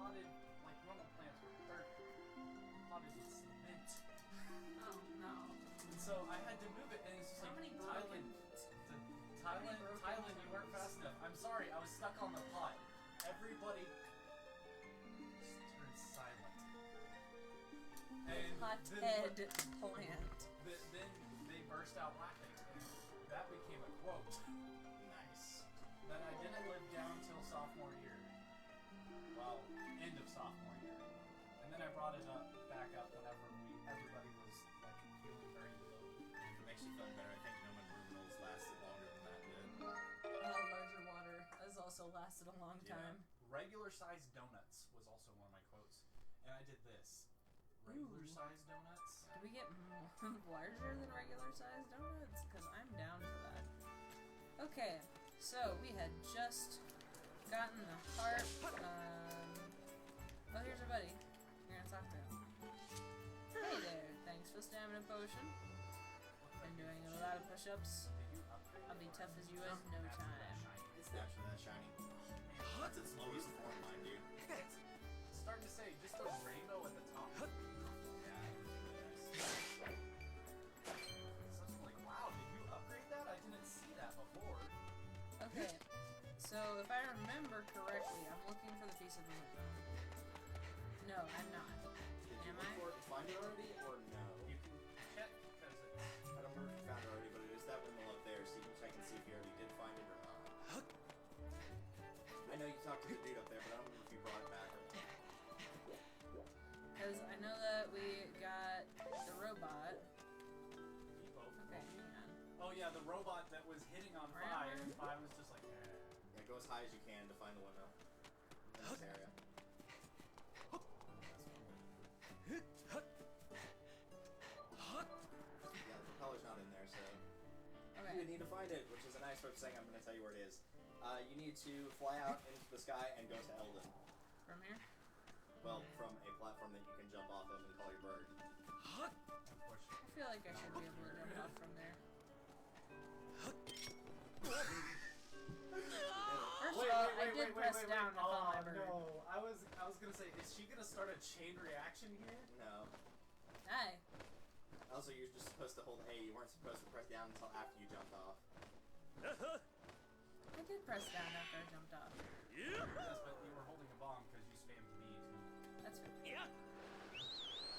potted, like normal plants with dirt, potted with cement. Oh no. And so I had to move it, and it's just How like, many Thailand, you weren't fast enough. I'm sorry, I was stuck on the pot. Everybody just turned silent. And Pothead plant. Then they burst out laughing. That became a quote. Nice. That I didn't live down till sophomore year. Well, end of sophomore year. And then I brought it back up whenever everybody was like feeling very low. If it makes you feel better, I think no ruminals lasted longer than that did. Larger water has also lasted a long time. Regular sized donuts was also one of my quotes. And I did this. Regular sized donuts. Do we get larger than regular sized donuts? Because I'm down for that. Okay, so we had just gotten the heart. Oh, here's our buddy. You're gonna talk to him. Hey there, thanks for stamina potion. Been doing a lot of push-ups. I'll be tough as you in no time. It's naturally that shiny. That's its lowest form, mind you. It's starting to say just a rainbow at the top. Yeah, it's really nice. So I'm like, wow, did you upgrade that? I didn't see that before. Okay, so if I remember correctly, I'm looking for the piece of the window. No, I'm not. Did you Am I? find it already, or no? You can check because it's... I don't remember if you found it already, but it is that windmill up there, so you can check and see if you already did find it or not. I know you talked to the dude up there, but I don't remember if you brought it back or not. Because I know that we got the robot. Okay, hang on. Oh yeah, the robot that was hitting on Fi, and Fi was just like, eh. Yeah, go as high as you can to find the windmill in this area. Yeah, the propeller's not in there, so Okay. you need to find it, which is a nice way of saying I'm going to tell you where it is. You need to fly out into the sky and go to Eldon. From here? Well, from a platform that you can jump off of and call your bird. I feel like I should be able to jump off from there. First of all, I did press down to call my bird. No, I was gonna say, is she gonna start a chain reaction here? No. Hi. Also, you're just supposed to hold A. You weren't supposed to press down until after you jumped off. I did press down after I jumped off. Yes, but you were holding a bomb because you spammed B too. That's fair. Yeah.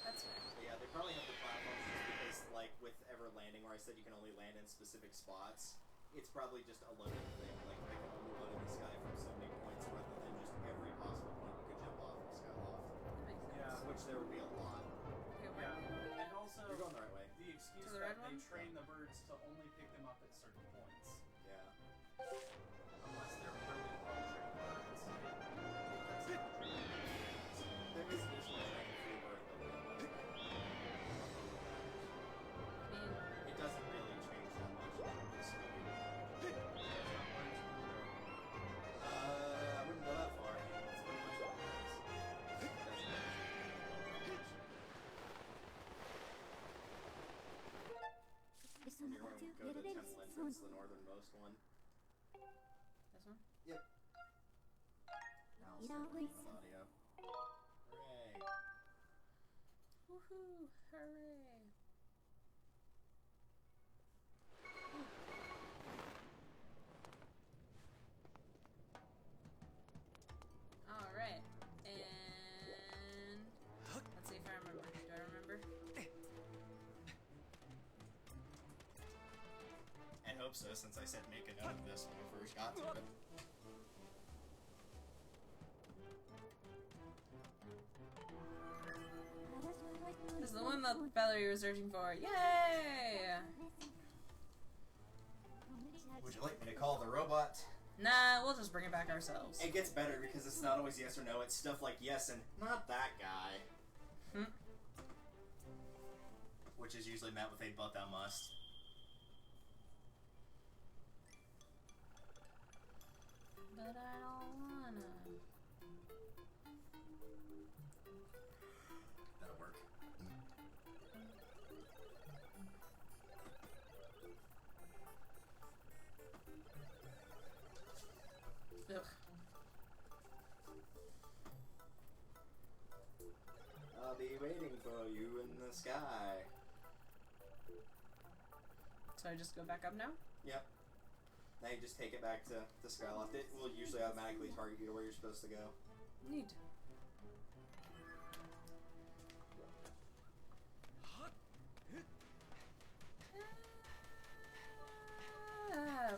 That's fair. But yeah, they probably have the platforms just because, like, with ever landing, where I said you can only land in specific spots, it's probably just a loading thing. Like, they can only load in the sky from so many points rather than just every possible point you could jump off and skyloft. That makes sense. Yeah. Which there would be a lot. Okay, where? Yeah, and also You're going the right way. the excuse To the that red they one? train the birds to only pick them up at certain points, Yeah. unless they're really well trained birds. There is additional training for your bird, though. I mean, It doesn't really change that much in terms of speed. I wouldn't go that far. It's pretty much what it is. It doesn't change much. You're going to go to the temple entrance, the northernmost one. this one? Yep. Now I'll start playing with audio. Hooray! Woohoo! Hooray! Alright. And let's see if I remember. Do I remember? I hope so, since I said make a note of this when we first got to it. This is the one that feather you were searching for. Yay! Would you like me to call the robot? Nah, we'll just bring it back ourselves. It gets better because it's not always yes or no, it's stuff like yes and not that guy. Which is usually met with a but thou must. But I don't wanna. That'll work. Ugh. So I just go back up now? Yep. Now you just take it back to the Skyloft. It will usually automatically target you to where you're supposed to go. Neat.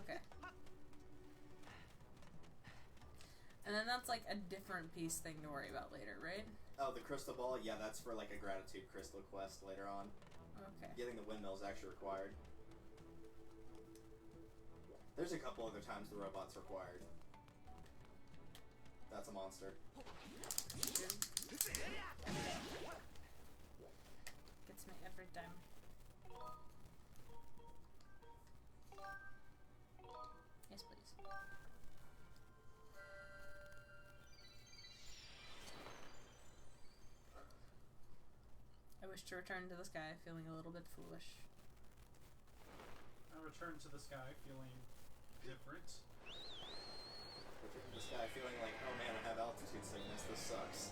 Okay. And then that's like a different piece thing to worry about later, right? Oh, the crystal ball? Yeah, that's for like a gratitude crystal quest later on. Okay. Getting the windmill is actually required. There's a couple other times the robot's required. That's a monster. Gets me every time. Yes, please. I wish to return to the sky feeling a little bit foolish. I return to the sky feeling different. This guy feeling like, oh man, I have altitude sickness, this sucks.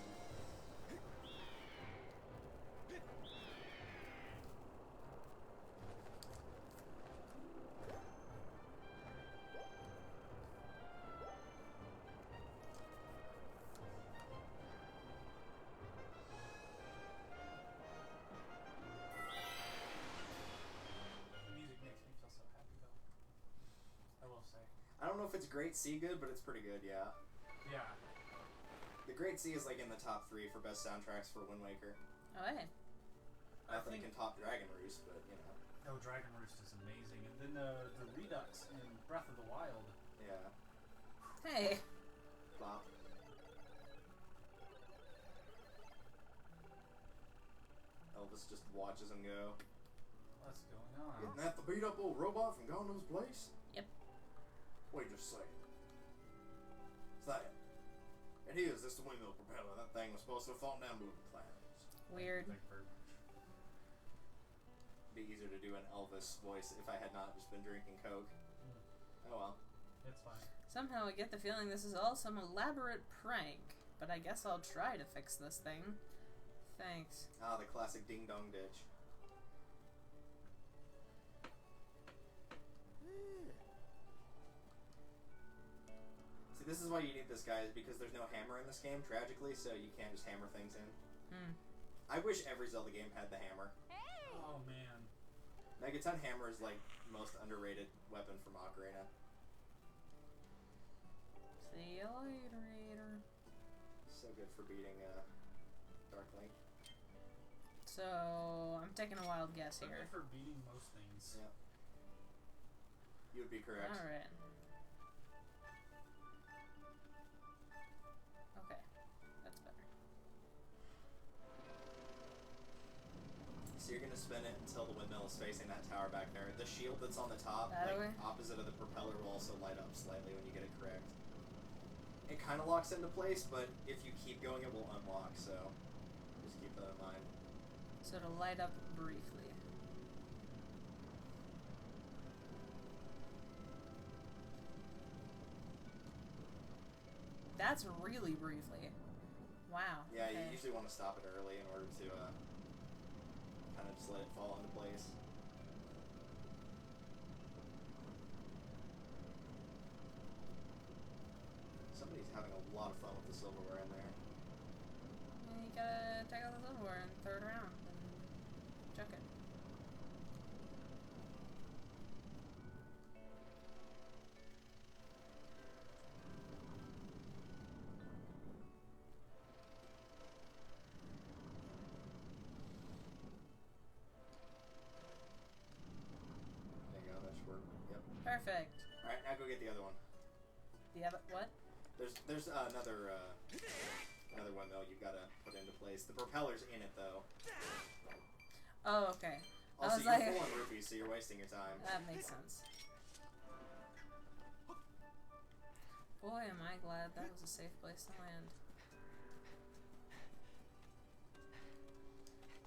The music makes me feel so happy though. I will say. I don't know if it's Great Sea good, but it's pretty good, yeah. Yeah. The Great Sea is like in the top 3 for best soundtracks for Wind Waker. Oh, hey. Nothing can top Dragon Roost, but you know. Oh, Dragon Roost is amazing. And then the Redux in Breath of the Wild. Yeah. Hey. Bop. Elvis just watches him go. What's going on? Getting that the beat up old robot from God knows place? Yep. Wait just a second. What's that? It is. This the windmill propeller. That thing was supposed to have fallen down moving clouds. Weird. Thank you very much. It'd be easier to do an Elvis voice if I had not just been drinking Coke. Oh well. It's fine. Somehow I get the feeling this is all some elaborate prank, but I guess I'll try to fix this thing. Thanks. Ah, the classic ding dong ditch. See, this is why you need this guy, is because there's no hammer in this game, tragically, so you can't just hammer things in. I wish every Zelda game had the hammer. Oh man. Megaton Hammer is like most underrated weapon from Ocarina. See you later. So good for beating Dark Link. So, I'm taking a wild guess So here. good for beating most things. Yeah. You would be correct. Alright. Okay. That's better. So you're gonna spin it until the windmill is facing that tower back there. The shield that's on the top, That like way? opposite of the propeller, will also light up slightly when you get it correct. It kind of locks into place, but if you keep going, it will unlock. So just keep that in mind. So to light up briefly. That's really briefly. Wow. Yeah, okay. you usually want to stop it early in order to kind of just let it fall into place. Somebody's having a lot of fun with the silverware in there. You gotta take out the silverware and throw it around and chuck it. There you go, that should work. Yep. Perfect. Alright, now go get the other one. The other what? There's another windmill you've got to put into place. The propeller's in it though. Oh, okay. I Also, was you're like, full on rupees, so you're wasting your time. that makes sense. Boy, am I glad that was a safe place to land.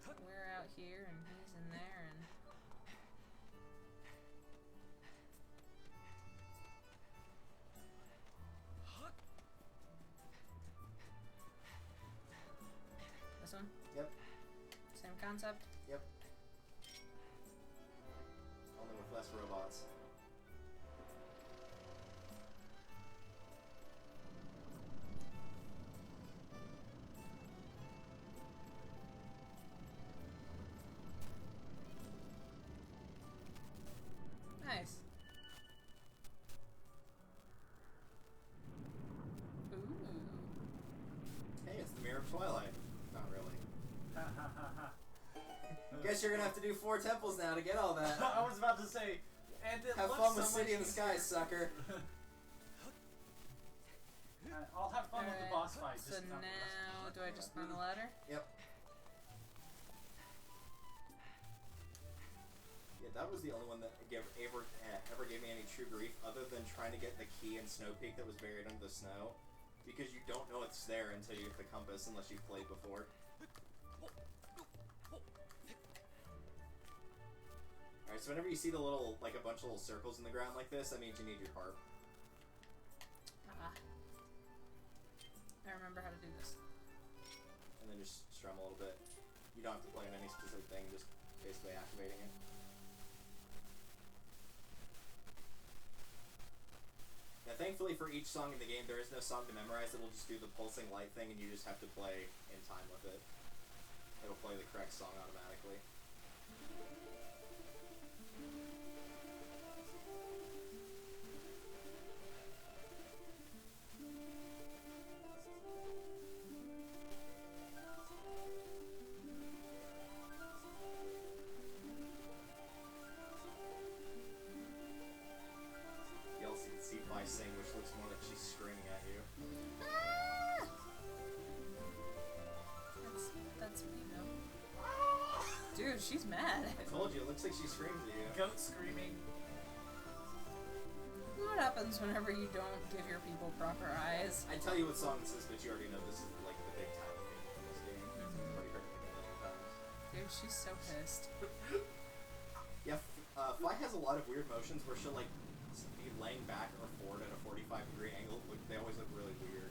We're out here and he's in there and... This one? Yep. Same concept? Yep. Only with less less robots. Nice. Ooh. Hey, it's the Mirror of Twilight. Not really. Ha ha ha ha. Guess you're gonna have to do 4 temples now to get all that. I was about to say, and it Have looks fun with so City much in the Sky, easier. sucker. I'll have fun with the Alright, boss fight. so just not the rest now, of the do I just climb the ladder? Yep. Yeah, that was the only one that ever gave me any true grief, other than trying to get the key in Snow Peak that was buried under the snow, because you don't know it's there until you get the compass, unless you've played before. Alright, so whenever you see the little, like a bunch of little circles in the ground like this, that means you need your harp. Ah. I remember how to do this. And then just strum a little bit. You don't have to play on any specific thing, just basically activating it. Now, thankfully for each song in the game, there is no song to memorize. It'll just do the pulsing light thing, and you just have to play in time with it. It'll play the correct song automatically. You also can see Vi sing, which looks more like she's screaming at you. Ah! That's me, though. Dude, she's mad. I told you, it looks like she screams at you. Goat screaming. What happens whenever you don't give your people proper eyes? I tell you what song this is, but you already know this is like the big time thing in this game. It's pretty hard to think of it times. Dude, she's so pissed. Yeah, Vi has a lot of weird motions where she'll like be laying back or forward at a 45-degree angle. They always look really weird.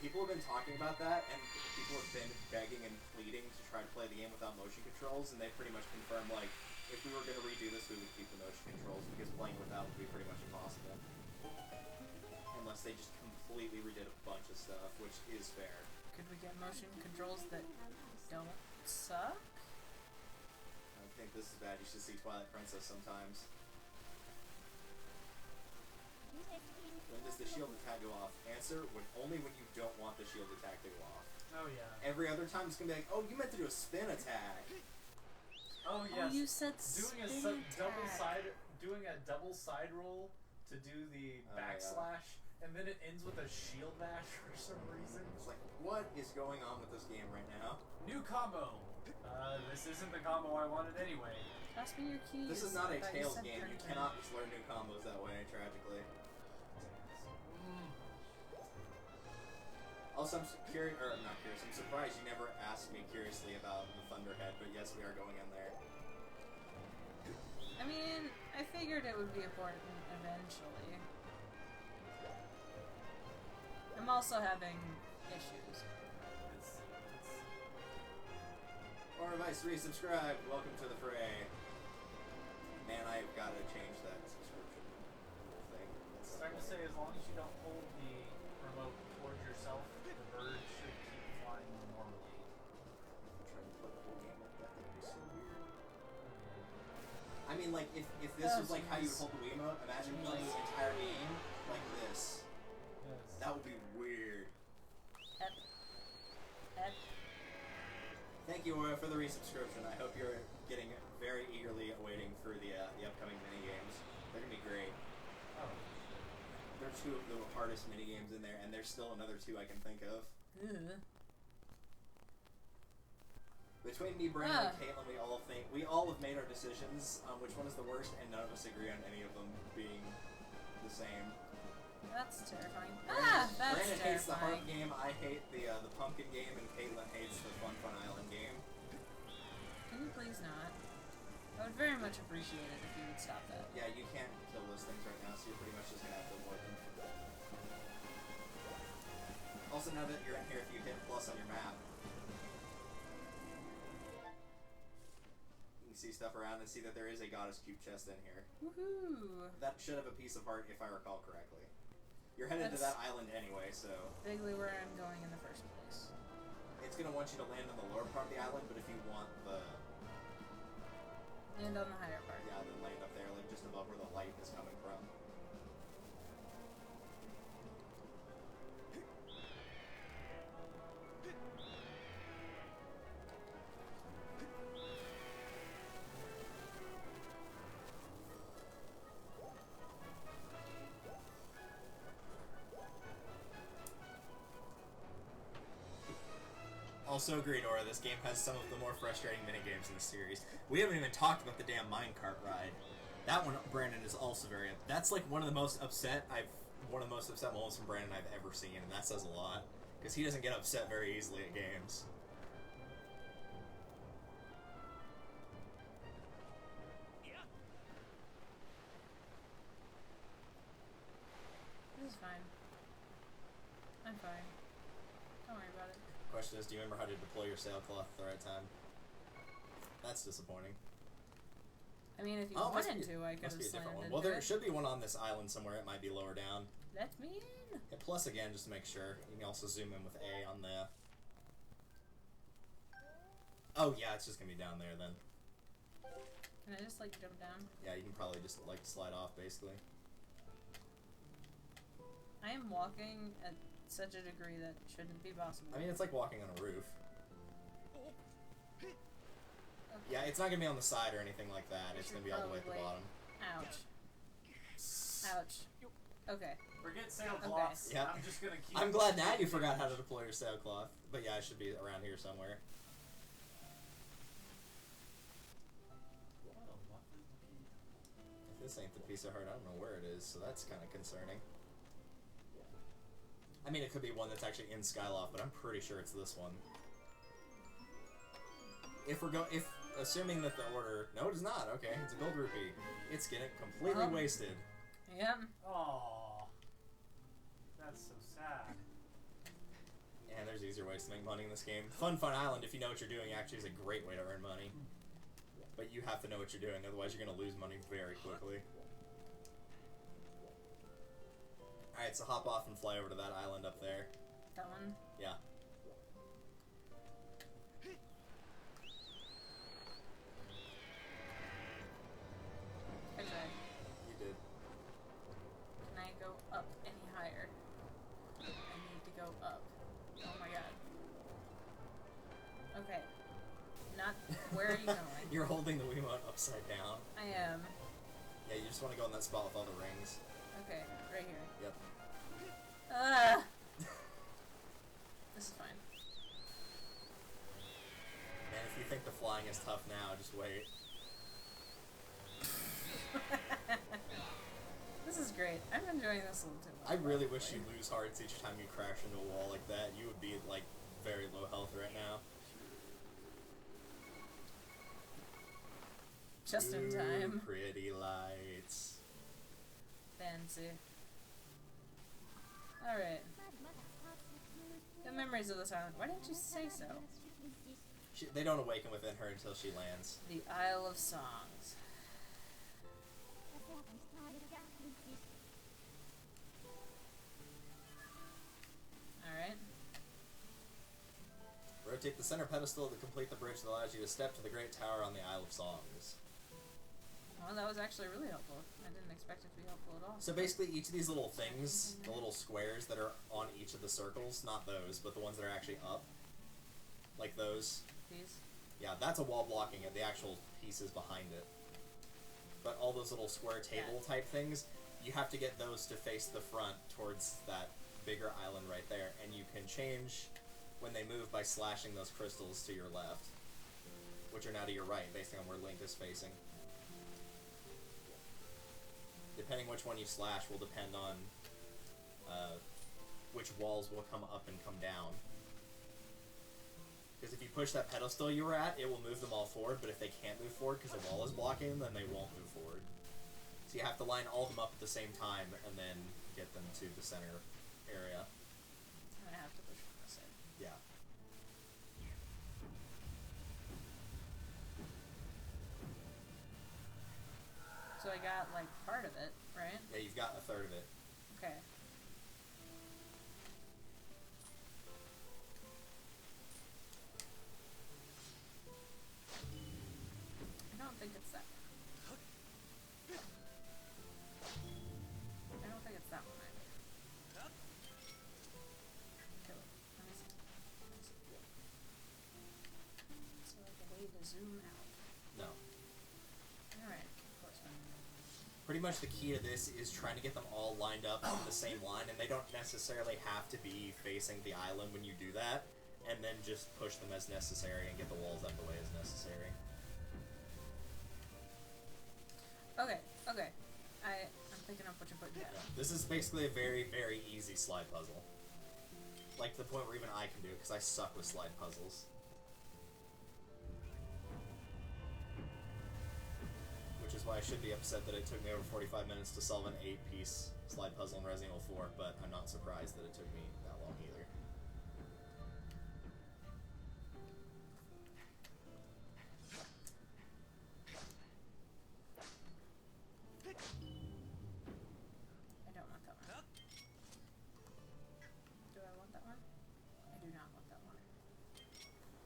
People have been talking about that, and people have been begging and pleading to try to play the game without motion controls, and they pretty much confirmed, like, if we were going to redo this, we would keep the motion controls, because playing without would be pretty much impossible. Unless they just completely redid a bunch of stuff, which is fair. Could we get motion controls that don't suck? I think this is bad. You should see Twilight Princess sometimes. When does the shield attack go off? Answer, only when you don't want the shield attack to go off. Oh yeah. Every other time it's going to be like, oh, you meant to do a spin attack. Oh yes. Oh, you said doing a spin doing a double side roll to do the Oh, backslash, and then it ends with a shield bash for some reason. It's like, what is going on with this game right now? New combo. This isn't the combo I wanted anyway. Pass me your keys. This is not a I thought you Tails said game. You 30 cannot just learn new combos that way, tragically. Also, I'm curious, or not curious, I'm surprised you never asked me curiously about the Thunderhead, but yes, we are going in there. I mean, I figured it would be important eventually. I'm also having issues. Or Vice resubscribe. Welcome to the fray. Man, I've got to change that subscription thing. That's so Starting to funny. say, as long as you don't hold the remote towards yourself, the bird should keep flying normally. Trying to put the whole game like that, that'd be so weird. I mean, like, if this was like how you would hold the Wiimote, imagine playing the entire game like this. Yes. That would be weird. Ed. Thank you, Aura, for the resubscription. I hope you're getting very eagerly waiting for the upcoming minigames. They're gonna be great. Oh. There are 2 of the hardest minigames in there, and there's still another 2 I can think of. Ugh. Between me, Brandon, and Caitlin, we all have made our decisions on which one is the worst, and none of us agree on any of them being the same. That's terrifying. Brandon, That's Brandon hates the harp terrifying. game, I hate the pumpkin game, and Caitlin hates the Fun Fun Island game. Can you please not? I would very much appreciate it if you would stop that. Yeah, you can't kill those things right now, so you're pretty much just gonna have to avoid them. Also, now that you're in here, if you hit plus on your map, you can You see stuff around and see that there is a goddess cube chest in here. Woohoo! That should have a piece of heart if I recall correctly. You're headed to that island anyway, so... Vaguely where I'm going in the first place. It's going to want you to land on the lower part of the island, but if you want the... Land on the higher part. Yeah, then land up there, like just above where the light is coming from. Also agree, Nora, this game has some of the more frustrating minigames in the series. We haven't even talked about the damn minecart ride. That one, Brandon, is also very... That's like one of the most upset moments from Brandon I've ever seen, and that says a lot. Because he doesn't get upset very easily at games. This is fine. I'm fine. Don't worry about it. Question is, do you remember how to deploy your sailcloth at the right time? That's disappointing. I mean, if you wanted to, I could have Must be a different one. slammed Well, into there it. should be one on this island somewhere. It might be lower down. Let me in. Hit plus again, just to make sure. You can also zoom in with A on the... Oh, yeah, it's just gonna be down there, then. Can I just, like, jump down? Yeah, you can probably just, like, slide off, basically. I am walking at such a degree that shouldn't be possible. I mean, it's like walking on a roof. Okay. Yeah, it's not gonna be on the side or anything like that. It's gonna be all the way at the bottom. Ouch. Ouch. Okay. Forget sailcloths. Okay. Yeah. I'm just gonna keep... I'm glad now you forgot how to deploy your sailcloth. But yeah, it should be around here somewhere. If this ain't the piece of heart, I don't know where it is, so that's kind of concerning. I mean, it could be one that's actually in Skyloft, but I'm pretty sure it's this one. Assuming that the order... No, it is not. Okay, it's a gold rupee. It's getting completely wasted. Yep. Aww. That's so sad. And there's easier ways to make money in this game. Fun Island, if you know what you're doing, actually is a great way to earn money. But you have to know what you're doing, otherwise you're going to lose money very quickly. Alright, so hop off and fly over to that island up there. That one? Yeah. I tried. You did. Can I go up any higher? I need to go up. Oh my god. Okay. Not... Where are you going? You're holding the Wiimote upside down. I am. Yeah, you just want to go in that spot with all the rings. Okay, right here. Yep. Ah! This is fine. And if you think the flying is tough now, just wait. This is great. I'm enjoying this a little too much. I really wish you lose hearts each time you crash into a wall like that. You would be at, like, very low health right now. Just in Ooh, time. Pretty lights. Fancy. Alright. Good memories of this island. Why didn't you say so? They don't awaken within her until she lands. The Isle of Songs. Alright. Rotate the center pedestal to complete the bridge that allows you to step to the great tower on the Isle of Songs. Well, that was actually really helpful. I didn't expect it to be helpful at all. So basically each of these little things, the little squares that are on each of the circles, not those, but the ones that are actually up, like those. These? Yeah, that's a wall blocking it, the actual pieces behind it. But all those little square table type things, you have to get those to face the front towards that bigger island right there, and you can change when they move by slashing those crystals to your left, which are now to your right, based on where Link is facing. Depending which one you slash will depend on which walls will come up and come down. Because if you push that pedestal you were at, it will move them all forward, but if they can't move forward because the wall is blocking them, then they won't move forward. So you have to line all of them up at the same time and then get them to the center area. I have to push from this side. Yeah. So I got, like, part of it, right? Yeah, you've got a third of it. Okay. I don't think it's that one. I don't think it's that one either. Okay, wait. Let me see. So, like, a way to zoom out. No. Alright, of course not. Pretty much the key to this is trying to get them all lined up on the same line, and they don't necessarily have to be facing the island when you do that, and then just push them as necessary and get the walls out of the way as necessary. Okay, okay. I'm picking up what you're putting down. Yeah. This is basically a very, very easy slide puzzle. Like, to the point where even I can do it, because I suck with slide puzzles. Which is why I should be upset that it took me over 45 minutes to solve an 8-piece slide puzzle in Resident Evil 4, but I'm not surprised that it took me that long either. I don't want that one. Do I want that one? I do not want that one.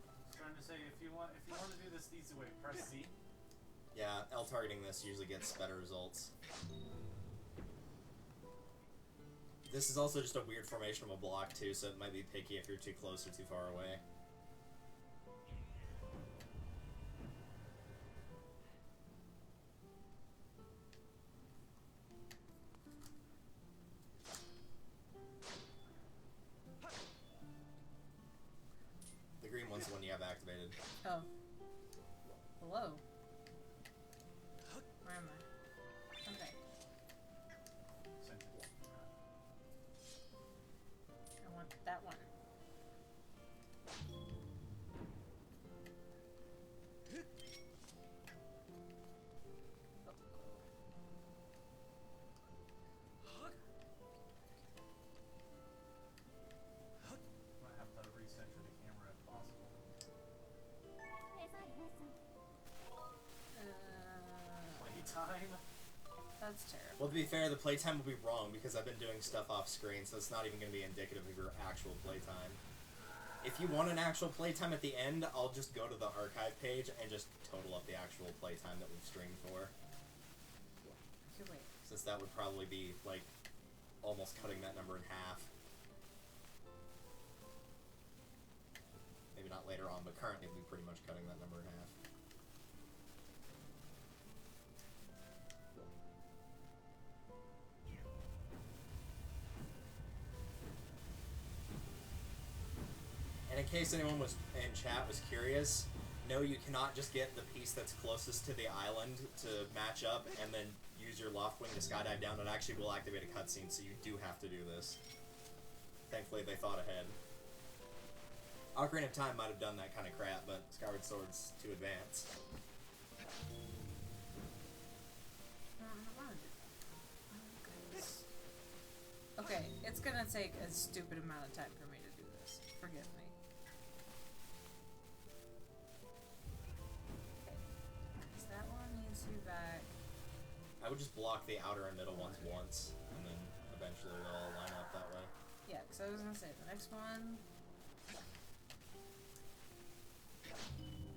I was trying to say, if you want to do this the easy way, press Z. Yeah, L targeting this usually gets better results. This is also just a weird formation of a block too, so it might be picky if you're too close or too far away. The green one's the one you have activated. Oh. Hello. Where am I? Okay. I want that one. Might have to recenter the camera if possible. Playtime. That's terrible. Well, to be fair, the playtime will be wrong because I've been doing stuff off screen, so it's not even going to be indicative of your actual playtime. If you want an actual playtime at the end, I'll just go to the archive page and just total up the actual playtime that we've streamed for. Okay, wait. Since that would probably be, like, almost cutting that number in half. Maybe not later on, but currently we'll be pretty much cutting that number in half. And in case anyone was in chat was curious, no, you cannot just get the piece that's closest to the island to match up and then use your loft wing to skydive down. It actually will activate a cutscene, so you do have to do this. Thankfully, they thought ahead. Ocarina of Time might have done that kind of crap, but Skyward Sword's too advanced. I don't want to do that. Okay, it's gonna take a stupid amount of time for me to do this. Forgive me. Okay. So that one needs you back. I would just block the outer and middle ones once, and then eventually they'll all line up that way. Yeah, because I was gonna say the next one.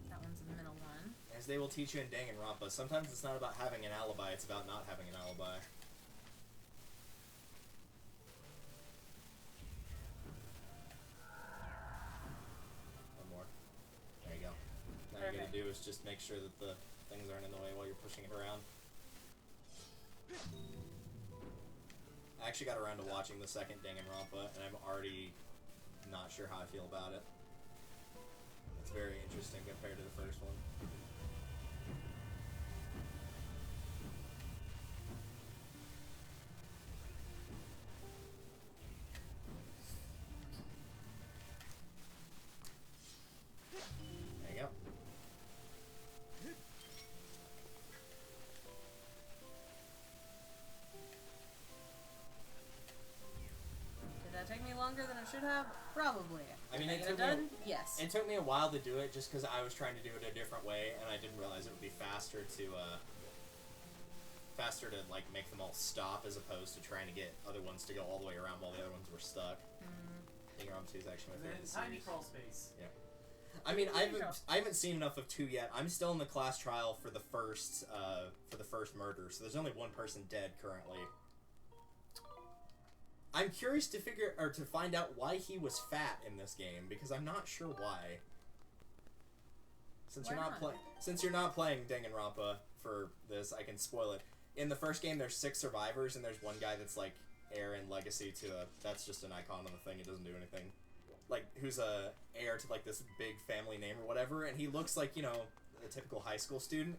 That one's the middle one. As they will teach you in Danganronpa, sometimes it's not about having an alibi, it's about not having an alibi. One more. There you go. Now all you gotta do is just make sure that the things aren't in the way while you're pushing it around. I actually got around to watching the second Danganronpa, and I'm already not sure how I feel about it. It's very interesting compared to the first one. There you go. Did that take me longer than it should have? Probably. I mean, Did it I get took it done? me Yes. It took me a while to do it just because I was trying to do it a different way, and I didn't realize it would be faster to faster to like make them all stop as opposed to trying to get other ones to go all the way around while the other ones were stuck. Danganronpa 2 is actually my And then favorite tiny series. crawl space. Yeah. I mean, I haven't seen enough of 2 yet. I'm still in the class trial for the first murder, so there's only one person dead currently. I'm curious to find out why he was fat in this game because I'm not sure why. Since you're not playing Danganronpa for this, I can spoil it. In the first game, there's 6 survivors, and there's one guy that's like heir and legacy to that's just an icon on the thing. It doesn't do anything. Like, who's a heir to like this big family name or whatever, and he looks like, you know, a typical high school student.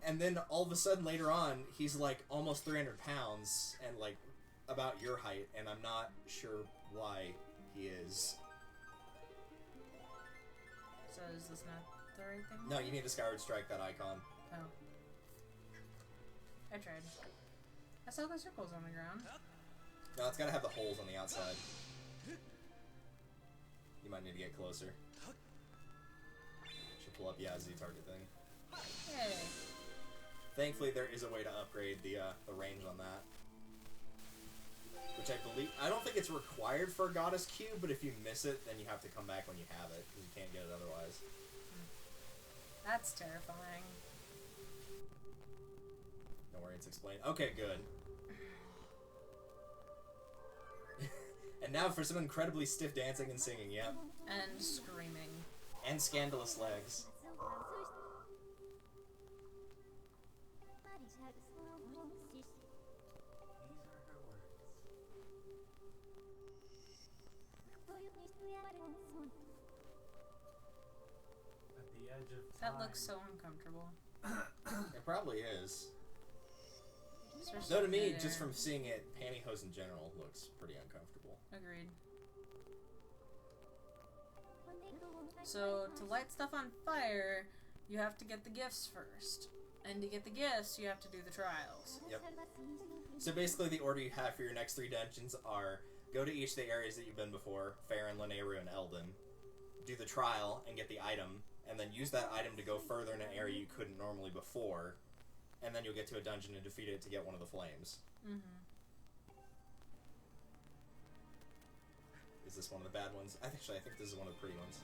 And then all of a sudden later on, he's like almost 300 pounds and like about your height, and I'm not sure why he is. So is this not the right thing? No, you need to Skyward Strike that icon. Oh. I tried. I saw the circles on the ground. No, it's gotta have the holes on the outside. You might need to get closer. Should pull up, yeah, Z target thing. Hey. Thankfully, there is a way to upgrade the range on that. Which I don't think it's required for a Goddess Cube, but if you miss it, then you have to come back when you have it, because you can't get it otherwise. That's terrifying. Don't worry, it's explained. Okay, good. And now for some incredibly stiff dancing and singing, yep. And screaming. And scandalous legs. At the edge of That time. looks so uncomfortable. It probably is. Especially Though to me, midair. just from seeing it, pantyhose in general looks pretty uncomfortable. Agreed. So, to light stuff on fire, you have to get the gifts first. And to get the gifts, you have to do the trials. Yep. So basically the order you have for your next 3 dungeons are go to each of the areas that you've been before, Farron, Lanayru, and Eldon, do the trial and get the item, and then use that item to go further in an area you couldn't normally before, and then you'll get to a dungeon and defeat it to get one of the flames. Mm-hmm. Is this one of the bad ones? I think this is one of the pretty ones.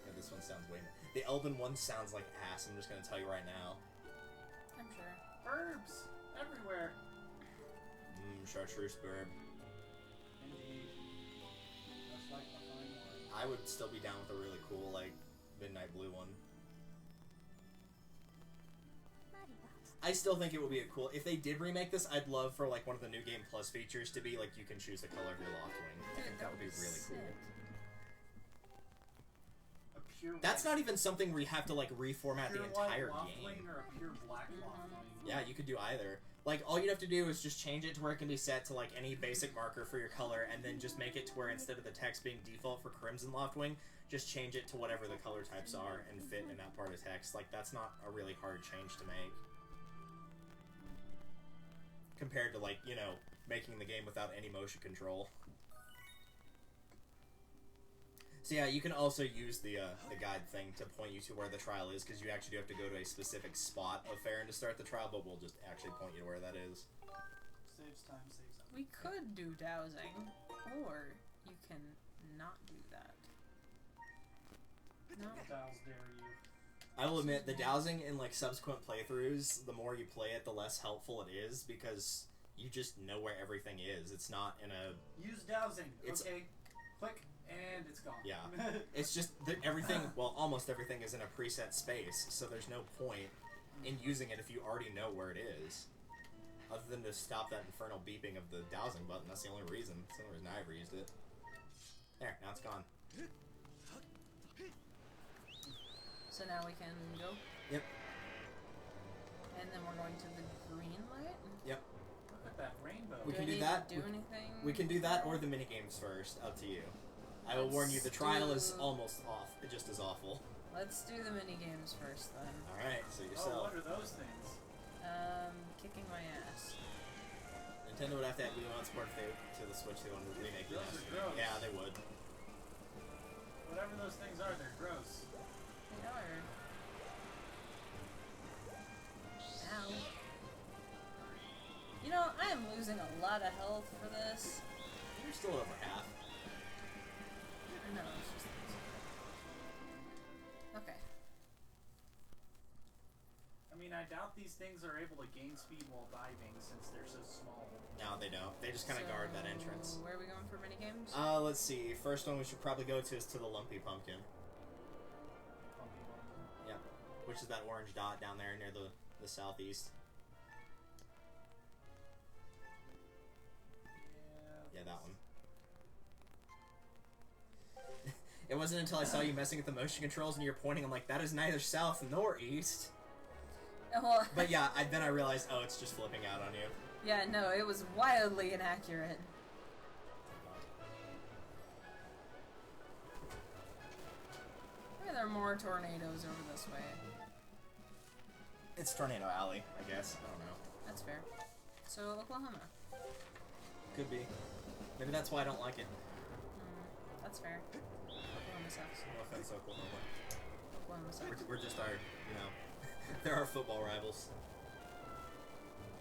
Yeah, this one sounds way... The Elven one sounds like ass, I'm just gonna tell you right now. I'm sure. Herbs everywhere. Chartreuse burb. Indeed. Just like the fine wine. I would still be down with a really cool, like, Midnight Blue one. I still think it would be a cool... If they did remake this, I'd love for, like, one of the New Game Plus features to be, like, you can choose the color of your Loftwing. I think that would be really cool. A pure That's white, not even something where you have to, like, reformat the pure white entire Loftwing game. or a pure black Loftwing. Yeah, you could do either. Like, all you'd have to do is just change it to where it can be set to, like, any basic marker for your color, and then just make it to where instead of the text being default for Crimson Loftwing, just change it to whatever the color types are and fit in that part of text. Like, that's not a really hard change to make. Compared to, like, you know, making the game without any motion control. So yeah, you can also use the guide thing to point you to where the trial is, because you actually do have to go to a specific spot of Farron to start the trial, but we'll just actually point you to where that is. Saves time, saves time. We could do dowsing, or you can not do that. No. Styles dare you. I will admit, the dowsing in, like, subsequent playthroughs, the more you play it, the less helpful it is, because you just know where everything is. It's not in a... Use dowsing. It's- Okay. Click, and it's gone. Yeah. It's just that everything, well, almost everything is in a preset space, so there's no point in using it if you already know where it is. Other than to stop that infernal beeping of the dowsing button, that's the only reason. That's the only reason I ever used it. There, now it's gone. So now we can go? Yep. And then we're going to the green light? Yep. Look at that rainbow. We can I do need that. to do anything? We can do that or the minigames first. Up to you. I will warn you, the trial is do- almost off. Just as awful. Let's do the mini games first then. Alright, so Oh, yourself. what are those things? Kicking my ass. Nintendo would have to add Wiimote support if they, to the Switch they wanted to remake Those remaster. are gross. Yeah, they would. Whatever those things are, they're gross. They are. Ow. You know, I am losing a lot of health for this. You're still over half. I know, it's just... Okay. I mean, I doubt these things are able to gain speed while diving since they're so small. No, they don't. They just kind of guard that entrance. Where are we going for minigames? Let's see. First one we should probably go to is to the Lumpy Pumpkin. Yeah. Which is that orange dot down there near the southeast. Yeah, that one. It wasn't until I saw you messing with the motion controls and you're pointing, I'm like, that is neither south nor east. Well, But yeah, then I realized, oh, it's just flipping out on you. yeah, no, it was wildly inaccurate. Maybe there are more tornadoes over this way. It's Tornado Alley, I guess. I don't know. That's fair. So, Oklahoma. Could be. Maybe that's why I don't like it. That's fair. Oklahoma sucks. No offense, Oklahoma. Oklahoma sucks. We're just our, you know, they're our football rivals.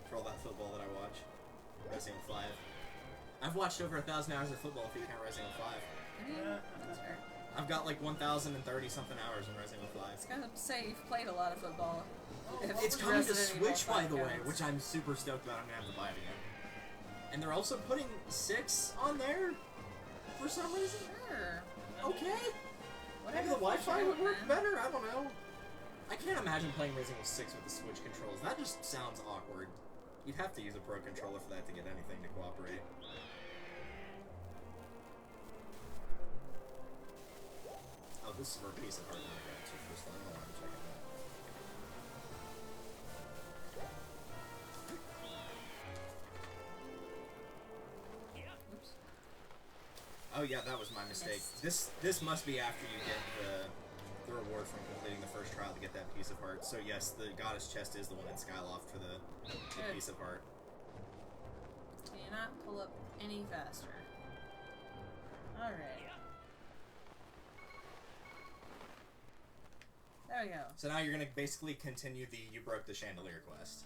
For all that football that I watch. Resident Evil 5. I've watched over 1,000 hours of football if you count Resident Evil 5. That's fair. I've got like 1,030 something hours in Resident Evil 5. I was gonna say, you've played a lot of football. It's coming to Resident Evil Switch, by 5 the way, counts. which I'm super stoked about. I'm gonna have to buy it again. And they're also putting 6 on there for some reason. Sure. Okay. Whatever Maybe the Wi-Fi would work man. better. I don't know. I can't imagine playing Resident Evil 6 with the Switch controls. That just sounds awkward. You'd have to use a pro controller for that to get anything to cooperate. Oh, this is for a piece of hardware I got too. First time, I want to check it out. Oops. Oh yeah, that was my mistake. Yes. This must be after you get the reward from completing the first trial to get that piece of heart. So yes, the goddess chest is the one in Skyloft for the Good. piece of heart. Can you not pull up any faster? Alright. There we go. So now you're gonna basically continue the you broke the chandelier quest.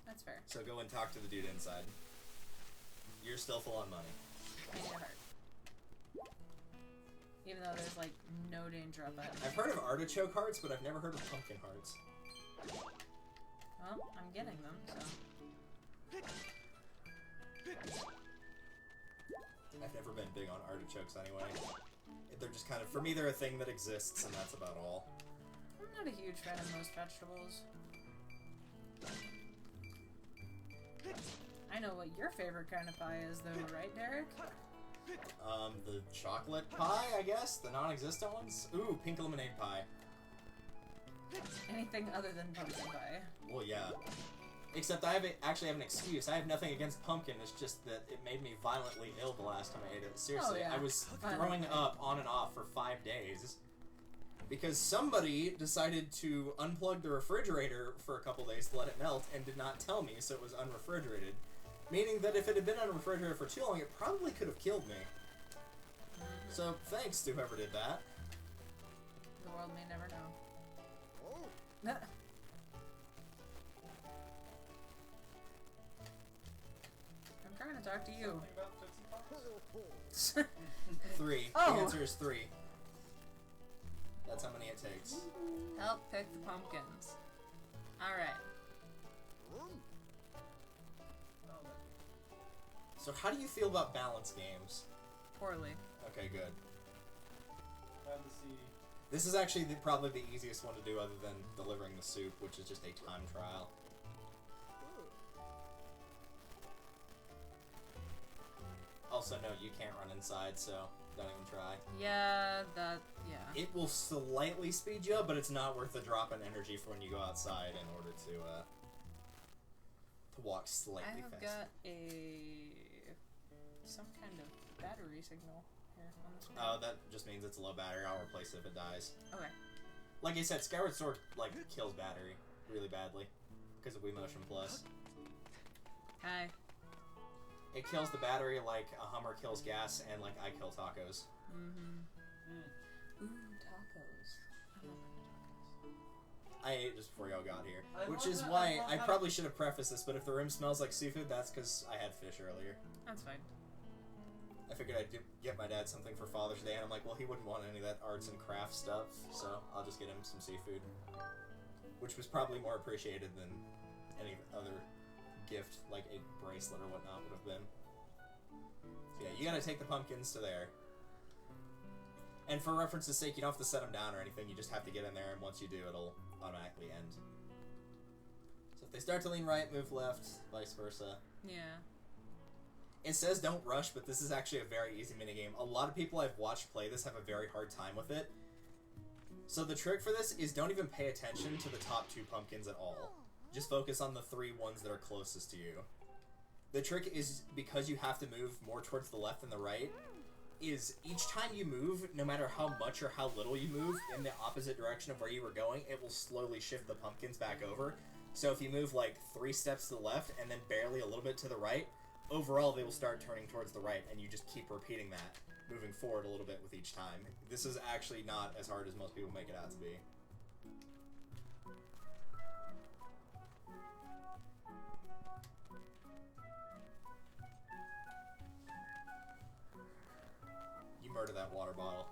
That's fair. So go and talk to the dude inside. You're still full on money. I need a heart. Even though there's like no danger up ahead. I've heard of artichoke hearts, but I've never heard of pumpkin hearts. Well, I'm getting them, so. I've never been big on artichokes anyway. They're just kind of, for me, they're a thing that exists, and that's about all. I'm not a huge fan of most vegetables. I know what your favorite kind of pie is, though, right, Derek? The chocolate pie, I guess? The non-existent ones? Ooh, pink lemonade pie. Anything other than pumpkin pie. Well, yeah. Except I actually have an excuse. I have nothing against pumpkin, it's just that it made me violently ill the last time I ate it. Seriously, Oh, yeah. I was throwing Violently. up on and off for 5 days. Because somebody decided to unplug the refrigerator for a couple days to let it melt and did not tell me, so it was unrefrigerated. Meaning that if it had been unrefrigerated for too long, it probably could have killed me. So, thanks to whoever did that. The world may never know. I'm trying to talk to you. Something about Tootsie Pops? 3. Oh. The answer is 3. That's how many it takes. Help pick the pumpkins. Alright. So how do you feel about balance games? Poorly. Okay, good. Glad to see. This is actually probably the easiest one to do other than delivering the soup, which is just a time trial. Also note, you can't run inside, so don't even try. Yeah, It will slightly speed you up, but it's not worth the drop in energy for when you go outside in order to walk slightly I have faster. got some kind of battery signal here on this one. Oh, that just means it's low battery. I'll replace it if it dies. Okay. Like I said, Skyward Sword, like, kills battery really badly because of Wii Motion Plus. Hi. It kills the battery like a Hummer kills gas and like I kill tacos. Ooh, tacos. I ate just before y'all got here. I Which love is that- why I love I how- probably should have prefaced this, but if the room smells like seafood, that's because I had fish earlier. That's fine. I figured I'd get my dad something for Father's Day, and I'm like, well, he wouldn't want any of that arts and crafts stuff, so I'll just get him some seafood. Which was probably more appreciated than any other gift, like a bracelet or whatnot would have been. So yeah, you gotta take the pumpkins to there. And for reference's sake, you don't have to set them down or anything, you just have to get in there, and once you do, it'll automatically end. So if they start to lean right, move left, vice versa. Yeah. It says don't rush, but this is actually a very easy minigame. A lot of people I've watched play this have a very hard time with it. So the trick for this is don't even pay attention to the top 2 pumpkins at all. Just focus on the 3 ones that are closest to you. The trick is, because you have to move more towards the left than the right, is each time you move, no matter how much or how little you move in the opposite direction of where you were going, it will slowly shift the pumpkins back over. So if you move like 3 steps to the left and then barely a little bit to the right, overall they will start turning towards the right, and you just keep repeating that, moving forward a little bit with each time. This is actually not as hard as most people make it out to be. You murder that water bottle.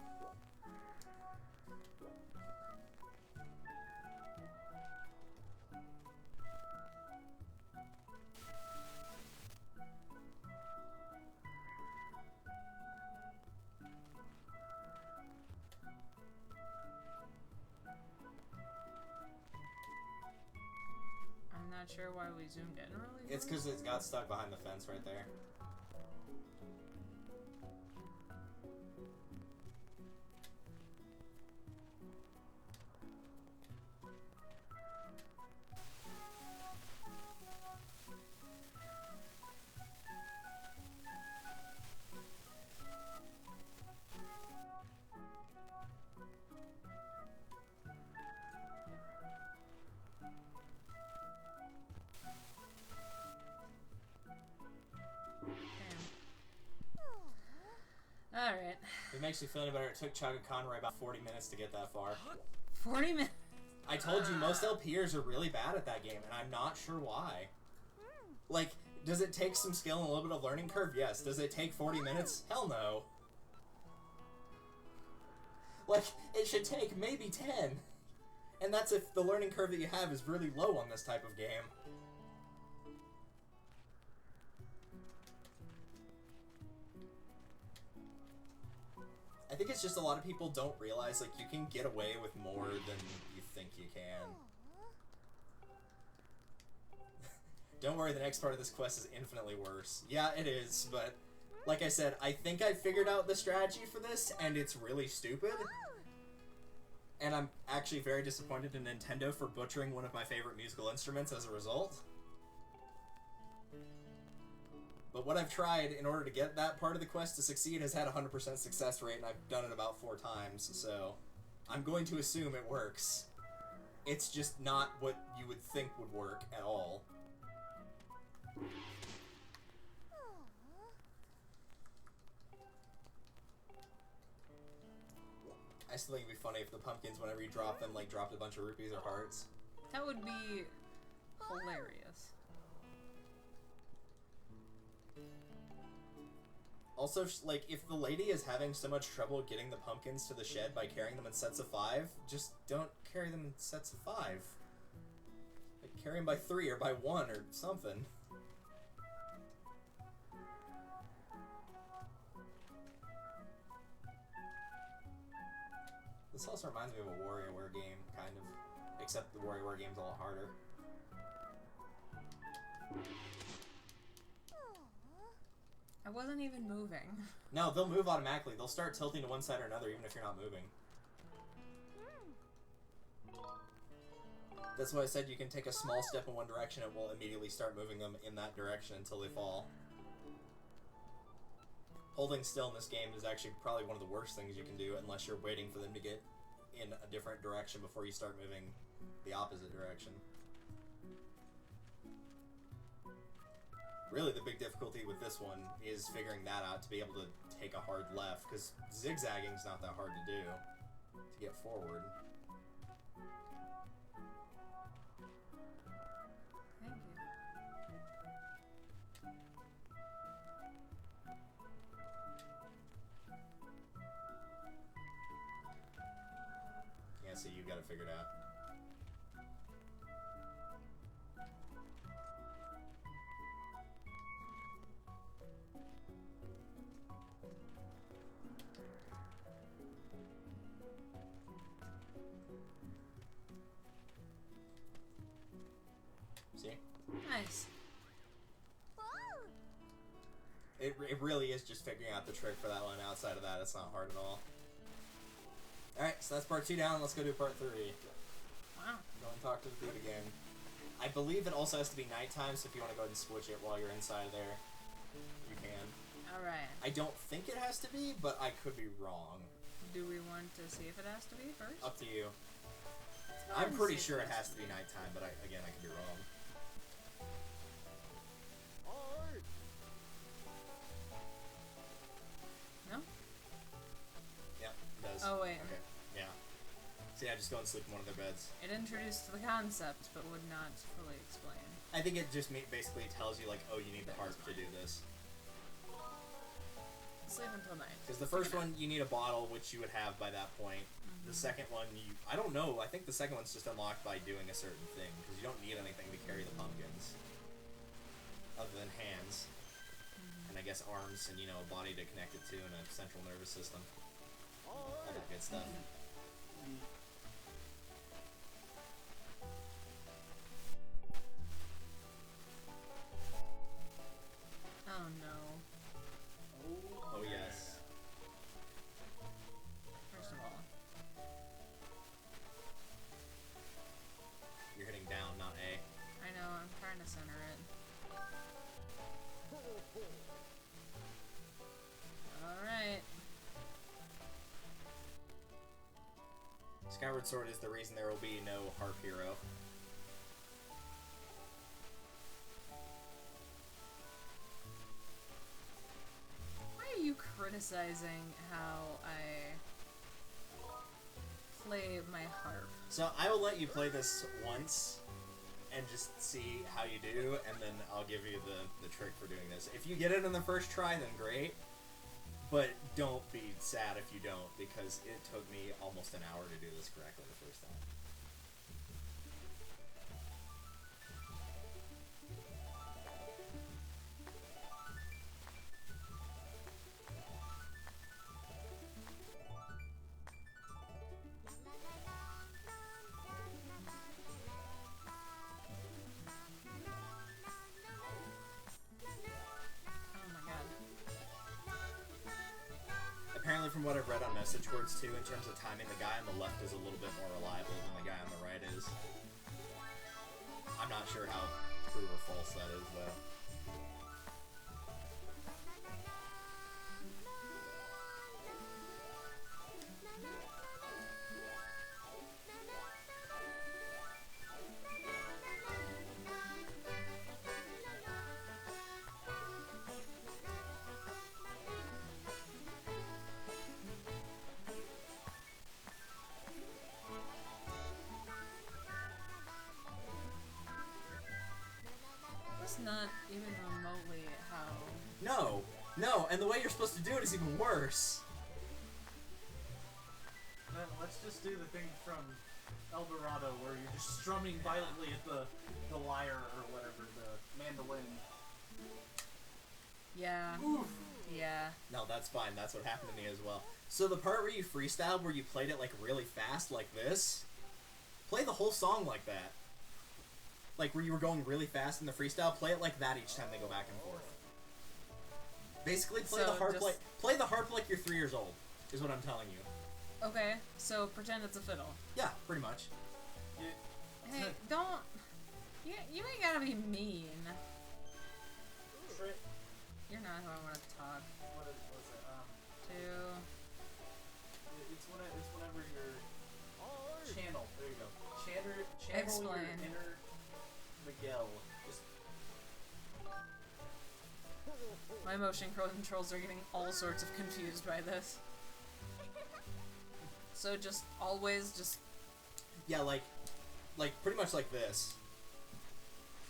I'm not sure why we zoomed in really. It's because it got stuck behind the fence right there. Alright. If it makes you feel any better, it took Chugga Conroy about 40 minutes to get that far. 40 minutes. I told you, most LPers are really bad at that game, and I'm not sure why. Like, does it take some skill and a little bit of learning curve? Yes. Does it take 40 minutes? Hell no. Like, it should take maybe 10. And that's if the learning curve that you have is really low on this type of game. I think it's just a lot of people don't realize, like, you can get away with more than you think you can. Don't worry, the next part of this quest is infinitely worse. Yeah, it is, but like I said, I think I figured out the strategy for this, and it's really stupid. And I'm actually very disappointed in Nintendo for butchering one of my favorite musical instruments as a result. But what I've tried in order to get that part of the quest to succeed has had a 100% success rate, and I've done it about 4 times, so I'm going to assume it works. It's just not what you would think would work at all. I still think it'd be funny if the pumpkins, whenever you drop them, like, dropped a bunch of rupees or hearts. That would be hilarious. Also, like, if the lady is having so much trouble getting the pumpkins to the shed by carrying them in sets of 5, just don't carry them in sets of 5. Like, carry them by 3 or by 1 or something. This also reminds me of a WarioWare game, kind of. Except the WarioWare game's a lot harder. I wasn't even moving. No, they'll move automatically. They'll start tilting to one side or another even if you're not moving. That's why I said you can take a small step in one direction and we'll immediately start moving them in that direction until they fall. Holding still in this game is actually probably one of the worst things you can do unless you're waiting for them to get in a different direction before you start moving the opposite direction. Really, the big difficulty with this one is figuring that out to be able to take a hard left, because zigzagging's not that hard to do to get forward. Thank you. Yeah, so you've got to figure it out. See? Nice. It really is just figuring out the trick for that one. Outside of that, it's not hard at all. Alright, so that's part 2 down. Let's go do part 3. Wow. Go and talk to the dude again. I believe it also has to be nighttime, so if you want to go ahead and switch it while you're inside of there, you can. Alright. I don't think it has to be, but I could be wrong. Do we want to see if it has to be first? Up to you. Let's go I'm and pretty see if sure it has has to be nighttime, but again, I could be wrong. No? Yep, it does. Oh, wait. Okay, yeah. So yeah, just go and sleep in one of their beds. It introduced the concept, but would not fully explain. I think it just basically tells you, like, oh, you need the harp to do this. Sleep until night. Because the first one, you need a bottle, which you would have by that point. The second one, I don't know, I think the second one's just unlocked by doing a certain thing, because you don't need anything to carry the pumpkins. Other than hands. And I guess arms and, you know, a body to connect it to and a central nervous system. All that good stuff. Oh no. Oh, yes. First of all. You're hitting down, not A. I know, I'm trying to center it. Alright. Skyward Sword is the reason there will be no harp hero. Why are you criticizing how I play my harp? So I will let you play this once and just see how you do, and then I'll give you the trick for doing this. If you get it on the first try, then great. But don't be sad if you don't, because it took me almost an hour to do this correctly the first time. Apparently, from what I've read on message boards too, in terms of timing, the guy on the left is a little bit more reliable than the guy on the right is. I'm not sure how true or false that is, though. That's not even remotely how... No! No! And the way you're supposed to do it is even worse! Then let's just do the thing from El Dorado where you're just strumming violently at the lyre or whatever, the mandolin. Yeah. Oof! Yeah. No, that's fine. That's what happened to me as well. So the part where you freestyled, where you played it like really fast, like this, play the whole song like that. Like where you were going really fast in the freestyle, play it like that each time they go back and forth. Basically, play So the harp just- like play the harp like you're 3 years old. Is what I'm telling you. Okay, so pretend it's a fiddle. Yeah, pretty much. Hey, don't... You ain't gotta be mean. Trick. You're not who I want to talk What was it? to. It's whenever you're channel. There you go. Channel Explain. your inner Miguel. Just My motion controls are getting all sorts of confused by this. So just always just... Yeah, like pretty much like this.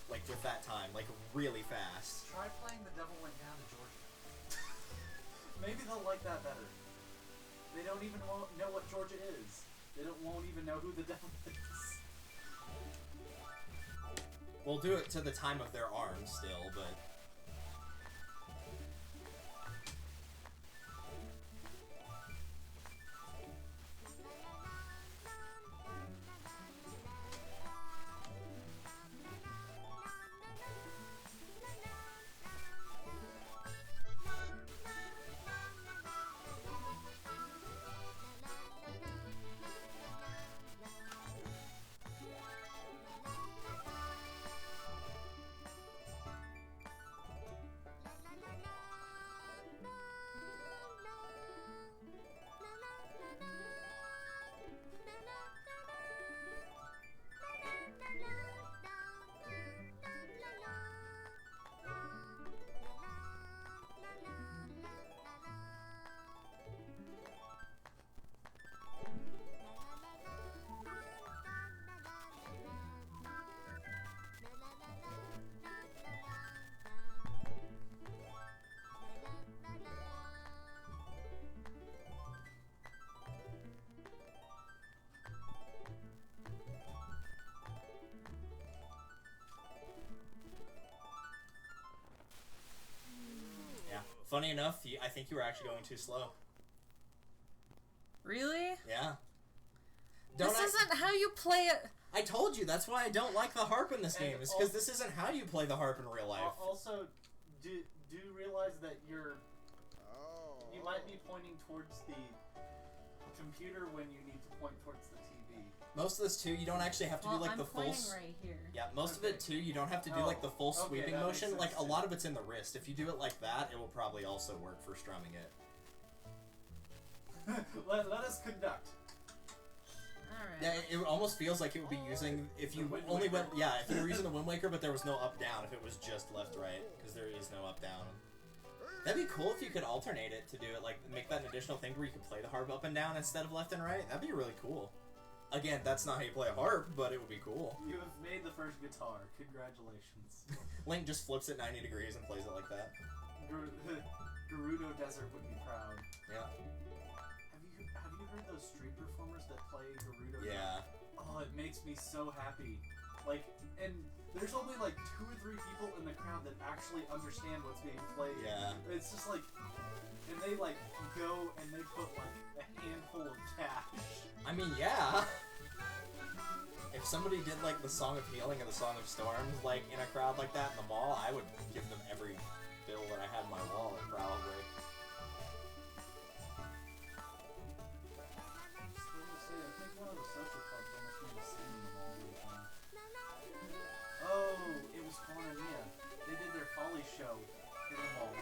Like with that time, like really fast. Try playing The Devil Went Down to Georgia. Maybe they'll like that better. They don't even know what Georgia is. They won't even know who the devil is. We'll do it to the time of their arms still, but... Funny enough, I think you were actually going too slow. Really? Yeah. This isn't how you play it. I told you, that's why I don't like the harp in this game. It's because this isn't how you play the harp in real life. Also, do you realize that you might be pointing towards the computer when you need to point towards the TV. Most of this too, you don't actually have to do like the full. Right here. Yeah, most of it too, you don't have to do like the full sweeping motion. Like a lot of it's in the wrist. If you do it like that, it will probably also work for strumming it. let us conduct. Alright. Yeah, it almost feels like it would be using if you only went. Yeah, if you were using the Wind Waker, but there was no up down. If it was just left right, because there is no up down. That'd be cool if you could alternate it to do it, like make that an additional thing where you could play the harp up and down instead of left and right. That'd be really cool. Again, that's not how you play a harp, but it would be cool. You have made the first guitar. Congratulations. Link just flips it 90 degrees and plays it like that. Gerudo Desert would be proud. Yeah. Have you heard those street performers that play Gerudo? Yeah. Oh, it makes me so happy. Like, and there's only like 2 or 3 people in the crowd that actually understand what's being played. Yeah. It's just like, and they like go and they put like a handful of cash. I mean, yeah. If somebody did like the Song of Healing or the Song of Storms, like in a crowd like that in the mall, I would give them every bill that I had in my wallet, probably. Oh, it was Cornelia. They did their Folly show in the mall.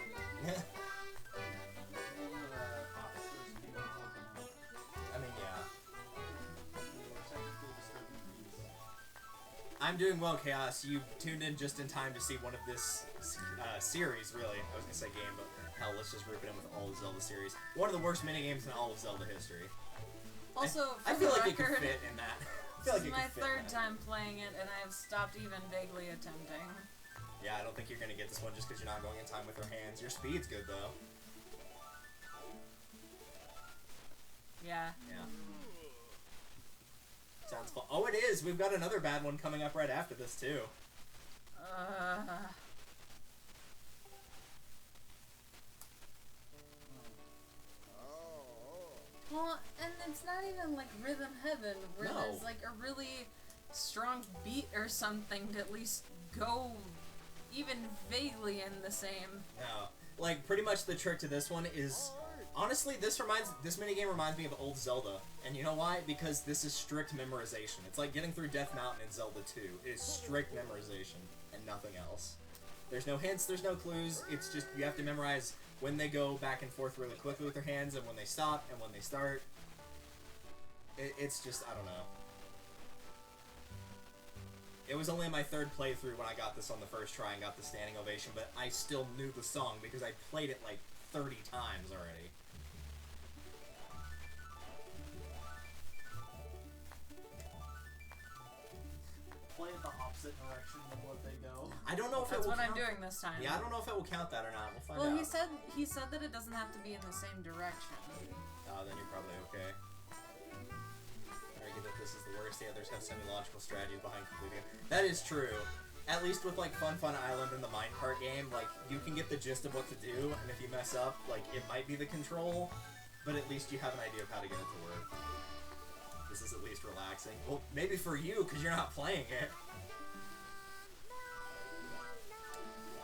I mean, yeah. I'm doing well, Chaos. You tuned in just in time to see one of this series, really. I was going to say game, but hell, let's just group it in with all of Zelda series. One of the worst minigames in all of Zelda history. Also, I feel like it could fit in that. This is my 3rd time playing it, and I have stopped even vaguely attempting. Yeah, I don't think you're going to get this one just because you're not going in time with your hands. Your speed's good, though. Yeah. Yeah. Sounds fun. Oh, it is! We've got another bad one coming up right after this, too. Well, and it's not even like Rhythm Heaven, where there's like a really strong beat or something to at least go even vaguely in the same. No. Like, pretty much the trick to this one is... Honestly, this minigame reminds me of old Zelda. And you know why? Because this is strict memorization. It's like getting through Death Mountain in Zelda 2. It is strict memorization and nothing else. There's no hints, there's no clues. It's just, you have to memorize when they go back and forth really quickly with their hands, and when they stop, and when they start. It's just, I don't know. It was only my third playthrough when I got this on the first try and got the standing ovation, but I still knew the song because I played it like 30 times already. Play it the opposite direction than what they go. I don't know if That's it will what I'm count. doing this time. Yeah, I don't know if it will count that or not. We'll find Well, out. he said that it doesn't have to be in the same direction. Oh, then you're probably okay. I argue that this is the worst. The others have semi-logical strategies behind completing it. That is true. At least with, like, Fun Island and the minecart game, like, you can get the gist of what to do, and if you mess up, like, it might be the control, but at least you have an idea of how to get it to work. This is at least relaxing. Well, maybe for you, because you're not playing it.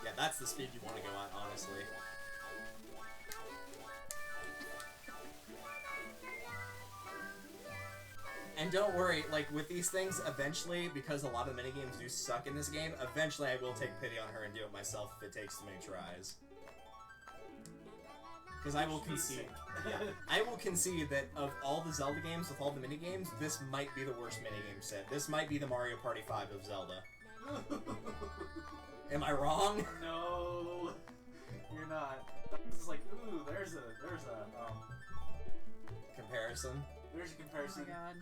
Yeah, that's the speed you want to go at, honestly. And don't worry, like, with these things, eventually, because a lot of the minigames do suck in this game, eventually I will take pity on her and do it myself if it takes too many tries. Because I will concede. Yeah, I will concede that of all the Zelda games with all the minigames, this might be the worst minigame set. This might be the Mario Party 5 of Zelda. Am I wrong? No, you're not. This is like, ooh, there's a Comparison? there's a Oh comparison. my god.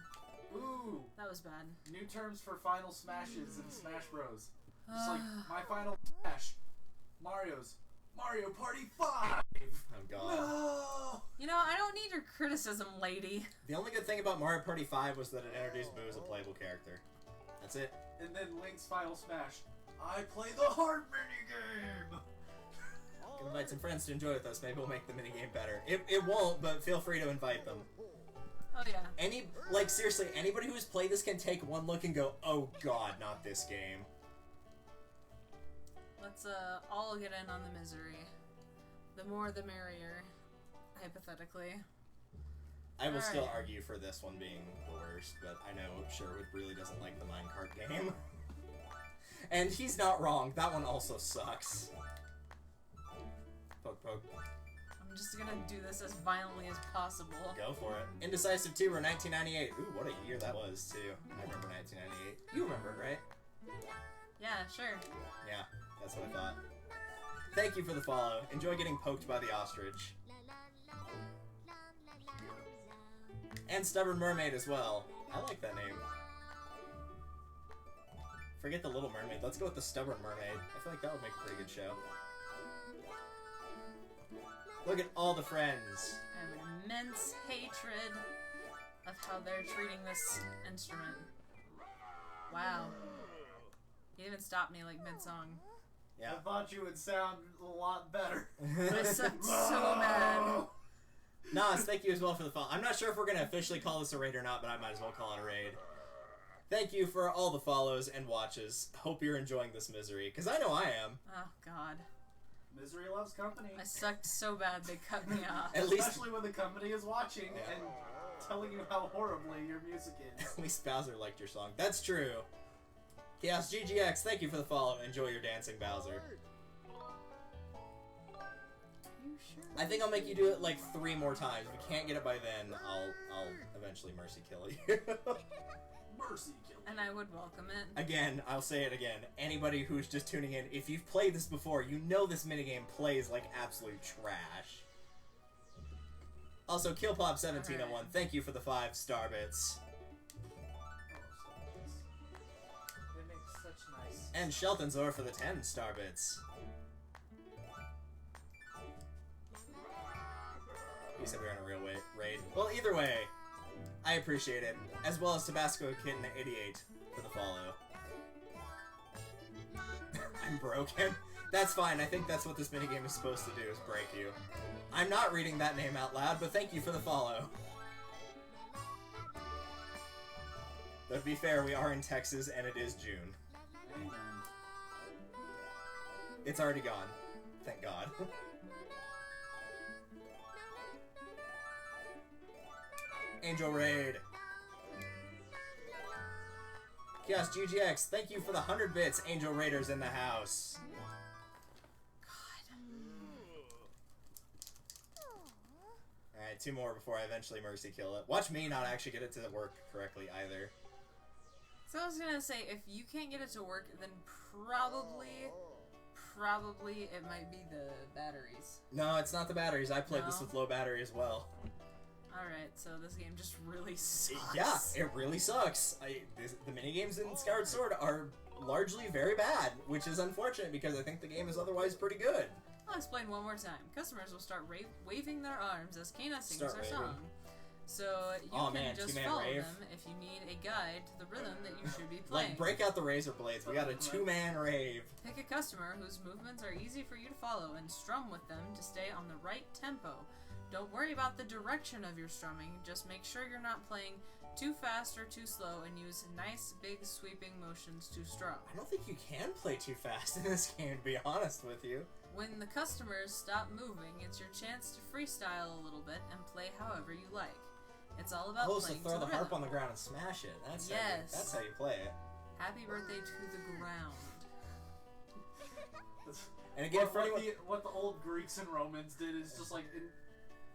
Ooh, That was bad. new terms for final smashes in Smash Bros. Just like my final smash, Mario's Mario Party 5. Oh god. No. You know, I don't need your criticism, lady. The only good thing about Mario Party 5 was that it introduced Boo as a playable character. That's it. And then Link's final smash. I play the hard minigame. Can invite some friends to enjoy with us. Maybe we'll make the minigame better. It won't, but feel free to invite them. Oh yeah. Like, seriously, anybody who has played this can take one look and go, oh god, not this game. Let's all get in on the misery. The more the merrier, hypothetically. I will still Alright. argue for this one being the worst, but I know Sherwood really doesn't like the minecart game. And he's not wrong, that one also sucks. Poke poke. I'm just gonna do this as violently as possible. Go for it. Indecisive 2 or 1998. Ooh, what a year that was, too. I remember 1998. You remember, right? Yeah, sure. Yeah, that's what I thought. Thank you for the follow. Enjoy getting poked by the ostrich. And Stubborn Mermaid as well. I like that name. Forget the Little Mermaid. Let's go with the Stubborn Mermaid. I feel like that would make a pretty good show. Look at all the friends. I have an immense hatred of how they're treating this instrument. Wow. He even stopped me like mid-song. Yeah. I thought you would sound a lot better. I sucked so bad. Nas, thank you as well for the follow. I'm not sure if we're going to officially call this a raid or not, but I might as well call it a raid. Thank you for all the follows and watches. Hope you're enjoying this misery, because I know I am. Oh god. Misery loves company. I sucked so bad they cut me off. At least, Especially when the company is watching and telling you how horribly your music is. at least Bowser liked your song. That's true. Chaos GGX, thank you for the follow. Enjoy your dancing, Bowser. You sure? I think I'll make you do it like 3 more times. If you can't get it by then, I'll eventually mercy kill you. Mercy kill. And I would welcome it. Again, I'll say it again. Anybody who's just tuning in, if you've played this before, you know this minigame plays like absolute trash. Also, KillPop1701, thank you for the 5-star bits. It makes such nice. And Shelton Zor for the 10-star bits. You said we were on a real raid. Well, either way, I appreciate it. As well as Tabasco Kitten 88 for the follow. I'm broken. That's fine. I think that's what this minigame is supposed to do, is break you. I'm not reading that name out loud, but thank you for the follow. But to be fair, we are in Texas, and it is June. Amen. It's already gone. Thank God. Angel Raid. Chaos GGX, thank you for the 100 bits. Angel Raiders in the house. Alright, 2 more before I eventually mercy kill it. Watch me not actually get it to work correctly either. So I was gonna say, if you can't get it to work, then probably it might be the batteries. No, it's not the batteries. I played this No? with low battery as well. Alright, so this game just really sucks. Yeah, it really sucks. The minigames in Skyward Sword are largely very bad, which is unfortunate because I think the game is otherwise pretty good. I'll explain one more time. Customers will start waving their arms as Kana sings Start her raving. song. So you Aw, can man, just two-man follow rave. them if you need a guide to the rhythm that you should be playing. Like, break out the razor blades. We got a 2-man rave. Pick a customer whose movements are easy for you to follow and strum with them to stay on the right tempo. Don't worry about the direction of your strumming, just make sure you're not playing too fast or too slow and use nice big sweeping motions to strum. I don't think you can play too fast in this game, to be honest with you. When the customers stop moving, it's your chance to freestyle a little bit and play however you like. It's all about Oh, so playing throw to the the harp rhythm. on the ground and smash it. That's Yes. That's how you play it. Happy birthday to the ground. And again, for anyone... What the old Greeks and Romans did is just like,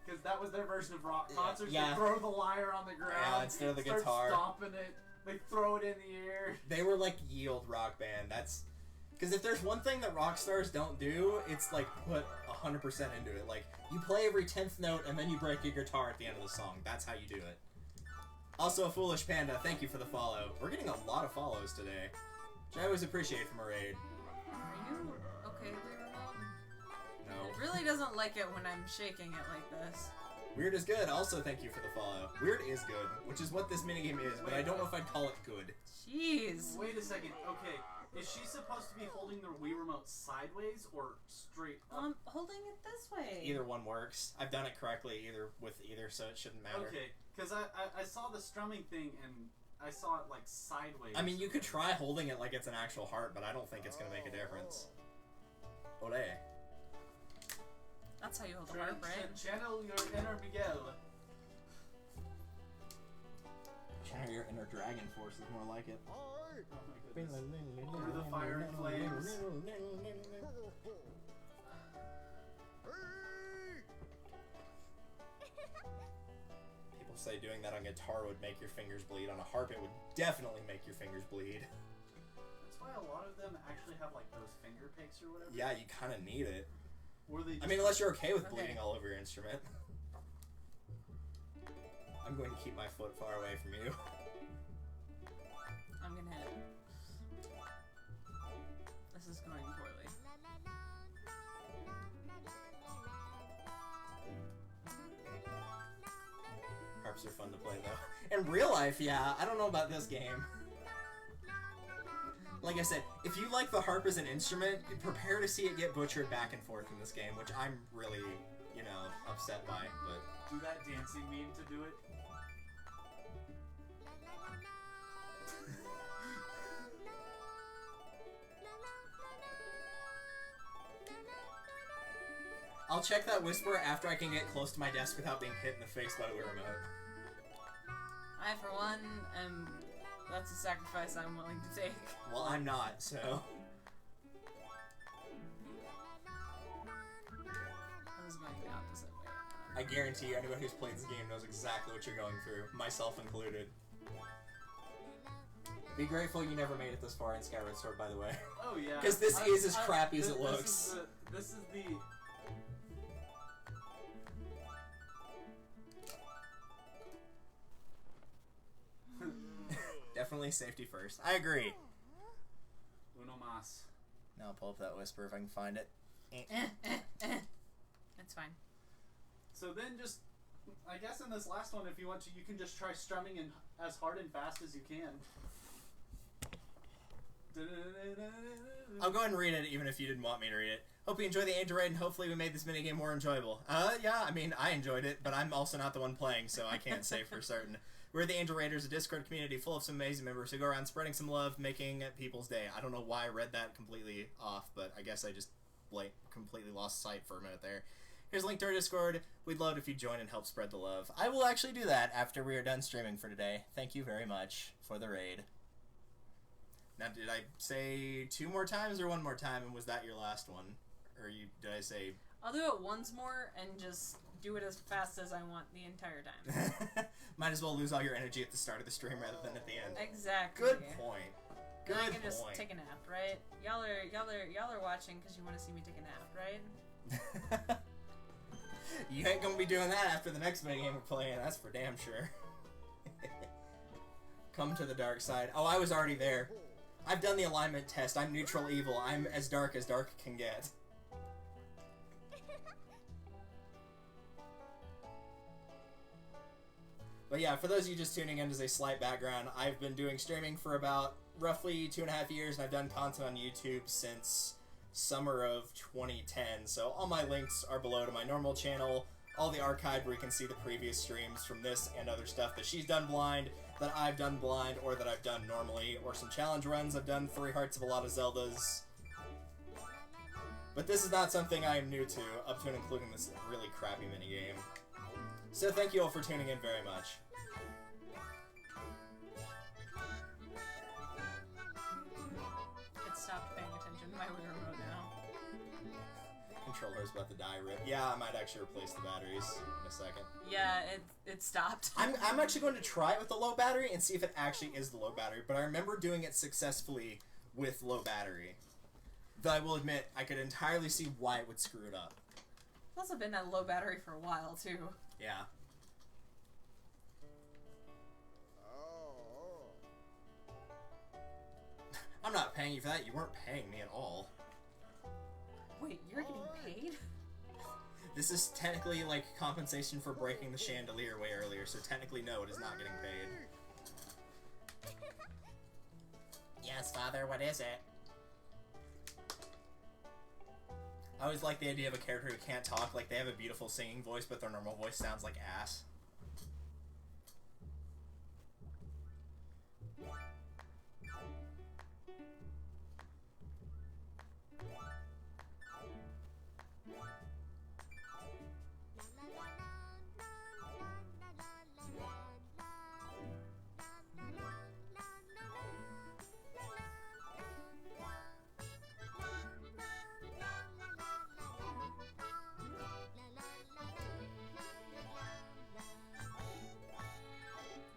because that was their version of rock concerts. Yeah. They throw the lyre on the ground instead of the start guitar. stomping it. They throw it in the air. They were like yield rock band. That's... Because if there's one thing that rock stars don't do, it's like put 100% into it. Like, you play every 10th note and then you break your guitar at the end of the song. That's how you do it. Also, a Foolish Panda, thank you for the follow. We're getting a lot of follows today, which I always appreciate from a raid. Are you okay, Remote? No. It really doesn't like it when I'm shaking it like this. Weird is good. Also, thank you for the follow. Weird is good, which is what this minigame is, but I don't know if I'd call it good. Jeez. Wait a second. Okay, is she supposed to be holding the Wii remote sideways or straight up? I'm holding it this way. Either one works. I've done it correctly with either, so it shouldn't matter. Okay, because I saw the strumming thing and I saw it like sideways. I mean, you could try holding it like it's an actual heart, but I don't think it's going to make a difference. Olé. That's how you hold the harp, right? Channel your inner Miguel. Channel your inner dragon force is more like it. Oh my goodness. Through the fire and flames. People say doing that on guitar would make your fingers bleed. On a harp, it would definitely make your fingers bleed. That's why a lot of them actually have like those finger picks or whatever. Yeah, you kind of need it. Or they I mean, unless you're okay with Okay. bleeding all over your instrument. I'm going to keep my foot far away from you. I'm gonna hit it. This is going poorly. Harps are fun to play, though. In real life, yeah. I don't know about this game. Like I said, if you like the harp as an instrument, prepare to see it get butchered back and forth in this game, which I'm really, you know, upset by, but... do that dancing meme to do it. I'll check that whisper after I can get close to my desk without being hit in the face by the Wii remote. I, for one, am... That's a sacrifice I'm willing to take. Well, I'm not, so... I was going the opposite way. I guarantee you, anyone who's played this game knows exactly what you're going through, myself included. Be grateful you never made it this far in Skyward Sword, by the way. Oh yeah. Because this is as crappy as it looks. This is the. Definitely safety first. I agree. Uno mas. Now I'll pull up that whisper if I can find it. It's fine. So then just, I guess in this last one, if you want to, you can just try strumming in as hard and fast as you can. I'll go ahead and read it even if you didn't want me to read it. Hope you enjoy the Angel Raid and hopefully we made this minigame more enjoyable. Yeah, I mean, I enjoyed it, but I'm also not the one playing, so I can't say for certain. We're the Angel Raiders, a Discord community full of some amazing members who go around spreading some love, making people's day. I don't know why I read that completely off, but I guess I just completely lost sight for a minute there. Here's a link to our Discord. We'd love it if you join and help spread the love. I will actually do that after we are done streaming for today. Thank you very much for the raid. Now, did I say 2 more times or 1 more time, and was that your last one? Or did I say... I'll do it once more and just do it as fast as I want the entire time. Might as well lose all your energy at the start of the stream rather than at the end. Exactly. Good point. Good Then I point. can just take a nap, right? Y'all are watching because you want to see me take a nap, right? You ain't gonna be doing that after the next minigame we're playing, that's for damn sure. Come to the dark side. Oh, I was already there. I've done the alignment test. I'm neutral evil. I'm as dark can get. But yeah, for those of you just tuning in as a slight background, I've been doing streaming for about roughly 2.5 years, and I've done content on YouTube since summer of 2010. So all my links are below to my normal channel, all the archive where you can see the previous streams from this and other stuff that she's done blind, that I've done blind, or that I've done normally, or some challenge runs. I've done 3 hearts of a lot of Zeldas. But this is not something I am new to, up to and including this really crappy minigame. So thank you all for tuning in very much. It stopped paying attention to my Wii remote now. Controller's about to die, rip. Yeah, I might actually replace the batteries in a second. Yeah, it stopped. I'm actually going to try it with the low battery and see if it actually is the low battery, but I remember doing it successfully with low battery. Though I will admit, I could entirely see why it would screw it up. It's also been at low battery for a while, too. Yeah. I'm not paying you for that. You weren't paying me at all. Wait, you're getting paid? This is technically like compensation for breaking the chandelier way earlier, so technically no, it is not getting paid. Yes, Father, what is it? I always like the idea of a character who can't talk, like they have a beautiful singing voice, but their normal voice sounds like ass.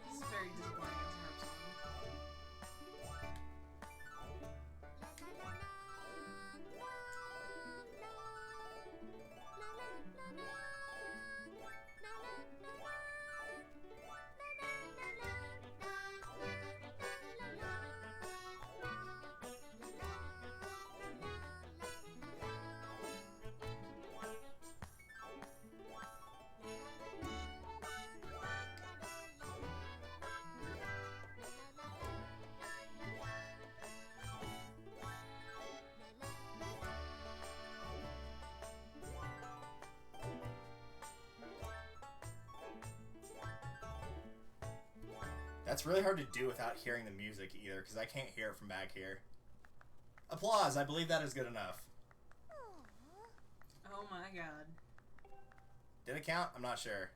This is very disappointing as a harp song. That's really hard to do without hearing the music either, because I can't hear it from back here. Applause! I believe that is good enough. Oh my god. Did it count? I'm not sure.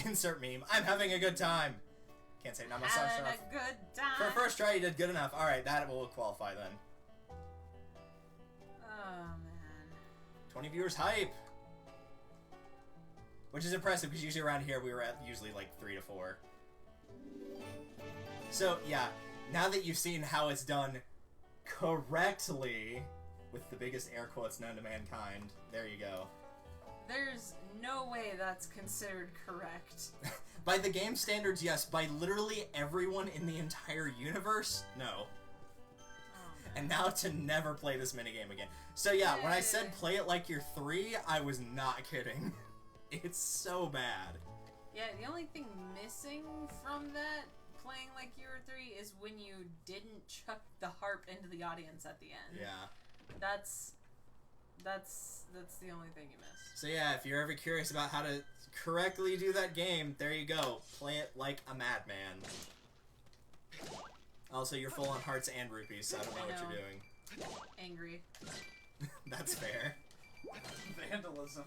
Insert meme. I'm having a good time! Can't say not myself. Having a good time. For first try, you did good enough. Alright, that will qualify then. Oh man. 20 viewers hype! Which is impressive, because usually around here we were at usually like 3 to 4. So, yeah, now that you've seen how it's done correctly, with the biggest air quotes known to mankind, there you go. There's no way that's considered correct. By the game standards, yes. By literally everyone in the entire universe, no. Oh, And now to never play this minigame again. So yeah, when I said play it like you're 3, I was not kidding. It's so bad. Yeah, the only thing missing from that, playing like you were 3, is when you didn't chuck the harp into the audience at the end. Yeah. That's the only thing you missed. So yeah, if you're ever curious about how to correctly do that game, there you go. Play it like a madman. Also, you're full on hearts and rupees, so I don't know what you're doing. Angry. That's fair. Vandalism.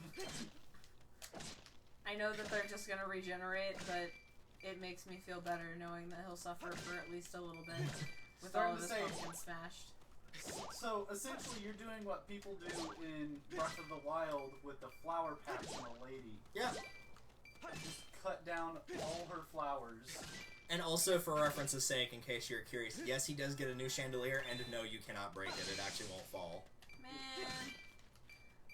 I know that they're just gonna regenerate, but it makes me feel better knowing that he'll suffer for at least a little bit with all of his pumpkin smashed. So essentially, you're doing what people do in Breath of the Wild with the flower patch on a lady. Yeah. Just cut down all her flowers. And also, for reference's sake, in case you're curious, yes, he does get a new chandelier, and no, you cannot break it. It actually won't fall. Man.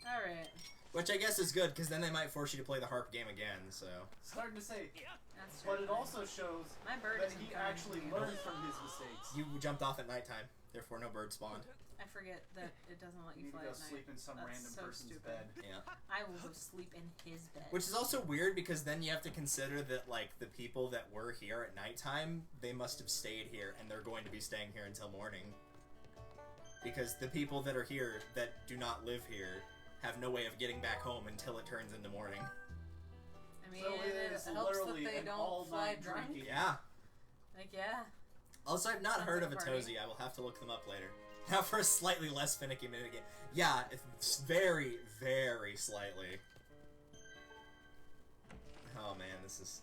Alright. Which I guess is good, because then they might force you to play the harp game again, so... Starting to say, That's but it terrifying. also shows My bird that isn't he coming actually here. learned from his mistakes. You jumped off at nighttime, therefore no bird spawned. I forget that it doesn't let You you need fly to go at sleep night. in some That's random so person's stupid. bed. Yeah. I will go sleep in his bed. Which is also weird, because then you have to consider that, like, the people that were here at nighttime, they must have stayed here, and they're going to be staying here until morning. Because the people that are here, that do not live here, have no way of getting back home until it turns into morning. I mean, So it it is helps that literally they an don't all-night fly drunk. drinking. Yeah. Like, yeah. Also, I've not Sounds heard like of a a party. Tozy. I will have to look them up later. Now for a slightly less finicky minigame. Yeah, it's very, very slightly. Oh man, this is...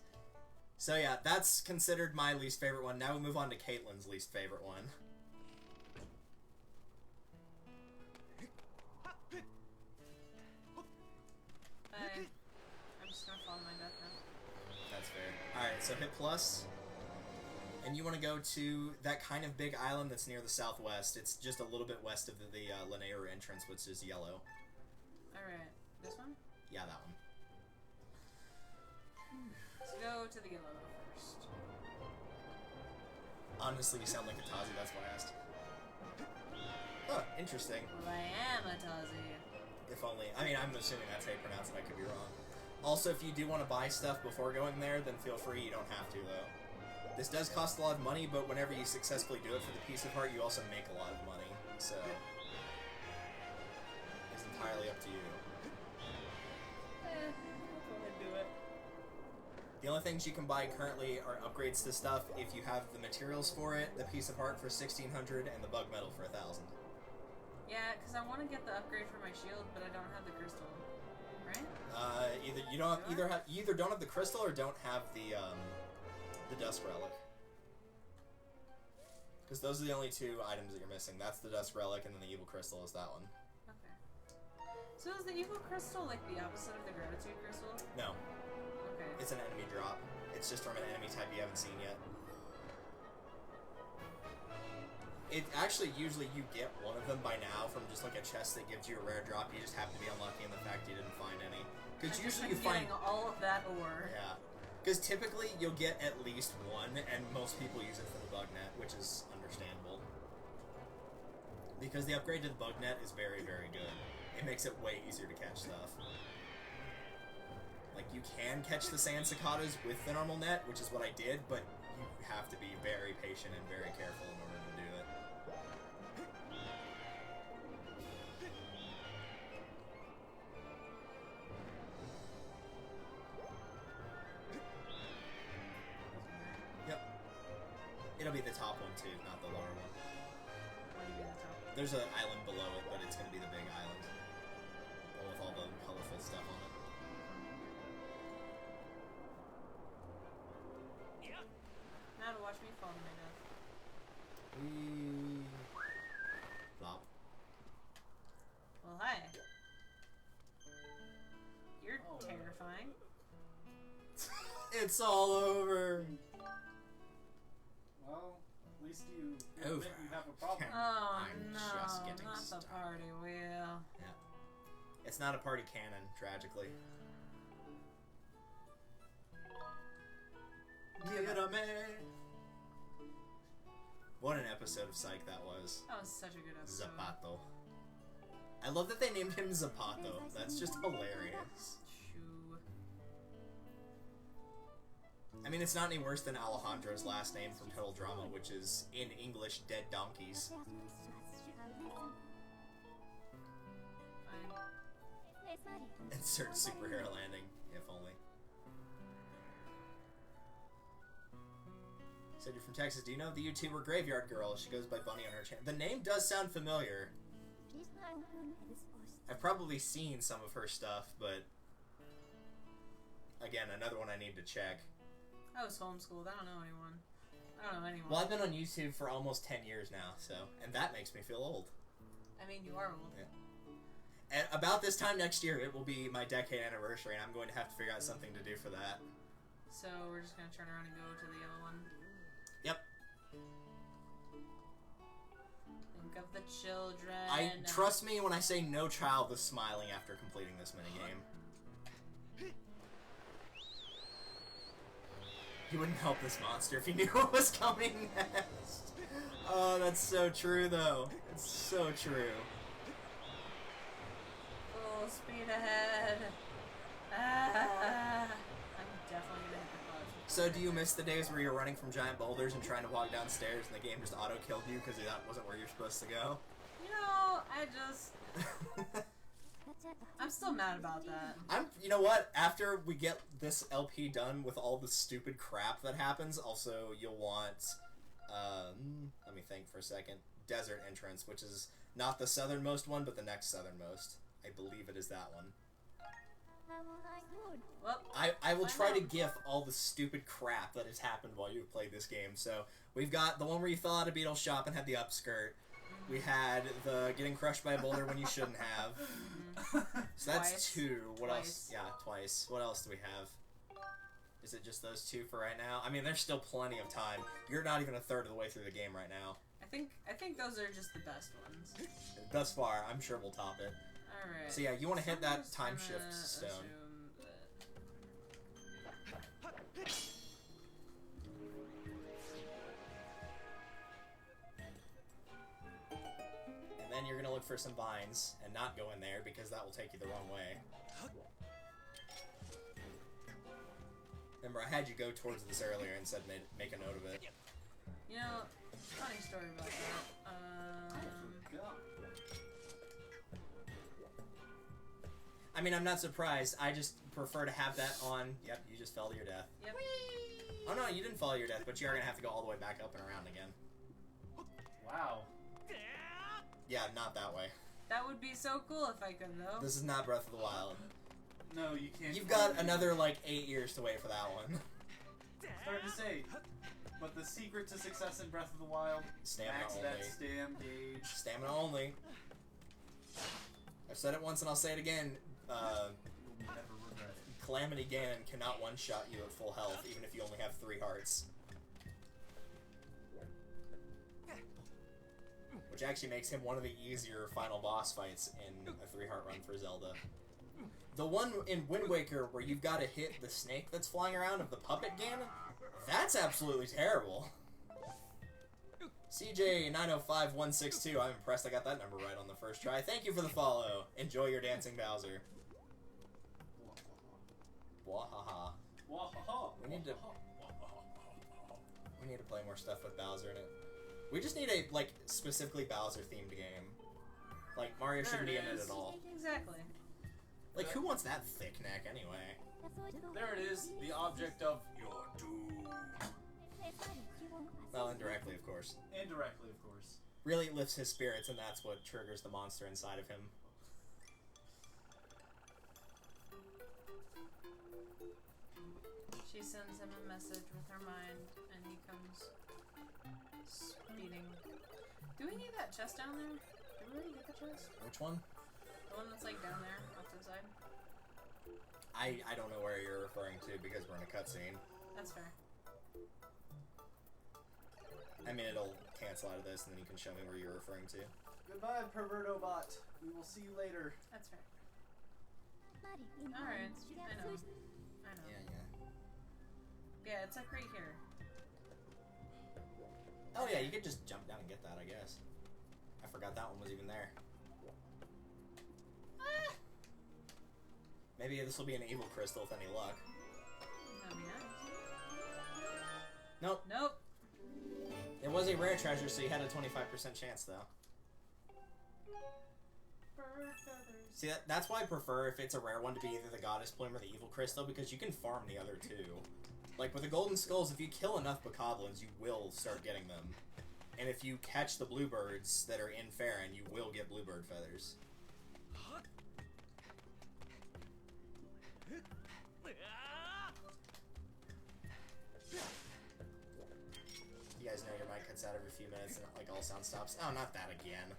So yeah, that's considered my least favorite one. Now we move on to Caitlin's least favorite one. I'm just gonna follow my death now. That's fair. Alright, so hit plus. And you want to go to that kind of big island that's near the southwest. It's just a little bit west of the Lanayru entrance, which is yellow. Alright. This one? Yeah, that one. Let's go to the yellow first. Honestly, you sound like a Tazi, that's why I asked. Huh, interesting. Well, I am a Tazi. If only. I mean, I'm assuming that's how you pronounce it. I could be wrong. Also, if you do want to buy stuff before going there, then feel free. You don't have to, though. This does cost a lot of money, but whenever you successfully do it for the piece of heart, you also make a lot of money. So, it's entirely up to you. Go ahead, do it. The only things you can buy currently are upgrades to stuff if you have the materials for it, the piece of heart for 1,600, and the bug metal for 1,000. Yeah, because I want to get the upgrade for my shield, but I don't have the crystal. Right? Either you don't you either don't have the crystal or don't have the dust relic. Because those are the only two items that you're missing. That's the dust relic, and then the evil crystal is that one. Okay. So is the evil crystal like the opposite of the gratitude crystal? No, Okay. it's an enemy drop. It's just from an enemy type you haven't seen yet. It actually, usually you get one of them by now from just like a chest that gives you a rare drop. You just happen to be unlucky in the fact you didn't find any. Because usually you find... getting all of that ore. Yeah. Because typically you'll get at least one, and most people use it for the bug net, which is understandable. Because the upgrade to the bug net is very, very good. It makes it way easier to catch stuff. Like, you can catch the sand cicadas with the normal net, which is what I did, but you have to be very patient and very careful in order to do it. Yep. It'll be the top one too, not the lower one. What do you get at the top? There's an island below it, but it's gonna be the big island. One with all the colorful stuff on it. Now to watch me fall to my death. Flop. Well, hi. You're Oh. terrifying. It's all over. Well, at least you Over. admit you have a problem. Oh I'm no, just getting not the started. party wheel. It's not a party cannon, tragically. Give it a man. What an episode of Psych that was. That was such a good episode. Zapato. I love that they named him Zapato. That's just hilarious. Shoo. I mean, it's not any worse than Alejandro's last name from Total Drama, which is, in English, Dead Donkeys. Fine. Insert superhero landing, if only. Said you're from Texas. Do you know the YouTuber Graveyard Girl? She goes by Bunny on her channel. The name does sound familiar. I've probably seen some of her stuff, but... Again, another one I need to check. I was homeschooled. I don't know anyone. I don't know anyone. Well, I've been on YouTube for almost 10 years now, so... And that makes me feel old. I mean, you are old. Yeah. And about this time next year, it will be my decade anniversary, and I'm going to have to figure out something to do for that. So we're just gonna turn around and go to the yellow one. Yep. Think of the children. Trust me when I say no child was smiling after completing this minigame. You wouldn't help this monster if you knew what was coming next. Oh, that's so true, though. It's so true. Full speed ahead. I'm definitely gonna hit the button. So do you miss the days where you're running from giant boulders and trying to walk downstairs and the game just auto-killed you because that wasn't where you're supposed to go? You know, I'm still mad about that. You know what? After we get this LP done with all the stupid crap that happens, also you'll want, let me think for a second, Desert Entrance, which is not the southernmost one, but the next southernmost. I believe it is that one. Well, I will try to gif all the stupid crap that has happened while you've played this game. So we've got the one where you fell out of Beetle Shop and had the upskirt. We had the getting crushed by a boulder when you shouldn't have. So that's Twice. 2. What Twice. else? Yeah, twice. What else do we have? Is it just those 2 for right now? I mean, there's still plenty of time. You're not even a third of the way through the game right now. I think those are just the best ones. Thus far, I'm sure we'll top it. Alright. So yeah, you want to hit that I'm just time gonna shift stone. assume that- And then you're going to look for some vines and not go in there because that will take you the wrong way. Remember, I had you go towards this earlier and said make a note of it. You know, funny story about that. I mean, I'm not surprised. I just prefer to have that on... Yep, you just fell to your death. Yep. Oh no, you didn't fall to your death, but you are going to have to go all the way back up and around again. Wow. Yeah, not that way. That would be so cool if I could, though. This is not Breath of the Wild. No, you can't. You've got another, like, 8 years to wait for that one. It's hard to say. But the secret to success in Breath of the Wild, Stamina max only. that stam gauge. Stamina only. I've said it once and I'll say it again. Never regret it. Calamity Ganon cannot one-shot you at full health, even if you only have 3 hearts. Which actually makes him one of the easier final boss fights in a 3-heart run for Zelda. The one in Wind Waker where you've got to hit the snake that's flying around of the puppet Ganon, that's absolutely terrible. CJ905162, I'm impressed I got that number right on the first try. Thank you for the follow. Enjoy your dancing Bowser. Wahaha. We need to play more stuff with Bowser in it. We just need a, like, specifically Bowser-themed game. Like, Mario shouldn't be in it at all. Exactly. Like, who wants that thick neck, anyway? There it is, the object of your doom. Well, indirectly, of course. Indirectly, of course. Really, it lifts his spirits, and that's what triggers the monster inside of him. She sends him a message with her mind, and he comes speeding. Do we need that chest down there? Did we already get the chest? Which one? The one that's like down there, off to the side? I don't know where you're referring to because we're in a cutscene. That's fair. I mean, it'll cancel out of this, and then you can show me where you're referring to. Goodbye, Pervertobot. We will see you later. That's fair. Alright, I know. I know. Yeah. Yeah, it's like right here. Oh yeah, you could just jump down and get that, I guess. I forgot that one was even there. Ah! Maybe this will be an evil crystal with any luck. That'd be nice. Nope. Nope. It was a rare treasure, so you had a 25% chance, though. Bird feathers. See, that's why I prefer if it's a rare one to be either the Goddess Plume or the Evil Crystal, because you can farm the other two. Like, with the Golden Skulls, if you kill enough Bokoblins, you will start getting them. And if you catch the bluebirds that are in Farron, you will get bluebird feathers. cuts out every few minutes and like all sound stops. Oh, not that again.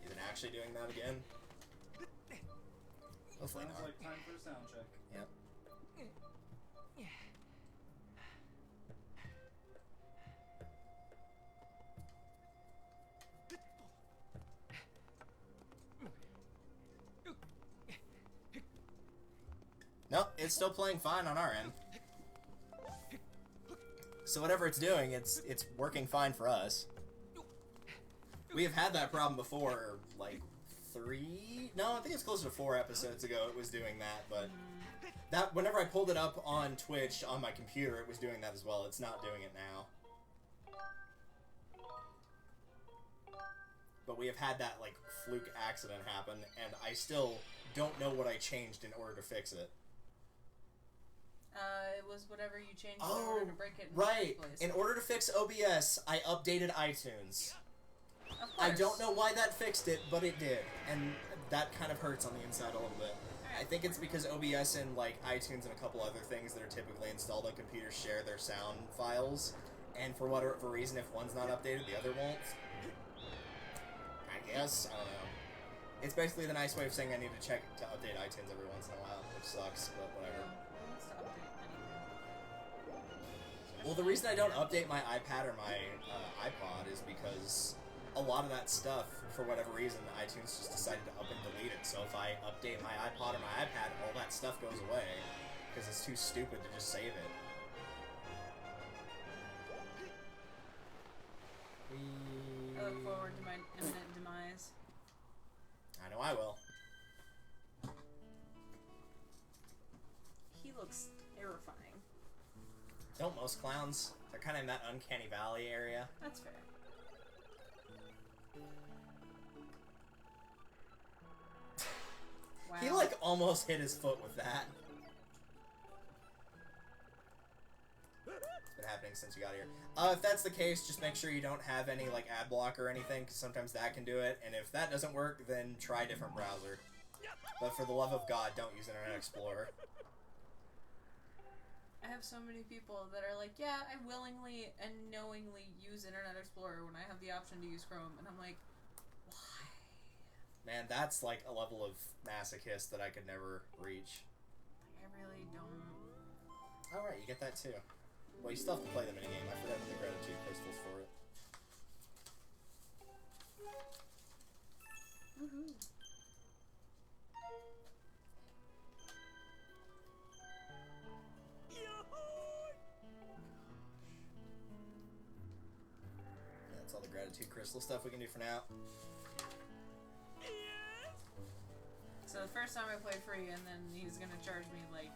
Is it actually doing that again? Hopefully Sounds not. like time for a sound check. Yep. Nope, it's still playing fine on our end. So whatever it's doing, it's working fine for us. We have had that problem before, like 3? No, I think it's closer to 4 episodes ago it was doing that, but that whenever I pulled it up on Twitch on my computer, it was doing that as well. It's not doing it now. But we have had that like fluke accident happen, and I still don't know what I changed in order to fix it. It was whatever you changed in order to break it in the right. first place. In order to fix OBS, I updated iTunes. Of I course. don't know why that fixed it, but it did, and that kind of hurts on the inside a little bit. I think it's because OBS and like iTunes and a couple other things that are typically installed on computers share their sound files, and for whatever reason, if one's not updated, the other won't. I guess, I don't know. It's basically the nice way of saying I need to check to update iTunes every once in a while, which sucks, but whatever. Who wants to update anything? Well, the reason I don't update my iPad or my iPod is because a lot of that stuff, for whatever reason, iTunes just decided to up and delete it. So if I update my iPod or my iPad, all that stuff goes away because it's too stupid to just save it. I look forward to my imminent demise. I know I will. He looks terrifying. Don't most clowns? They're kind of in that uncanny valley area. That's fair. Wow. He like almost hit his foot with that. It's been happening since you got here. If that's the case, just make sure you don't have any like ad block or anything, because sometimes that can do it. And if that doesn't work, then try a different browser. But for the love of God, don't use Internet Explorer. I have so many people that are like, yeah, I willingly and knowingly use Internet Explorer when I have the option to use Chrome, and I'm like, why? Man, that's like a level of masochist that I could never reach. I really don't. Alright, you get that too. Well, you still have to play the minigame. I forgot the gratitude crystals for it. Woohoo. Yeah, that's all the gratitude crystal stuff we can do for now. So the first time I played free, and then he's gonna charge me like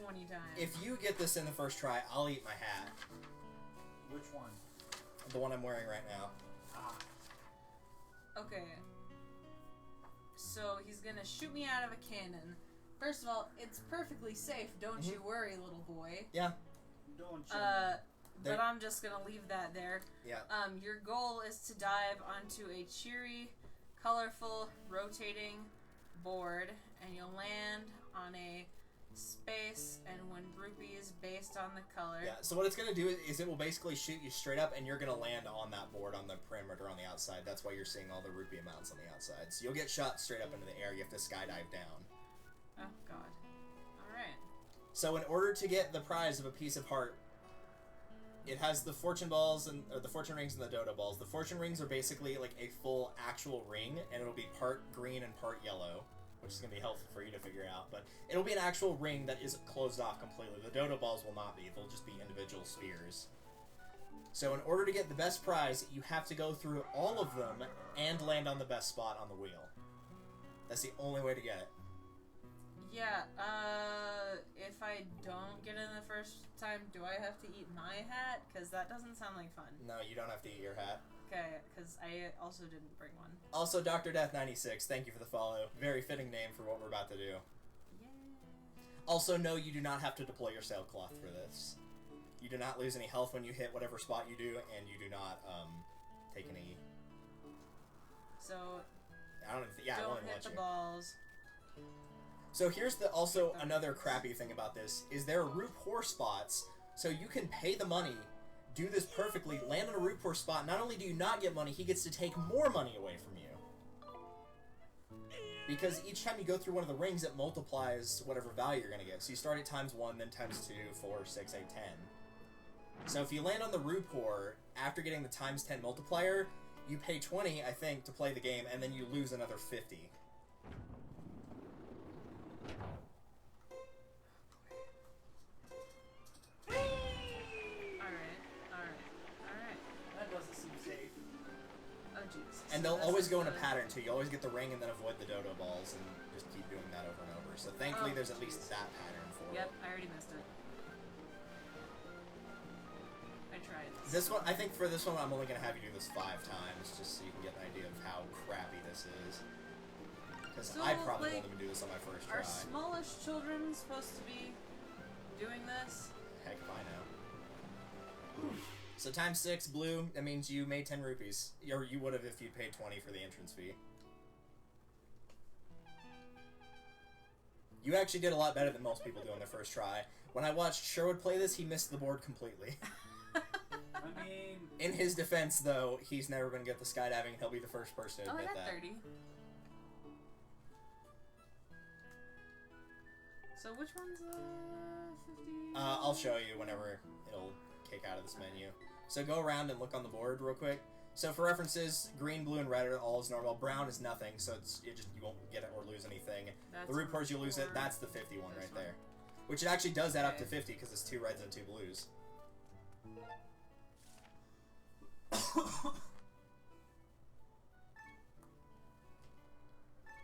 20 times. If you get this in the first try, I'll eat my hat. Which one? The one I'm wearing right now. Ah. Okay. So he's gonna shoot me out of a cannon. First of all, it's perfectly safe, don't you worry, little boy. Yeah. Don't you? But There- I'm just gonna leave that there. Yeah. Your goal is to dive onto a cheery, colorful, rotating board, and you'll land on a space and win rupees based on the color. Yeah, so what it's going to do is it will basically shoot you straight up, and you're going to land on that board on the perimeter on the outside. That's why you're seeing all the rupee amounts on the outside. So you'll get shot straight up into the air. You have to skydive down. Oh, God. Alright. So in order to get the prize of a piece of heart, it has the fortune balls or the fortune rings and the dodo balls. The fortune rings are basically like a full actual ring, and it'll be part green and part yellow, which is going to be helpful for you to figure out. But it'll be an actual ring that is closed off completely. The dodo balls will not be. They'll just be individual spheres. So in order to get the best prize, you have to go through all of them and land on the best spot on the wheel. That's the only way to get it. Yeah, if I don't get in the first time, do I have to eat my hat? Because that doesn't sound like fun. No, you don't have to eat your hat. Okay, because I also didn't bring one. Also, Dr. Death 96, thank you for the follow. Very fitting name for what we're about to do. Yeah. Also, no, you do not have to deploy your sailcloth for this. You do not lose any health when you hit whatever spot you do, and you do not take any. So, I don't even. I don't won't even hit let the you. balls. So here's also another crappy thing about this is there are root whore spots, so you can pay the money, do this perfectly, land on a root pour spot, not only do you not get money, he gets to take more money away from you. Because each time you go through one of the rings, it multiplies whatever value you're going to get. So you start at times 1, then times 2, 4, 6, 8, 10. So if you land on the root pour, after getting the times 10 multiplier, you pay 20, I think, to play the game, and then you lose another 50. That doesn't seem safe. Oh, jeez. And they'll always go in a pattern, too. You always get the ring and then avoid the dodo balls, and just keep doing that over and over. So thankfully, there's at least that pattern for Yep, it. I already missed it. I tried. This one, I think for this one, I'm only going to have you do this 5 times, just so you can get an idea of how crappy this is. Because So, I probably like, won't even do this on my first Are try. smallish children supposed to be doing this? Heck if I know. So times 6, blue, that means you made 10 rupees. Or you would have if you paid 20 for the entrance fee. You actually did a lot better than most people do on their first try. When I watched Sherwood play this, he missed the board completely. I mean, In his defense, though, he's never been good at the skydiving. He'll be the first person to Oh, I admit got that. 30. So which one's the 50? I'll show you whenever it'll kick out of this menu. So go around and look on the board real quick. So for references, green, blue, and red are all as normal. Brown is nothing, so you won't get it or lose anything. That's The root pours, you lose it. four. That's the 50 one This right one. there. Which it actually does add up to Okay. 50 because it's 2 reds and 2 blues.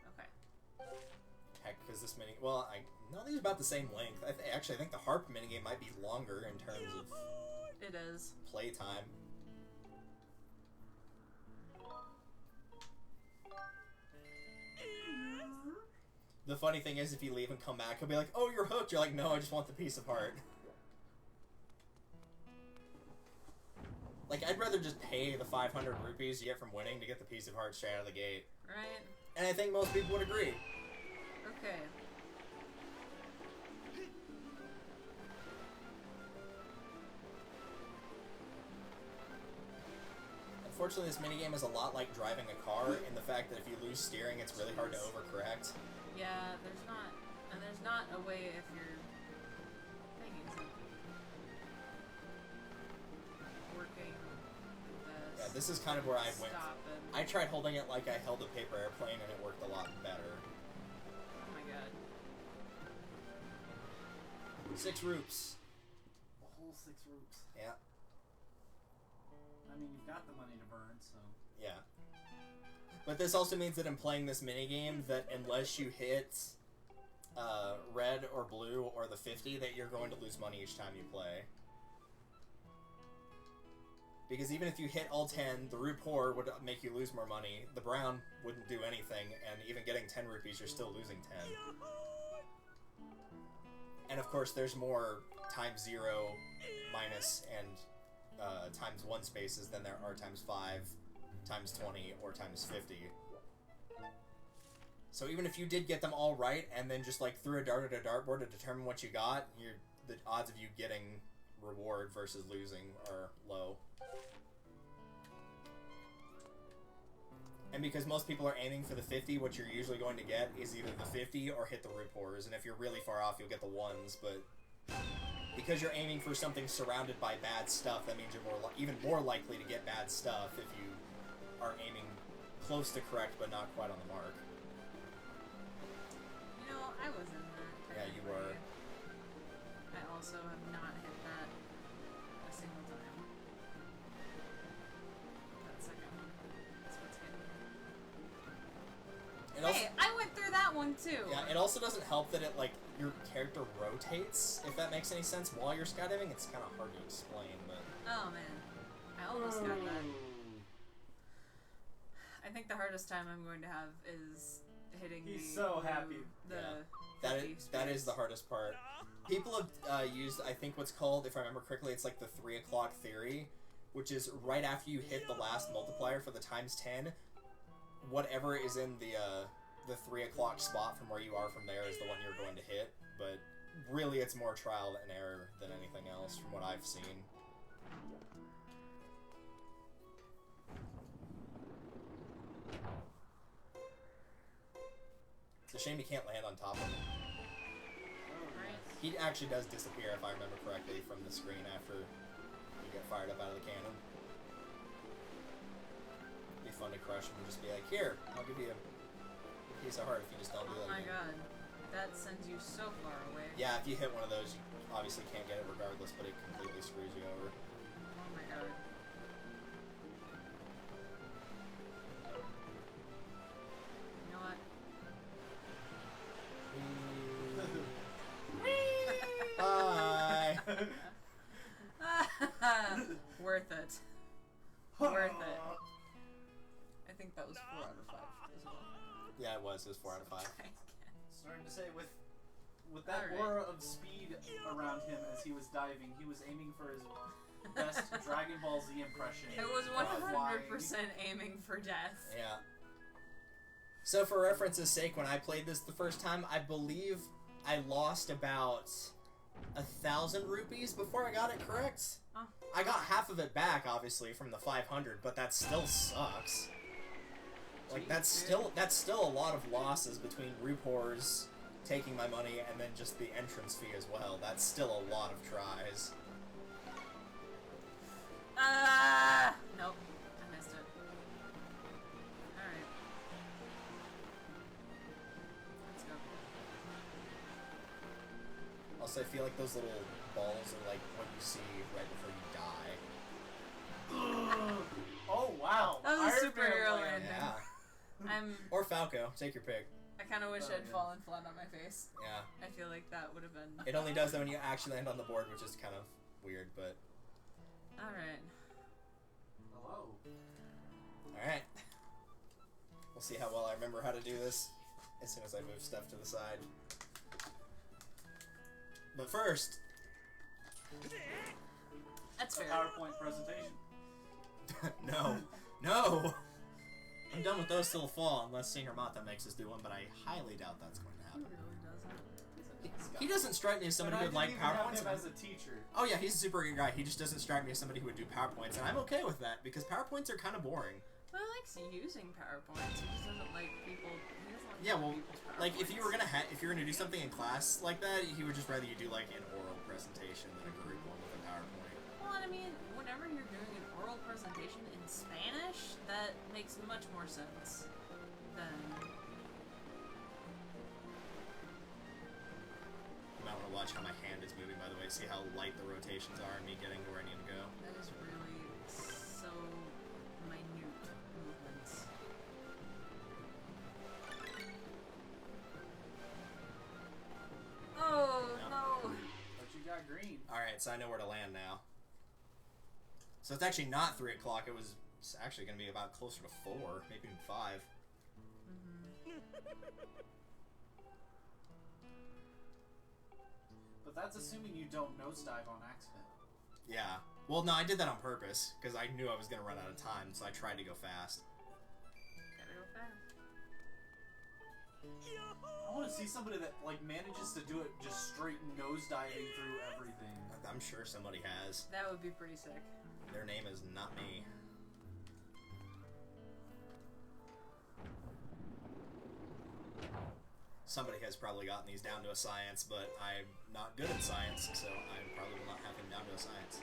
Okay. Heck, because this mini... Well, no, these are about the same length. Actually, I think the harp minigame might be longer in terms of It is. playtime. The funny thing is, if you leave and come back, he'll be like, "Oh, you're hooked." You're like, "No, I just want the piece of heart." Like, I'd rather just pay the 500 rupees you get from winning to get the piece of heart straight out of the gate. Right? And I think most people would agree. Okay. Unfortunately, this minigame is a lot like driving a car in the fact that if you lose steering, it's really hard to overcorrect. Yeah, there's not a way if your thing isn't working with Yeah, this is kind of where I went. Stop and, I tried holding it like I held a paper airplane, and it worked a lot better. oh my god. 6 roops. a whole 6 roots. Yeah, I mean, you've got the money to burn, so. yeah. But this also means that in playing this minigame, that unless you hit red or blue or the 50, that you're going to lose money each time you play. Because even if you hit all 10, the root pour would make you lose more money. The brown wouldn't do anything, and even getting 10 rupees, you're still losing 10. And of course, there's more times 0, minus, and times 1 spaces than there are times 5, times 20, or times 50. So even if you did get them all right, and then just like threw a dart at a dartboard to determine what you got, the odds of you getting reward versus losing are low. And because most people are aiming for the 50, what you're usually going to get is either the 50 or hit the root pours. And if you're really far off, you'll get the 1s, but because you're aiming for something surrounded by bad stuff, that means you're even more likely to get bad stuff if you are aiming close to correct but not quite on the mark. You know, I was in that. Yeah, you were. I also have not hit that a single time. That second one. That's what's getting me. It also, Hey, I went through that one too! yeah, it also doesn't help that it, like, your character rotates, if that makes any sense, while you're skydiving. It's kind of hard to explain, but... Oh man. I almost got that. I think the hardest time I'm going to have is hitting He's so happy. The Yeah. 50 That is space. the hardest part. People have used, I think what's called, if I remember correctly, it's like the 3 o'clock theory, which is right after you hit the last multiplier for the times 10, whatever is in the 3 o'clock spot from where you are from there is the one you're going to hit, but really it's more trial and error than anything else from what I've seen. It's a shame you can't land on top of him. Right. He actually does disappear, if I remember correctly, from the screen after you get fired up out of the cannon. It'd be fun to crush him and just be like, here, I'll give you a piece of heart if you just don't do that Oh my again. god. That sends you so far away. Yeah, if you hit one of those, you obviously can't get it regardless, but it completely screws you over. Oh my god. You know what? Bye! Worth it. Worth it. I think that was 4 out of 5 as well. Yeah, it was 4 out of 5. Starting to say, with that Alright. aura of speed around him as he was diving, he was aiming for his best Dragon Ball Z impression. It was while 100% flying. aiming for death. Yeah. So for reference's sake, when I played this the first time, I believe I lost about 1,000 rupees before I got it correct. Oh. I got half of it back, obviously, from the 500, but that still sucks. Like, that's still a lot of losses between Rupor's taking my money and then just the entrance fee as well. That's still a lot of tries. Nope. I missed it. Alright. Let's go. Also, I feel like those little balls are like what you see right before you die. Oh wow! That was a Iron Man superhero land. landing. Or Falco. Take your pick. I kind of wish Oh, I'd yeah. fallen flat on my face. Yeah. I feel like that would have been... It only does that when you actually land on the board, which is kind of weird, but... Alright. Hello. Alright. We'll see how well I remember how to do this as soon as I move stuff to the side. But first... That's fair. PowerPoint presentation. No. No! I'm done with those till the fall, unless Senior Mata makes us do one, but I highly doubt that's going to He happen. really doesn't. He doesn't strike me as somebody who would like PowerPoints. Him as a teacher. Oh yeah, he's a super good guy. He just doesn't strike me as somebody who would do PowerPoints, and I'm okay with that, because PowerPoints are kind of boring. Well, he likes using PowerPoints. He just doesn't like people... He doesn't like Yeah, well, people's like, if you were PowerPoints. if you were gonna do something in class like that, he would just rather you do, like, an oral presentation than a group one with a PowerPoint. Well, I mean, whenever you're doing an oral presentation in Spanish, that makes much more sense than... You might want to watch how my hand is moving, by the way, see how light the rotations are and me getting to where I need to go. That is really so minute movements. Oh, no! But you got green. Alright, so I know where to land now. So it's actually not 3 o'clock, it's actually going to be about closer to 4, maybe even 5. But that's assuming you don't nosedive on accident. Yeah. Well, no, I did that on purpose, because I knew I was going to run out of time, so I tried to go fast. Gotta go fast. I want to see somebody that like manages to do it just straight nosediving through everything. I'm sure somebody has. That would be pretty sick. Their name is not me. Somebody has probably gotten these down to a science, but I'm not good at science, so I probably will not have them down to a science.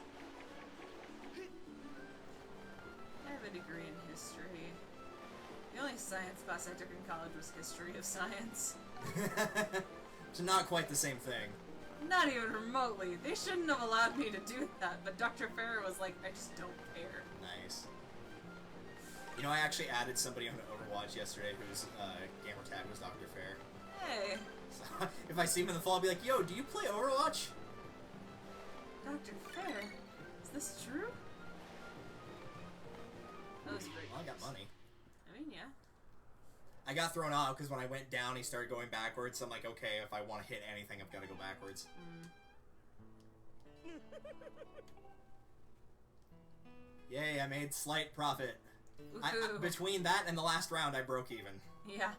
I have a degree in history. The only science class I took in college was history of science. So not quite the same thing. Not even remotely. They shouldn't have allowed me to do that, but Dr. Farrer was like, I just don't care. Nice. You know, I actually added somebody on Overwatch yesterday whose gamer tag was Dr. Fair. Hey, So if I see him in the fall, I'll be like, yo, do you play Overwatch? Dr. Farrer, is this true? That was great. Well, I got money. I mean, yeah. I got thrown off because when I went down, he started going backwards. So I'm like, okay, if I want to hit anything, I've got to go backwards. Yay, I made slight profit. Woohoo. Between that and the last round, I broke even. Yeah.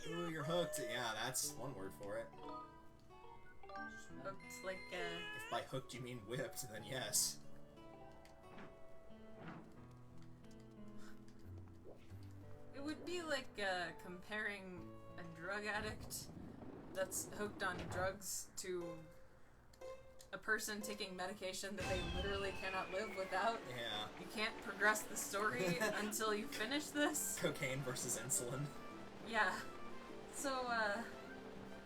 Ooh, you're hooked. Yeah, that's one word for it. Hooked like, If by hooked you mean whipped, then yes. it would be like, comparing a drug addict that's hooked on drugs to a person taking medication that they literally cannot live without. Yeah. You can't progress the story until you finish this. Cocaine versus insulin. Yeah. So, a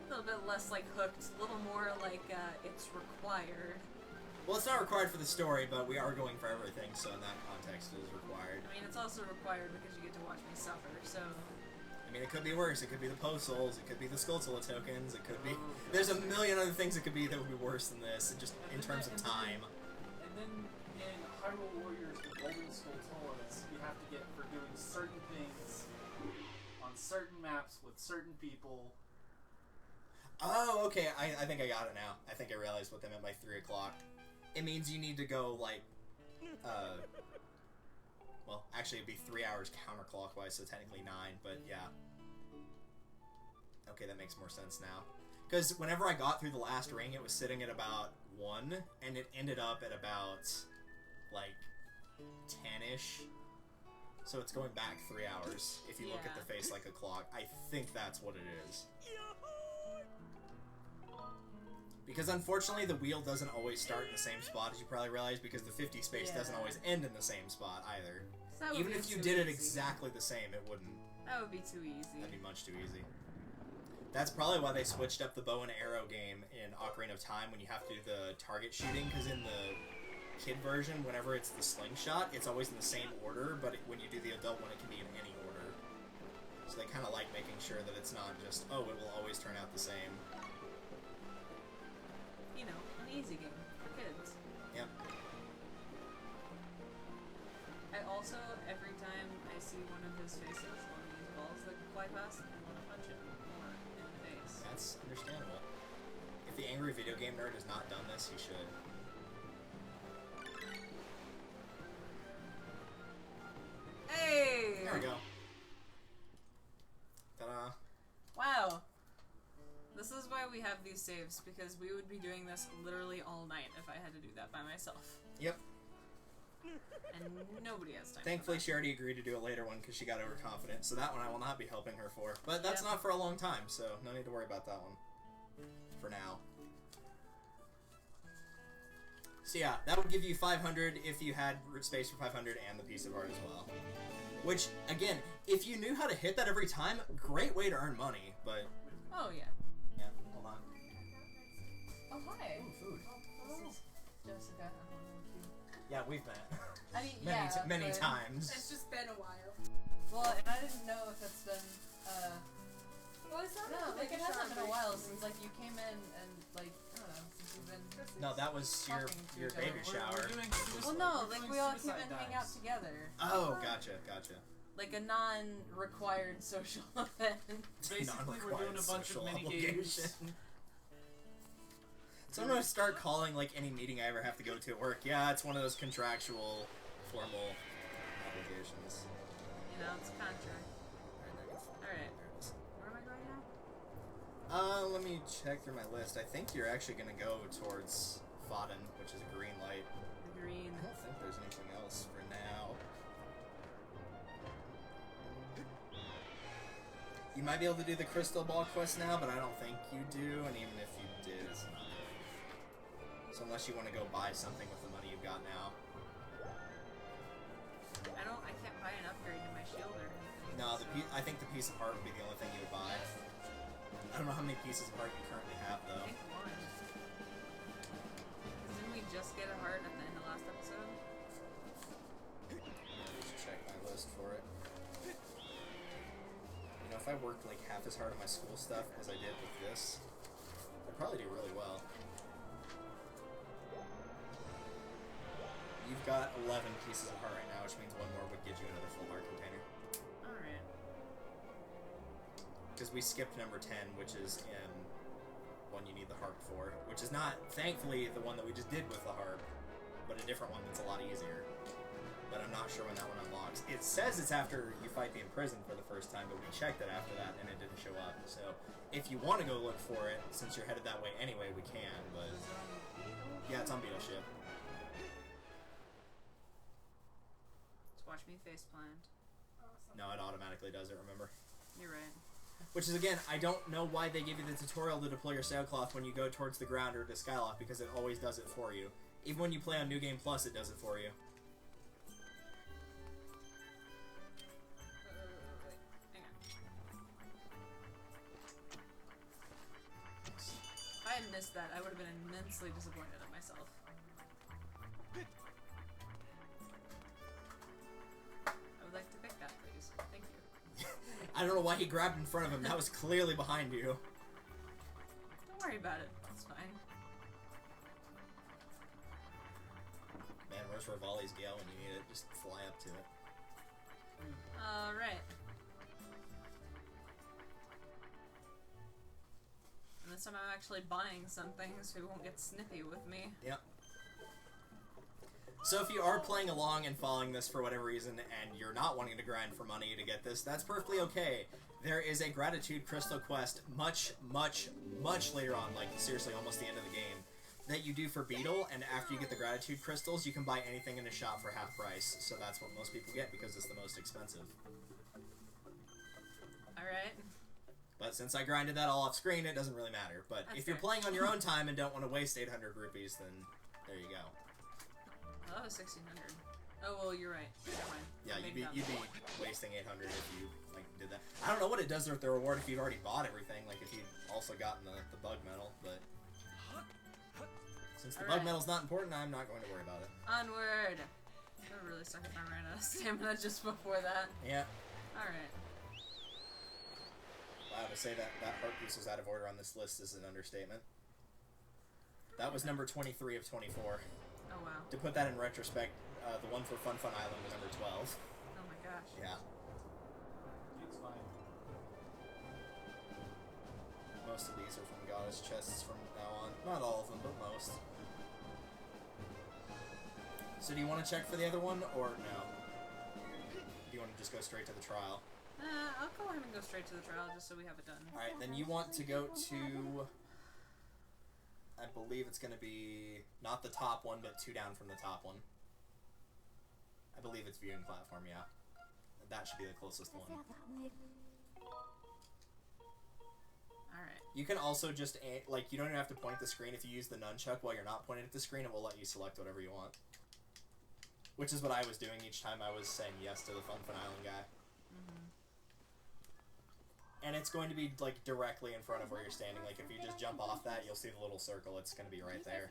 little bit less like hooked, a little more like, it's required. Well, it's not required for the story, but we are going for everything, so in that context it is required. I mean, it's also required because you get to watch me suffer, so... I mean, it could be worse. It could be the Poe Souls. It could be the Skulltula tokens. It could be... There's a million other things it could be that would be worse than this, just in terms of time. And then in Hyrule Warriors, the Golden Skulltulas, you have to get for doing certain things on certain maps with certain people. Oh, okay. I think I got it now. I think I realized what they meant by 3 o'clock. It means you need to go, like, well, actually it'd be 3 hours counterclockwise, so technically 9, but yeah. Okay, that makes more sense now. Because whenever I got through the last ring, it was sitting at about 1, and it ended up at about, like, 10-ish. So it's going back 3 hours, if you look at the face like a clock. I think that's what it is. Because unfortunately the wheel doesn't always start in the same spot, as you probably realize, because the 50 space doesn't always end in the same spot either. So Even if you did it exactly the same, it wouldn't. That would be too easy. That'd be much too easy. That's probably why they switched up the bow and arrow game in Ocarina of Time when you have to do the target shooting, because in the kid version, whenever it's the slingshot, it's always in the same order, but when you do the adult one, it can be in any order. So they kind of like making sure that it's not just, oh, it will always turn out the same. You know, an easy game for kids. Yep. I also, every time I see one of his faces on these balls that fly past, I want to punch him more in the face. That's understandable. If the angry video game nerd has not done this, he should. Hey! There we go. Ta-da. Wow. This is why we have these saves, because we would be doing this literally all night if I had to do that by myself. Yep. And nobody has time. Thankfully, she already agreed to do a later one because she got overconfident, so that one I will not be helping her for. But that's not for a long time, so no need to worry about that one. For now. So yeah, that would give you 500 if you had space for 500 and the piece of art as well. Which, again, if you knew how to hit that every time, great way to earn money, but... Oh, yeah. Yeah, hold on. Oh, hi. Ooh, food. Jessica, I'm on you. Yeah, we've met. I mean, many but times. It's just been a while. Well, and I didn't know if it's been, Well, it's not no, like, like it hasn't been a while since, like, you came in and, like, I don't know, since you've been... No, that was your Talking to your each baby other. shower. Well, no, like, we all came and hang out together. Oh, gotcha. Like a non-required social event. Basically, we're doing a bunch of Non-required mini social games. obligation. So I'm gonna start calling like any meeting I ever have to go to at work. Yeah, it's one of those contractual, formal obligations. You know, it's a contract. Alright. Where am I going now? Let me check through my list. I think you're actually gonna go towards Fodden, which is a green light. The green. I don't think there's anything else for now. You might be able to do the crystal ball quest now, but I don't think you do, and even if you did, it's not. So unless you want to go buy something with the money you've got now. I can't buy an upgrade to my shield or anything. No, so. I think the piece of heart would be the only thing you would buy. I don't know how many pieces of heart you currently have, I though. think one. 'Cause didn't we just get a heart at the end of last episode? Let me just check my list for it. You know, if I worked like half as hard on my school stuff as I did with this, I'd probably do really well. You've got 11 pieces of heart right now, which means one more would get you another full heart container. Alright. Because we skipped number 10, which is in one you need the harp for, which is not, thankfully, the one that we just did with the harp, but a different one that's a lot easier. But I'm not sure when that one unlocks. It says it's after you fight the imprisoned for the first time, but we checked it after that and it didn't show up. So if you want to go look for it, since you're headed that way anyway, we can, but... Yeah, it's on Beetle Ship. Just watch me faceplant. No, it automatically does it, remember? You're right. Which is, again, I don't know why they give you the tutorial to deploy your sailcloth when you go towards the ground or to Skyloft, because it always does it for you. Even when you play on New Game Plus, it does it for you. Hang on. If I had missed that, I would have been immensely disappointed in myself. I would like to pick that, please. Thank you. I don't know why he grabbed in front of him. That was clearly behind you. Don't worry about it. It's fine. Man, where's Rivali's Gale when you need it? Just fly up to it. Alright. And this time I'm actually buying something so he won't get snippy with me. Yep. So if you are playing along and following this for whatever reason and you're not wanting to grind for money to get this, that's perfectly okay. There is a Gratitude Crystal quest much later on, like seriously almost the end of the game, that you do for Beetle, and after you get the Gratitude Crystals, you can buy anything in a shop for half price. So that's what most people get because it's the most expensive. Alright. But since I grinded that all off screen, it doesn't really matter. But That's if you're fair. playing on your own time and don't want to waste 800 rupees, then there you go. Oh, that was 1600. Oh, well, you're right. Never mind. Yeah, Made you'd be wasting 800 if you like did that. I don't know what it does with the reward if you've already bought everything, like if you've also gotten the bug medal, but since the bug Alright. medal's not important, I'm not going to worry about it. Onward! I really suck if I ran out of stamina just before that. Yeah. Alright. Wow, to say that heart piece was out of order on this list is an understatement. That was number 23 of 24. Oh, wow. To put that in retrospect, the one for Fun Island was number 12. Oh my gosh. Yeah. It's fine. Most of these are from Goddess chests from now on. Not all of them, but most. So do you want to check for the other one, or no? Do you want to just go straight to the trial? I'll go ahead and go straight to the trial just so we have it done. Alright, then you want to go to... I believe it's going to be not the top one, but 2 down from the top one. I believe it's viewing platform, yeah. That should be the closest one. Alright. You can also just, like, you don't even have to point at the screen. If you use the nunchuck while you're not pointing at the screen, it will let you select whatever you want. Which is what I was doing each time I was saying yes to the Fun Island guy. Mm-hmm. And it's going to be, like, directly in front of where you're standing. Like, if you just jump off that, you'll see the little circle. It's going to be right there.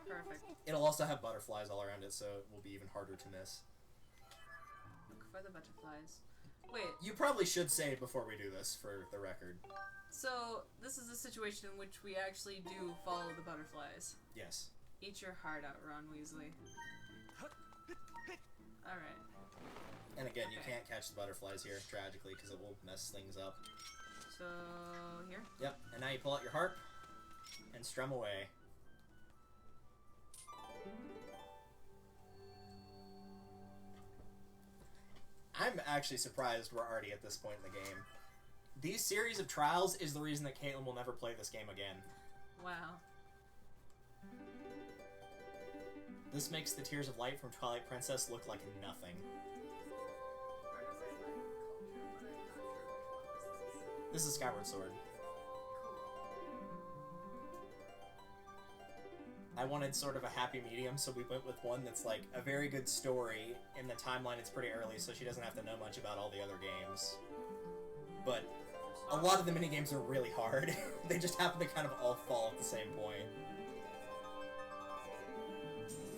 Perfect. It'll also have butterflies all around it, so it will be even harder to miss. Look for the butterflies. Wait, You probably should say it before we do this, for the record. so this is a situation in which we actually do follow the butterflies. Yes. Eat your heart out, Ron Weasley. Alright. And again, you Okay. can't catch the butterflies here, tragically, because it will mess things up. So, here? Yep, and now you pull out your harp, and strum away. I'm actually surprised we're already at this point in the game. These series of trials is the reason that Caitlin will never play this game again. Wow. This makes the Tears of Light from Twilight Princess look like nothing. This is Skyward Sword. I wanted sort of a happy medium, so we went with one that's like a very good story. In the timeline, it's pretty early, so she doesn't have to know much about all the other games. But a lot of the minigames are really hard. They just happen to kind of all fall at the same point.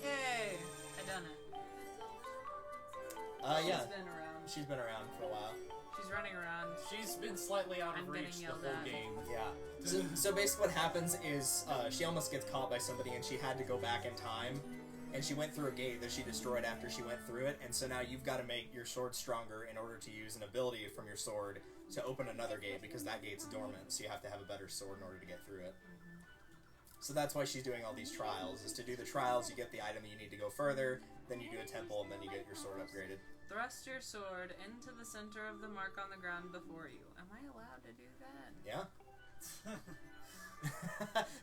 Yay! I done it. Yeah. She's been around. She's been around for a while. She's running around. She's been slightly out of I'm reach getting the yelled whole at. game. Yeah. So basically what happens is she almost gets caught by somebody and she had to go back in time. And she went through a gate that she destroyed after she went through it. And so now you've got to make your sword stronger in order to use an ability from your sword to open another gate, because that gate's dormant. So you have to have a better sword in order to get through it. So that's why she's doing all these trials. Is to do the trials, you get the item that you need to go further. then you do a temple, and then you get your sword upgraded. Thrust your sword into the center of the mark on the ground before you. Am I allowed to do that? Yeah.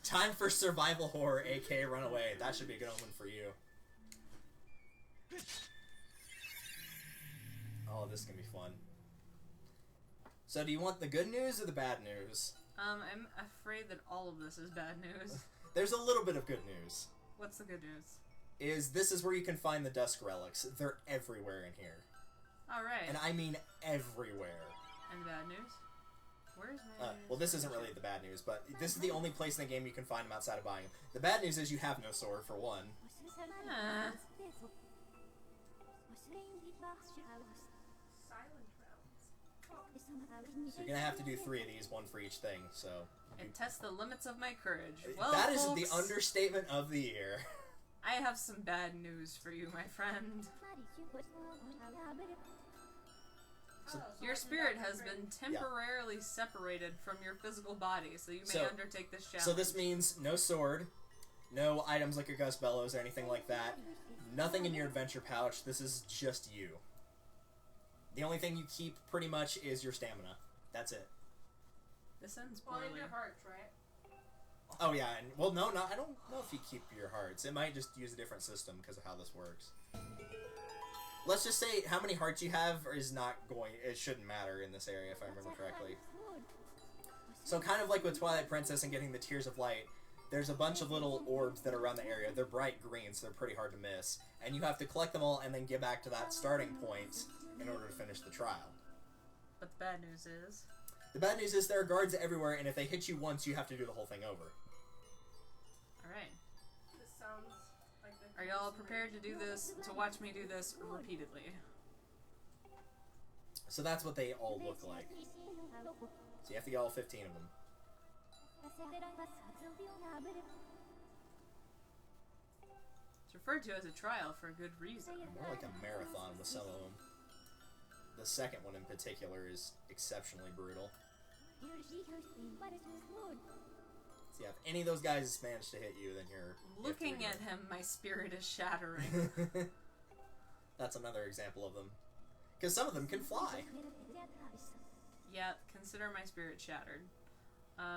Time for survival horror, aka run away. That should be a good omen for you. Oh, this is gonna be fun. So, do you want the good news or the bad news? I'm afraid that all of this is bad news. There's a little bit of good news. What's the good news? This is where you can find the Dusk Relics. They're everywhere in here. Alright. And I mean everywhere. And the bad news? Where's my... well, this isn't really the bad news, but this is the only place in the game you can find them outside of buying them. The bad news is you have no sword, for one. So you're gonna have to do 3 of these, one for each thing, so... It tests the limits of my courage. Well, that is folks, the understatement of the year. I have some bad news for you, my friend. Your spirit has been temporarily separated from your physical body, so you may undertake this challenge. So this means no sword, no items like your Gus Bellows or anything like that, nothing in your adventure pouch. This is just you. The only thing you keep, pretty much, is your stamina. That's it. This ends Well, poorly. in your hearts, right? Oh yeah, and well, no, I don't know if you keep your hearts. It might just use a different system because of how this works. Let's just say how many hearts you have is not going. It shouldn't matter in this area, if I remember correctly. So kind of like with Twilight Princess and getting the Tears of Light, there's a bunch of little orbs that are around the area. They're bright green, so they're pretty hard to miss, and you have to collect them all and then get back to that starting point in order to finish the trial. But the bad news is... The bad news is there are guards everywhere, and if they hit you once, you have to do the whole thing over. Alright. This sounds like the... Are y'all prepared to do this, to watch me do this repeatedly? So that's what they all look like. So you have to get all 15 of them. It's referred to as a trial for a good reason. More like a marathon with some of them. The second one in particular is exceptionally brutal. So yeah, if any of those guys manage to hit you, then you're... Looking at him, my spirit is shattering. That's another example of them. Because some of them can fly. Yeah, consider my spirit shattered. And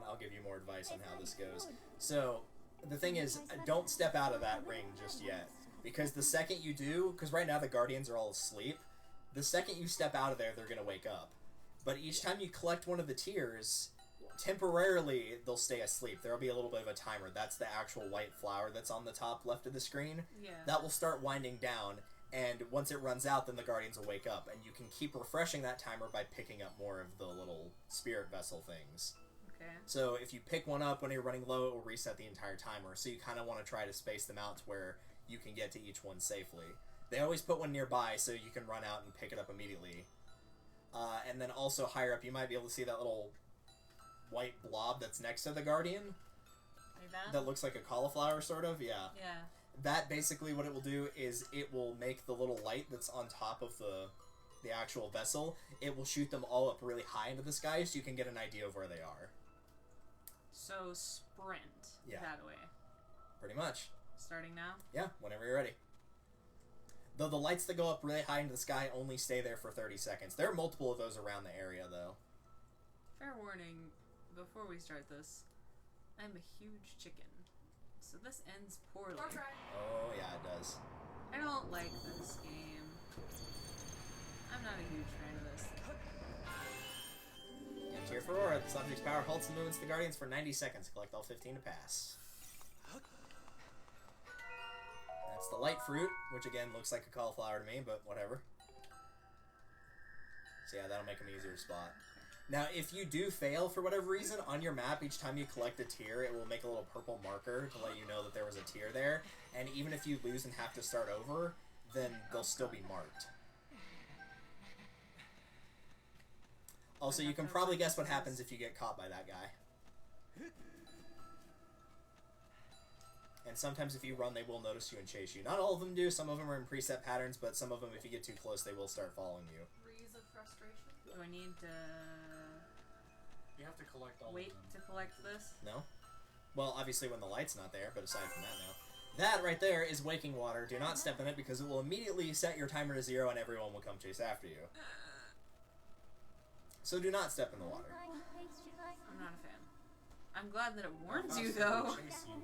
I'll give you more advice on how this goes. So, the thing is, don't step out of that ring just yet. Because the second you do, because right now the Guardians are all asleep, the second you step out of there, they're going to wake up. But each time you collect one of the tiers, temporarily they'll stay asleep. There'll be a little bit of a timer. That's the actual white flower that's on the top left of the screen. Yeah. That will start winding down, and once it runs out, then the Guardians will wake up. And you can keep refreshing that timer by picking up more of the little spirit vessel things. Okay. So if you pick one up when you're running low, it will reset the entire timer. So you kind of want to try to space them out to where you can get to each one safely. They always put one nearby so you can run out and pick it up immediately. And then also higher up, you might be able to see that little white blob that's next to the Guardian. Like that? That looks like a cauliflower, sort of. Yeah. Yeah. That basically what it will do is it will make the little light that's on top of the actual vessel, it will shoot them all up really high into the sky so you can get an idea of where they are. So sprint that way. Pretty much. Starting now? Yeah, whenever you're ready. Though the lights that go up really high into the sky only stay there for 30 seconds. There are multiple of those around the area, though. Fair warning, before we start this, I'm a huge chicken. So this ends poorly. Oh, yeah, it does. I don't like this game. I'm not a huge fan of this. And cheer for Aura. The subject's power halts and movements the Guardians for 90 seconds. Collect all 15 to pass. That's the light fruit, which again looks like a cauliflower to me, but whatever. So yeah, that'll make them easier to spot. Now, if you do fail for whatever reason, on your map, each time you collect a tier, it will make a little purple marker to let you know that there was a tier there. And even if you lose and have to start over, then they'll still be marked. Also, you can probably guess what happens if you get caught by that guy. And sometimes if you run, they will notice you and chase you. Not all of them do. Some of them are in preset patterns, but some of them, if you get too close, they will start following you. Breeze of frustration. Do I need to... You have to collect all wait of them. to collect this? No? Well, obviously when the light's not there, but aside from that now. That right there is waking water. Do not step in it because it will immediately set your timer to 0 and everyone will come chase after you. So do not step in the water. I'm not a fan. I'm glad that it warns How you, fast though. they chase you?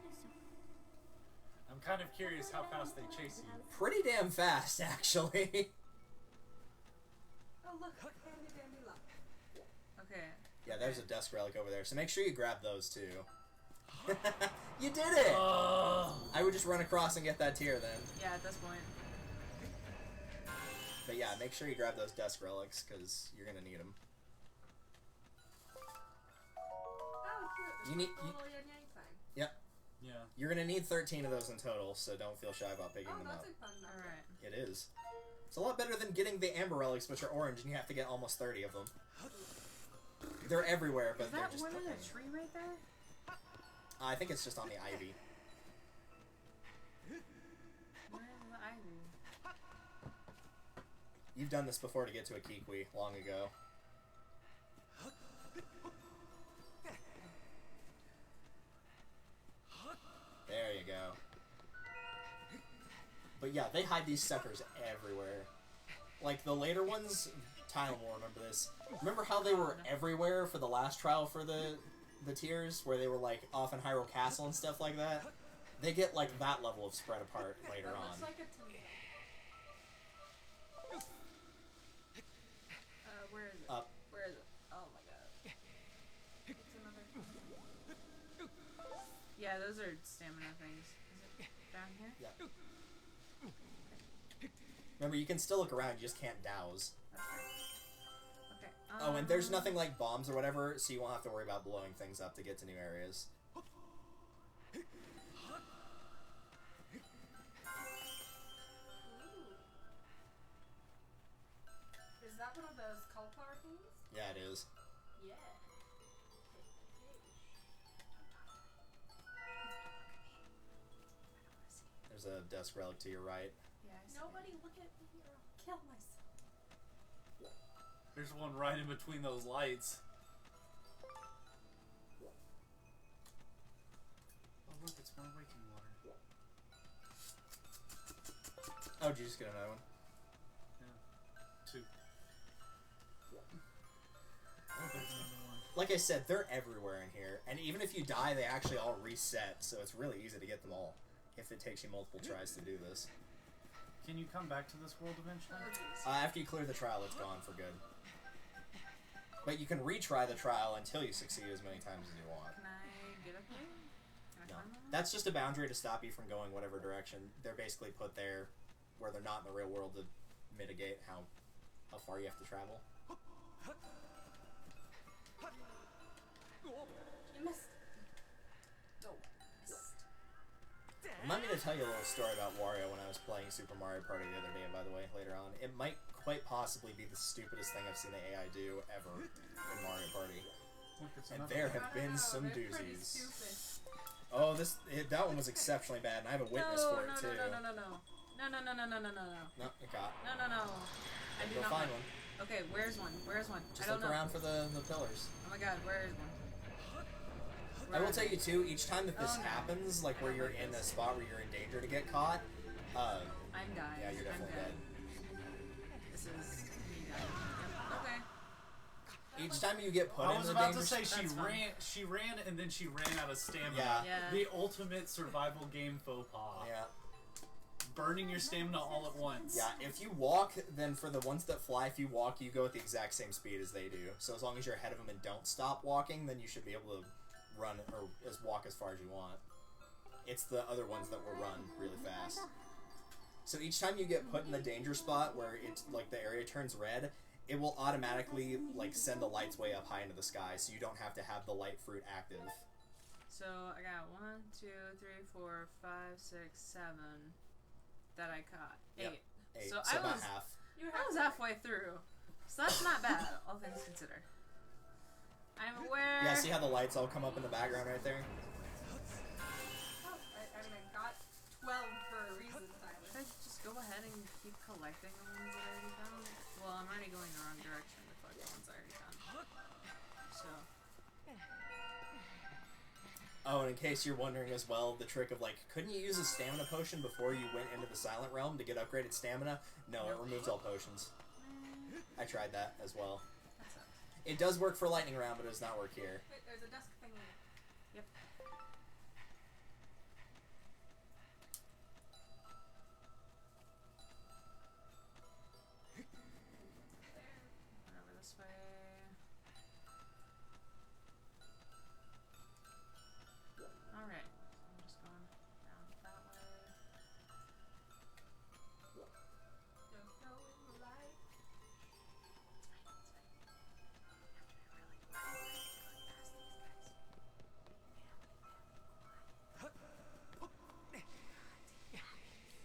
I'm kind of curious how fast they chase you. Pretty damn fast, actually. Oh, look. Handy dandy luck. Okay. Yeah, there's a desk relic over there, so make sure you grab those too. You did it! I would just run across and get that tier then. Yeah, at this point. But yeah, make sure you grab those desk relics, because you're gonna need them. Oh, cute. You need- There's a little yin yang sign. Yep. Yeah. You're gonna need 13 of those in total, so don't feel shy about picking Oh, them up. that's a fun number. Alright. It is. It's a lot better than getting the amber relics, which are orange, and you have to get almost 30 of them. They're everywhere, but Is they're that just... one in a tree right there? I think it's just on the ivy. Where's the ivy? You've done this before to get to a Kikwi long ago. There you go. But yeah, they hide these suckers everywhere. Like, the later ones, Tyler will remember this. Remember how they were everywhere for the last trial for the tiers? Where they were, like, off in Hyrule Castle and stuff like that? They get, like, that level of spread apart later That on. looks like a tomato. Where is it? Up. Where is it? Oh my god. It's another... Yeah, those are stamina things. Is it down here? Yeah. Remember, you can still look around, you just can't douse. That's right. Okay. Oh, and there's nothing like bombs or whatever, so you won't have to worry about blowing things up to get to new areas. Is that one of those cauliflower things? Yeah, it is. Yeah. There's a desk relic to your right. Yeah, I see Nobody look at me or I'll kill myself. There's one right in between those lights. Oh look, it's more waking water. Oh, did you just get another one? Two. Oh, there's another one. Like I said, they're everywhere in here, and even if you die, they actually all reset, so it's really easy to get them all, if it takes you multiple tries to do this. Can you come back to this world eventually? After you clear the trial, it's gone for good. But you can retry the trial until you succeed as many times as you want. Can I get up there? Can I No. climb on that? That's just a boundary to stop you from going whatever direction. They're basically put there where they're not in the real world to mitigate how far you have to travel. You missed. No. Missed. Remind me to tell you a little story about Wario when I was playing Super Mario Party the other day, by the way, later on. It might quite possibly be the stupidest thing I've seen the AI do ever in Mario Party. Look, it's And another there one. have been some They're pretty doozies. stupid. Oh, that one was exceptionally bad, and I have a witness for it, too. No. No, you caught. No. I do Go not find want. one. Okay, where's one? Where's one? Just I don't look know. around for the pillars. Oh my god, where is one? I will tell you, too, each time that this Oh, no. happens, like where you're in a spot where you're in danger to get caught, I'm dying. yeah, you're definitely dead. This is me dying. Yep. Okay. Each time you get put I in was the about danger to say she That's fine. ran and then she ran out of stamina. Yeah. Yeah. The ultimate survival game faux pas. Yeah. Burning your stamina all at once. Yeah, if you walk, then for the ones that fly, if you walk, you go at the exact same speed as they do. So as long as you're ahead of them and don't stop walking, then you should be able to run or walk as far as you want. It's the other ones that will run really fast. So each time you get put in the danger spot where it's like the area turns red, it will automatically like send the lights way up high into the sky, so you don't have to have the light fruit active. So I got 1, 2, 3, 4, 5, 6, 7 that I caught. Yep. 8. 8, So so I about was half. I was halfway through. So that's not bad, all things considered. I'm aware. Yeah, see how the lights all come up in the background right there? Oh, I mean, I got 12 for a reason, Tyler. Should I just go ahead and keep collecting the ones that I already found? Well, I'm already going the wrong direction with like the ones I already found. So, Oh, and in case you're wondering as well, the trick of, like, couldn't you use a stamina potion before you went into the Silent Realm to get upgraded stamina? No, it removes all potions. I tried that as well. That sucks. It does work for Lightning Round, but it does not work here. Wait, there's a desk thing here. Yep. Run over this way. Alright. So I'm just going down that way. Don't go in the light.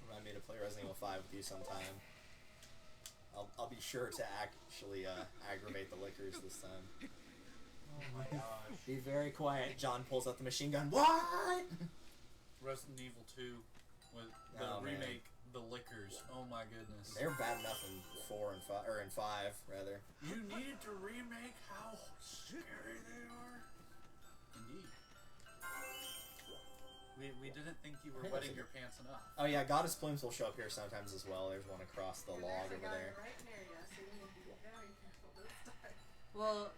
Remind me to play Resident Evil 5 with you sometime. I'll be sure to actually aggravate the lickers this time. Oh my gosh. Be very quiet. John pulls out the machine gun. What? Resident Evil 2 with the Oh, man. remake, The Lickers. Oh my goodness. They're bad enough in 4 and 5, or in 5 rather. You needed to remake how scary they are. Indeed. We didn't think you were wetting your pants enough. Oh yeah, Goddess Plumes will show up here sometimes as well. There's one across the log There's a over guy there. right near you, so you need to be very careful this time. Well,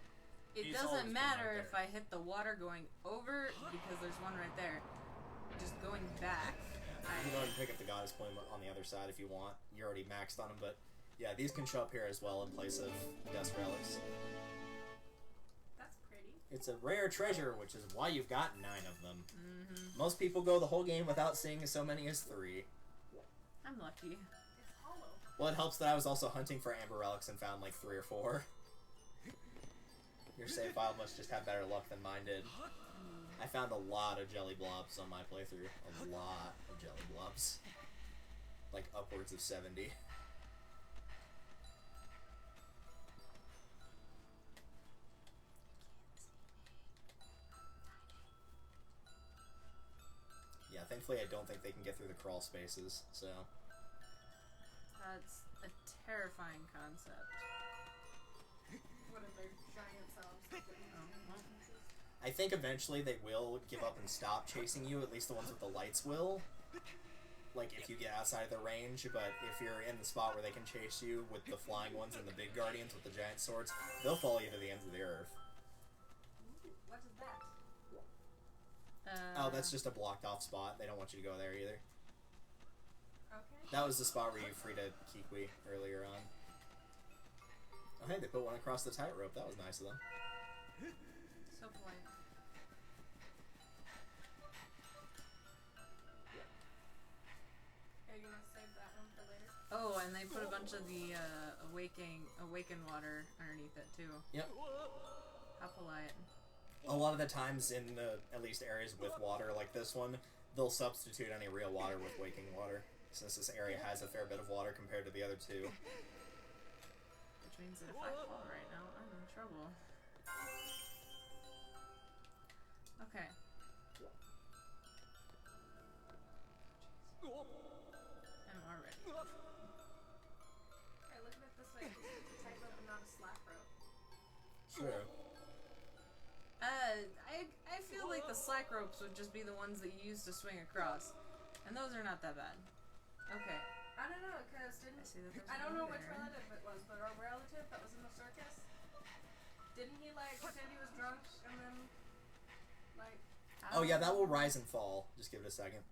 it He's always doesn't been matter right if there. I hit the water going over, because there's one right there. Just going back. You can go ahead and pick up the Goddess Plume on the other side if you want. You're already maxed on them, but yeah, these can show up here as well in place of Dust Relics. That's pretty. It's a rare treasure, which is why you've got 9 of them. Mm-hmm. Most people go the whole game without seeing so many as 3. I'm lucky. It's hollow. Well, it helps that I was also hunting for Amber Relics and found like 3 or 4. Your save file must just have better luck than mine did. I found a lot of jelly blobs on my playthrough. A lot of jelly blobs. Like upwards of 70. Yeah, thankfully I don't think they can get through the crawl spaces, so... That's a terrifying concept. What if they're giant selves? I think eventually they will give up and stop chasing you, at least the ones with the lights will. Like, if you get outside of the range, but if you're in the spot where they can chase you with the flying ones and the big guardians with the giant swords, they'll follow you to the ends of the earth. What is that? Oh, that's just a blocked off spot. They don't want you to go there either. Okay. That was the spot where you freed a Kikwi earlier on. Oh, hey, they put one across the tightrope. That was nice of them. So polite. Are you gonna save that one for later? Oh, and they put a bunch of the awaken water underneath it too. Yep. How polite. A lot of the times in the, at least areas with water like this one, they'll substitute any real water with waking water, since this area has a fair bit of water compared to the other two. Which means that if I fall right now, I'm in trouble. Okay. I'm already. Okay, look at it this way. It's a tightrope and not a slack rope. True. I feel like the slack ropes would just be the ones that you use to swing across. And those are not that bad. Okay. I don't know, because didn't... I see that there's I don't one know which there. relative it was, but our relative that was in the circus, didn't he, like, pretend he was drunk and then, like... Oh yeah, that will rise and fall. Just give it a second.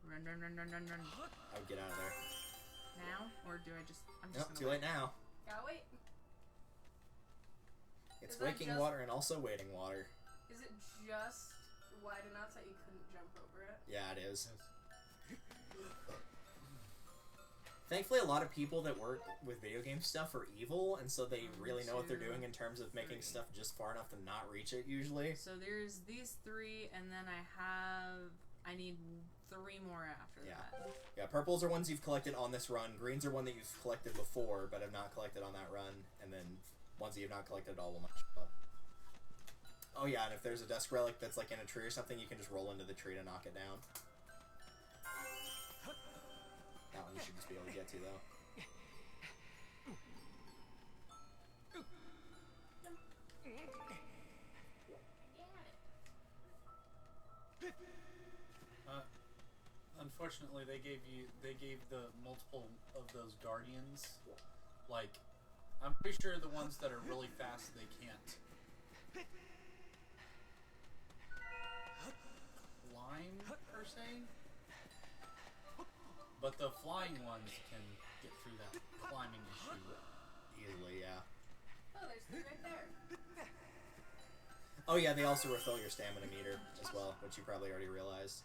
Run. I would get out of there. Now? Or do I just... I'm just Nope, gonna too late now. Gotta wait. It's Is that waking just- water and also waiting water. Is it just wide enough that you couldn't jump over it? Yeah, it is. Thankfully, a lot of people that work with video game stuff are evil, and so they really know what they're doing in terms of making stuff just far enough to not reach it, usually. So there's these 3, and then I need 3 more after Yeah. that. Yeah, purples are ones you've collected on this run, greens are one that you've collected before, but have not collected on that run, and then ones that you've not collected at all will not show up. Oh yeah, and if there's a Dusk Relic that's like in a tree or something, you can just roll into the tree to knock it down. That one you should just be able to get to, though. Unfortunately, they gave the multiple of those guardians. Like, I'm pretty sure the ones that are really fast they can't climb per se, but the flying ones can get through that climbing issue Easily, yeah. Oh, there's three right there. Oh yeah, they also refill your stamina meter as well, which you probably already realized.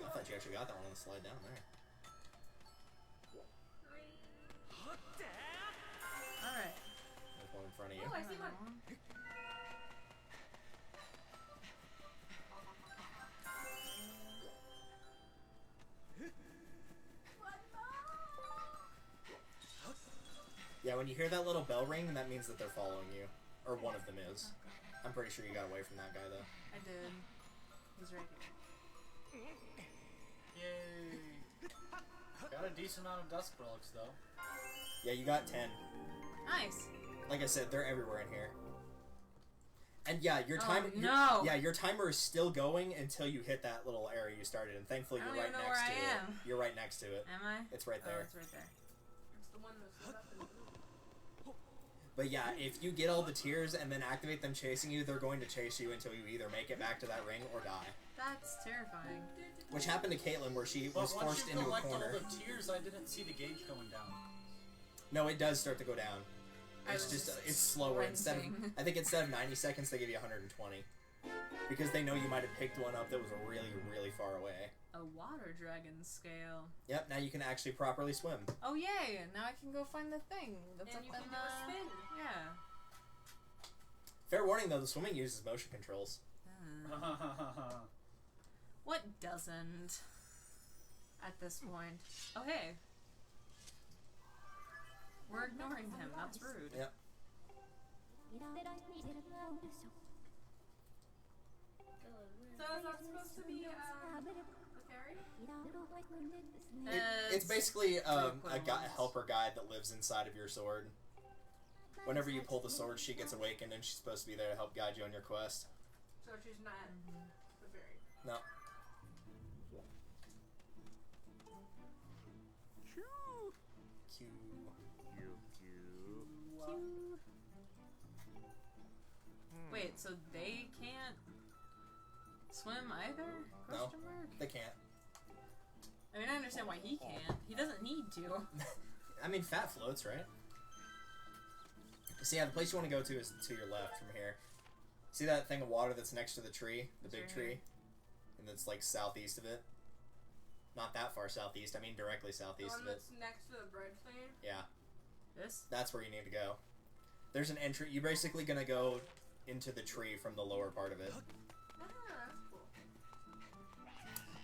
I thought you actually got that one on the slide down there. Alright. There's one in front of you. Oh, I see one. Yeah, when you hear that little bell ring, that means that they're following you. Or one of them is. I'm pretty sure you got away from that guy, though. I did. He's right here. Yay! Got a decent amount of dust relics though. Yeah, you got 10. Nice. Like I said, they're everywhere in here. And yeah, your Oh, timer. no. Yeah, your timer is still going until you hit that little area you started, and thankfully I you're don't right even know next where to I it. am. You're right next to it. Am I? It's right Oh, there. it's right there. It's the one that's lit up in the But yeah, if you get all the tears and then activate them chasing you, they're going to chase you until you either make it back to that ring or die. That's terrifying. Which happened to Caitlin, where she But was once forced you into a collect corner. all the tears, I didn't see the gauge going down. No, it does start to go down. I It's was just it's slower. Instead of, sprinting. I think instead of 90 seconds, they give you 120. Because they know you might have picked one up that was really, really far away. A water dragon scale. Yep, now you can actually properly swim. Oh yay! Now I can go find the thing. That's And up you in can do a spin. Yeah. Fair warning though, the swimming uses motion controls. What doesn't? At this point. Oh hey. We're ignoring him. That's rude. Yep. So is that supposed to be the fairy? It's basically a equivalent. helper guide that lives inside of your sword. Whenever you pull the sword, she gets awakened, and she's supposed to be there to help guide you on your quest. So she's not the fairy. No. Q. Wait, so they can't swim either? No. Question mark? They can't. I mean, I understand why he can't. He doesn't need to. I mean, fat floats, right? So yeah, the place you want to go to is to your left from here. See that thing of water that's next to the tree? The big Sure. tree? And it's like southeast of it? Not that far southeast, I mean directly The southeast one of it. that's next to the bridge thing. Yeah, This? that's where you need to go. There's an entry. You're basically going to go into the tree from the lower part of it. Ah, that's cool.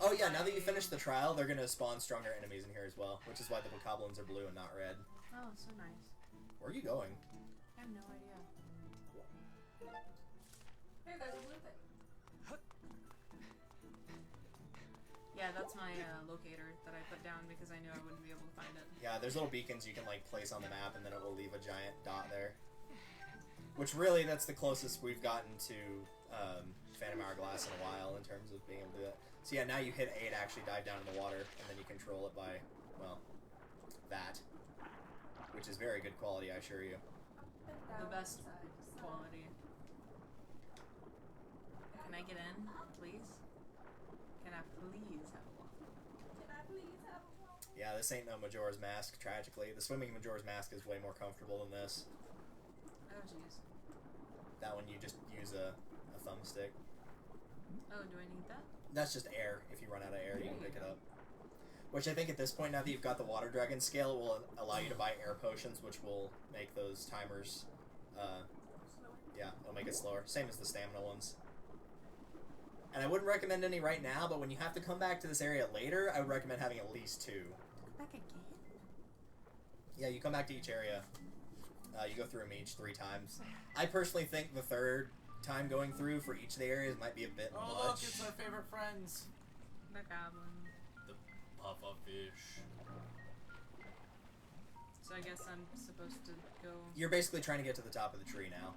Oh yeah, now that you finished the trial, they're going to spawn stronger enemies in here as well, which is why the bokoblins are blue and not red. Oh, so nice. Where are you going? I have no idea. Hey, there's a blue thing. Yeah, that's my locator that I put down because I knew I wouldn't be able to find it. Yeah, there's little beacons you can like place on the map, and then it will leave a giant dot there. Which really, that's the closest we've gotten to Phantom Hourglass in a while in terms of being able to do that. So yeah, now you hit A to actually dive down in the water, and then you control it by, well, that. Which is very good quality, I assure you. The best quality. Can I get in, please? Can I please have a walk? Can I please have a walk? Yeah, this ain't no Majora's Mask, tragically. The swimming in Majora's Mask is way more comfortable than this. Oh, jeez. That one you just use a thumbstick. Oh, do I need that? That's just air. If you run out of air, you can pick it up. Which I think at this point, now that you've got the Water Dragon scale, it will allow you to buy air potions, which will make those timers, yeah, it'll make it slower. Same as the stamina ones. And I wouldn't recommend any right now, but when you have to come back to this area later, I would recommend having at least 2. Back again? Yeah, you come back to each area. You go through them each 3 times. I personally think the 3rd time going through for each of the areas might be a bit Oh much. look, it's our favorite friends. The goblin. The pufferfish. So I guess I'm supposed to go... You're basically trying to get to the top of the tree now.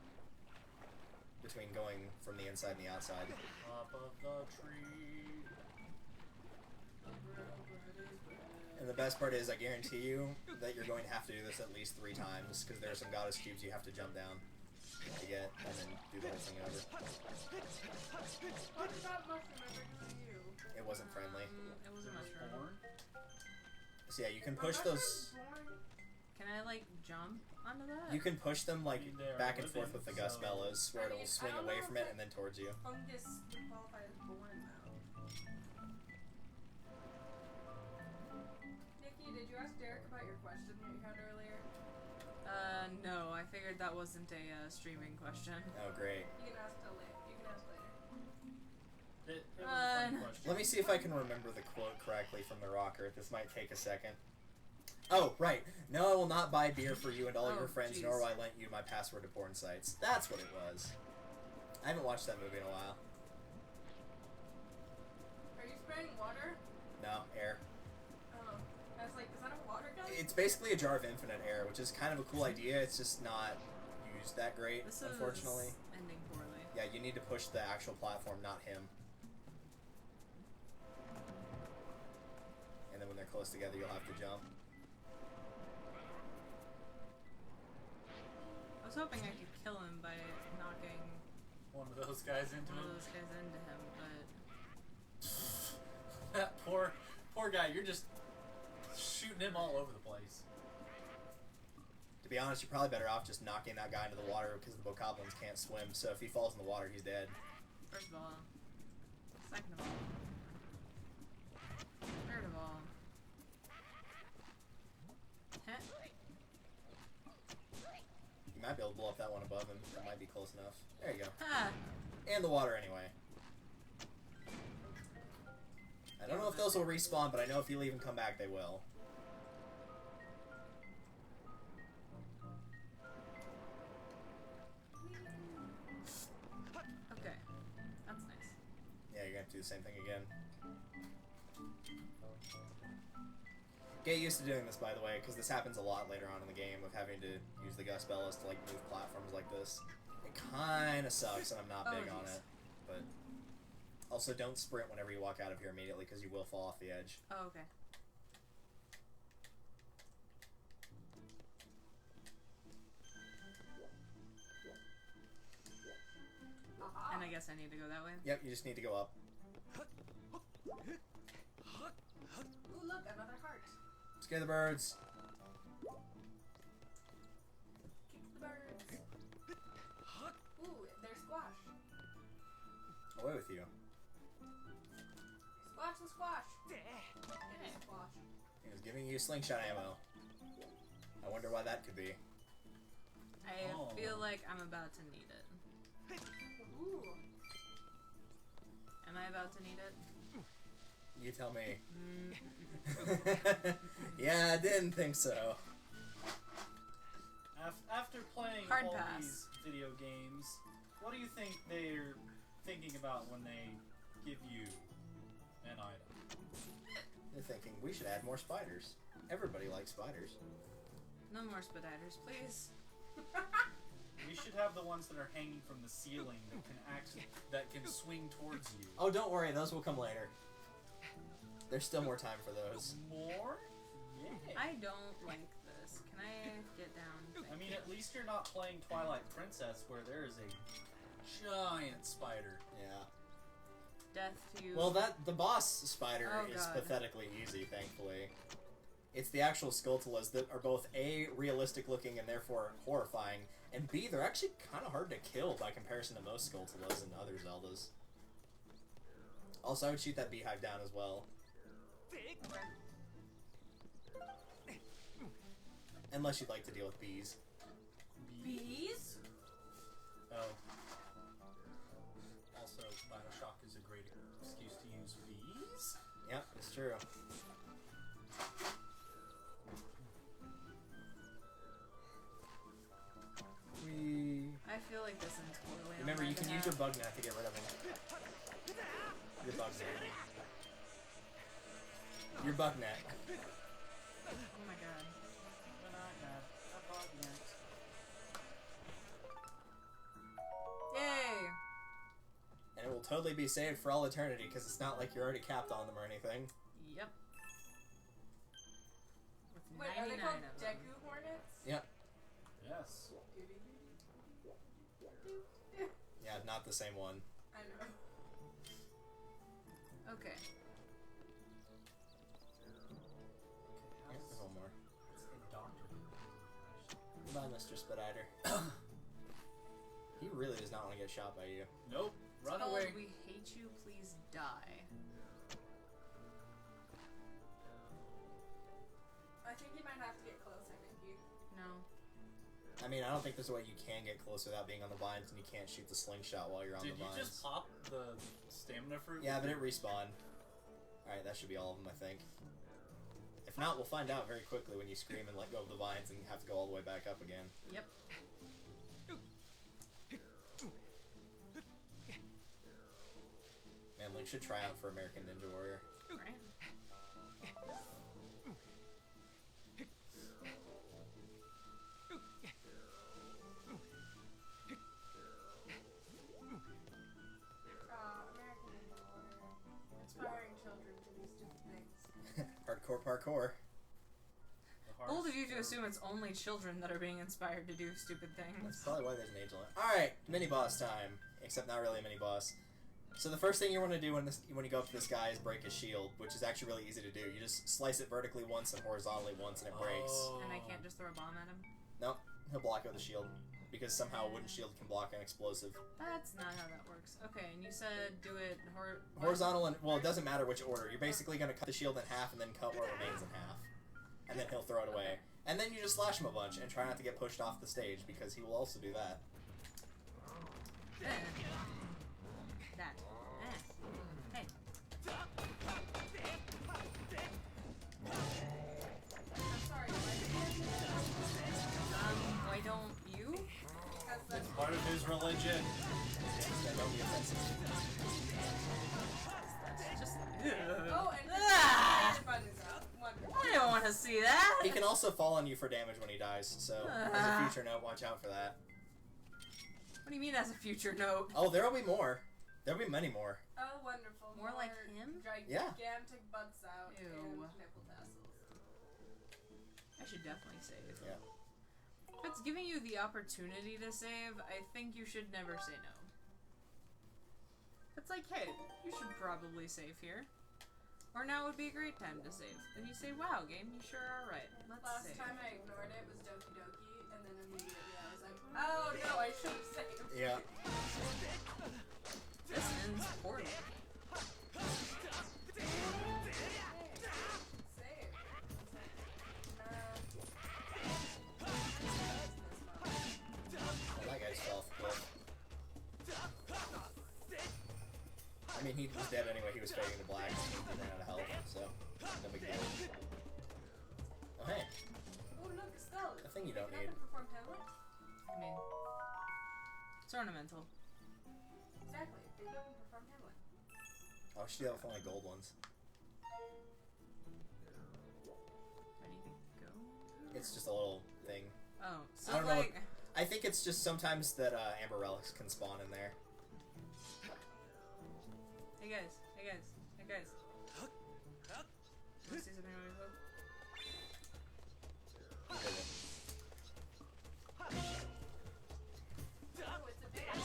Between going from the inside and the outside. Top of the tree. And the best part is, I guarantee you that you're going to have to do this at least 3 times, because there are some goddess cubes you have to jump down to get, and then do the whole thing over. What is that mushroom ever doing to you? It wasn't friendly. It was a mushroom. So yeah, you can My push mushroom's those... born. Can I, like, jump onto that? You can push them, like, They're back and living, forth with the Gus so- Bellows, where I it'll mean, swing I don't away know from if it and then towards you. Fungus would qualify as born though. Nikki, did you ask Derek about your question that you had earlier? No, I figured that wasn't a streaming question. Oh, great. You can ask later. You can ask later. It was a fun Uh, question. Let me see if I can remember the quote correctly from the rocker. This might take a second. Oh, right. No, I will not buy beer for you and all Oh, your friends, jeez. nor will I lend you my password to porn sites. That's what it was. I haven't watched that movie in a while. Are you spraying water? No, air. Oh. I was like, is that a water gun? It's basically a jar of infinite air, which is kind of a cool idea. It's just not used that great, This unfortunately. is ending poorly. Yeah, you need to push the actual platform, not him. And then when they're close together, you'll have to jump. I was hoping I could kill him by knocking One of those guys into one of him. those guys into him, but... That poor guy. You're just shooting him all over the place. To be honest, you're probably better off just knocking that guy into the water because the bokoblins can't swim, so if he falls in the water, he's dead. First of all. Second of all. Third of all. Heh. You might be able to blow up that one above him. That might be close enough. There you go. Ah! And the water anyway. I don't know if those will respawn, but I know if you leave and come back, they will. Okay. That's nice. Yeah, you're gonna have to do the same thing again. Get used to doing this, by the way, because this happens a lot later on in the game of having to use the Gus Bellows to like move platforms like this. It kind of sucks, and I'm not big on jeez. it. But also, don't sprint whenever you walk out of here immediately, because you will fall off the edge. Oh, okay. Aha. And I guess I need to go that way. Yep, you just need to go up. Ooh, look, another heart. Scare the birds. Kick the birds. Ooh, there's squash. Away with you. Squash and squash. Hey, squash. He was giving you slingshot ammo. I wonder why that could be. I Oh. feel like I'm about to need it. Ooh. Am I about to need it? You tell me. Mm. Yeah, I didn't think so. After playing Hard all pass. these video games, what do you think they're thinking about when they give you an item? They're thinking we should add more spiders. Everybody likes spiders. No more spiders, please. We should have the ones that are hanging from the ceiling that can swing towards you. Oh, don't worry, those will come later. There's still more time for those. More? Yeah. I don't like this. Can I get down? I mean, at least you're not playing Twilight Princess, where there is a giant spider. Yeah. Death to you. Well, the boss spider Oh, is God. pathetically easy, thankfully. It's the actual Skulltulas that are both A, realistic looking and therefore horrifying, and B, they're actually kind of hard to kill by comparison to most Skulltulas and other Zeldas. Also, I would shoot that beehive down as well. Unless you'd like to deal with bees. Bees? Oh. Also, Bioshock is a great excuse to use bees. Yep, it's true. I feel like this ends poorly. on Remember, my you can use behalf. your bug net to get rid of them. Your bug net. Your bug net. Oh my god. totally be saved for all eternity because it's not like you're already capped on them or anything. Yep. With Wait, are they 99 called of them. Deku Hornets? Yep. Yes. Yeah, not the same one. I know. Okay. Here's one more. Indoctrinated. Goodbye, Mr. Spit-Eater. He really does not want to get shot by you. Nope. Run Told away. we hate you, please die. I think you might have to get closer, Nikki. No. I mean, I don't think there's a way you can get close without being on the vines, and you can't shoot the slingshot while you're on Did the you vines. just pop the stamina fruit? Yeah, but it respawned. Alright, that should be all of them, I think. If not, we'll find out very quickly when you scream and let go of the vines and have to go all the way back up again. Yep. Man, Link should try out for American Ninja Warrior. Right. American Ninja Warrior. Inspiring children to do stupid things. Hardcore parkour. The Bold hardest of you to part. assume it's only children that are being inspired to do stupid That's things. probably why there's an age limit. Alright, mini-boss time. Except not really a mini-boss. So the first thing you want to do when you go up to this guy is break his shield, which is actually really easy to do. You just slice it vertically once and horizontally once and it breaks. Oh. And I can't just throw a bomb at him. Nope, he'll block it with a shield. Because somehow a wooden shield can block an explosive. That's not how that works. Okay, and you said do it what? Horizontal and, well, it doesn't matter which order. You're basically going to cut the shield in half and then cut what remains in half. And then he'll throw it away. And then you just slash him a bunch and try not to get pushed off the stage because he will also do that. That. Hey. I'm sorry, Why don't you? because It's part of his religion. Yeah, don't be offensive. That's just. Oh, and Ah! the button is up. Wonderful. I don't want to see that. He can also fall on you for damage when he dies, so as a future note, watch out for that. What do you mean as a future note? Oh, there'll be more. There'll be many more. Oh, wonderful. More like him? Gigantic butts out Ew. and nipple tassels. I should definitely save. Yeah. If it's giving you the opportunity to save, I think you should never say no. It's like, hey, you should probably save here. Or now would be a great time to save. Then you say, wow, game, you sure are right. Let's Last save. time I ignored it was Doki Doki, and then immediately I was like, oh no, I should have saved. Yeah. This ends poorly. Save. Well, that guy's fell off the cliff. I mean, he was dead anyway. He was fading to black. He ran out of health, so no big deal. Oh, hey. Oh look, a skull. A thing you don't Can I need. perform Hamlet? I mean, it's ornamental. Exactly. Pick it up and perform Hamlet. Oh, she did have only gold ones. Anything go? It's just a little thing. Oh, so I don't know like, I think it's just sometimes that Amber Relics can spawn in there. hey guys, hey guys, hey guys. Wanna see something really cool? Oh, it's a bat.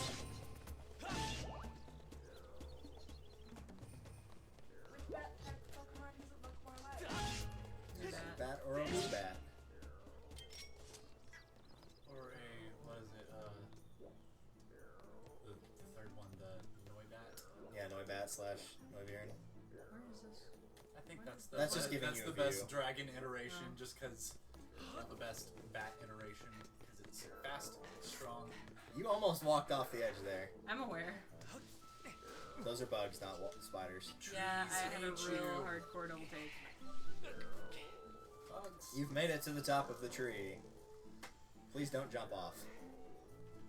Which bat type of Pokemon does it look more like? Is it a bat or a blue bat? Or a, what is it, the third one, the Noibat? Yeah, Noibat slash Noivern. Where is this? I think that's the That's just giving that's you the a best view. dragon iteration, Oh. just because the best bat iteration, because it's fast, strong. You almost walked off the edge there. I'm aware. Those are bugs, not spiders. Yeah, I have a hate real you. hardcore double take. Bugs. You've made it to the top of the tree. Please don't jump off.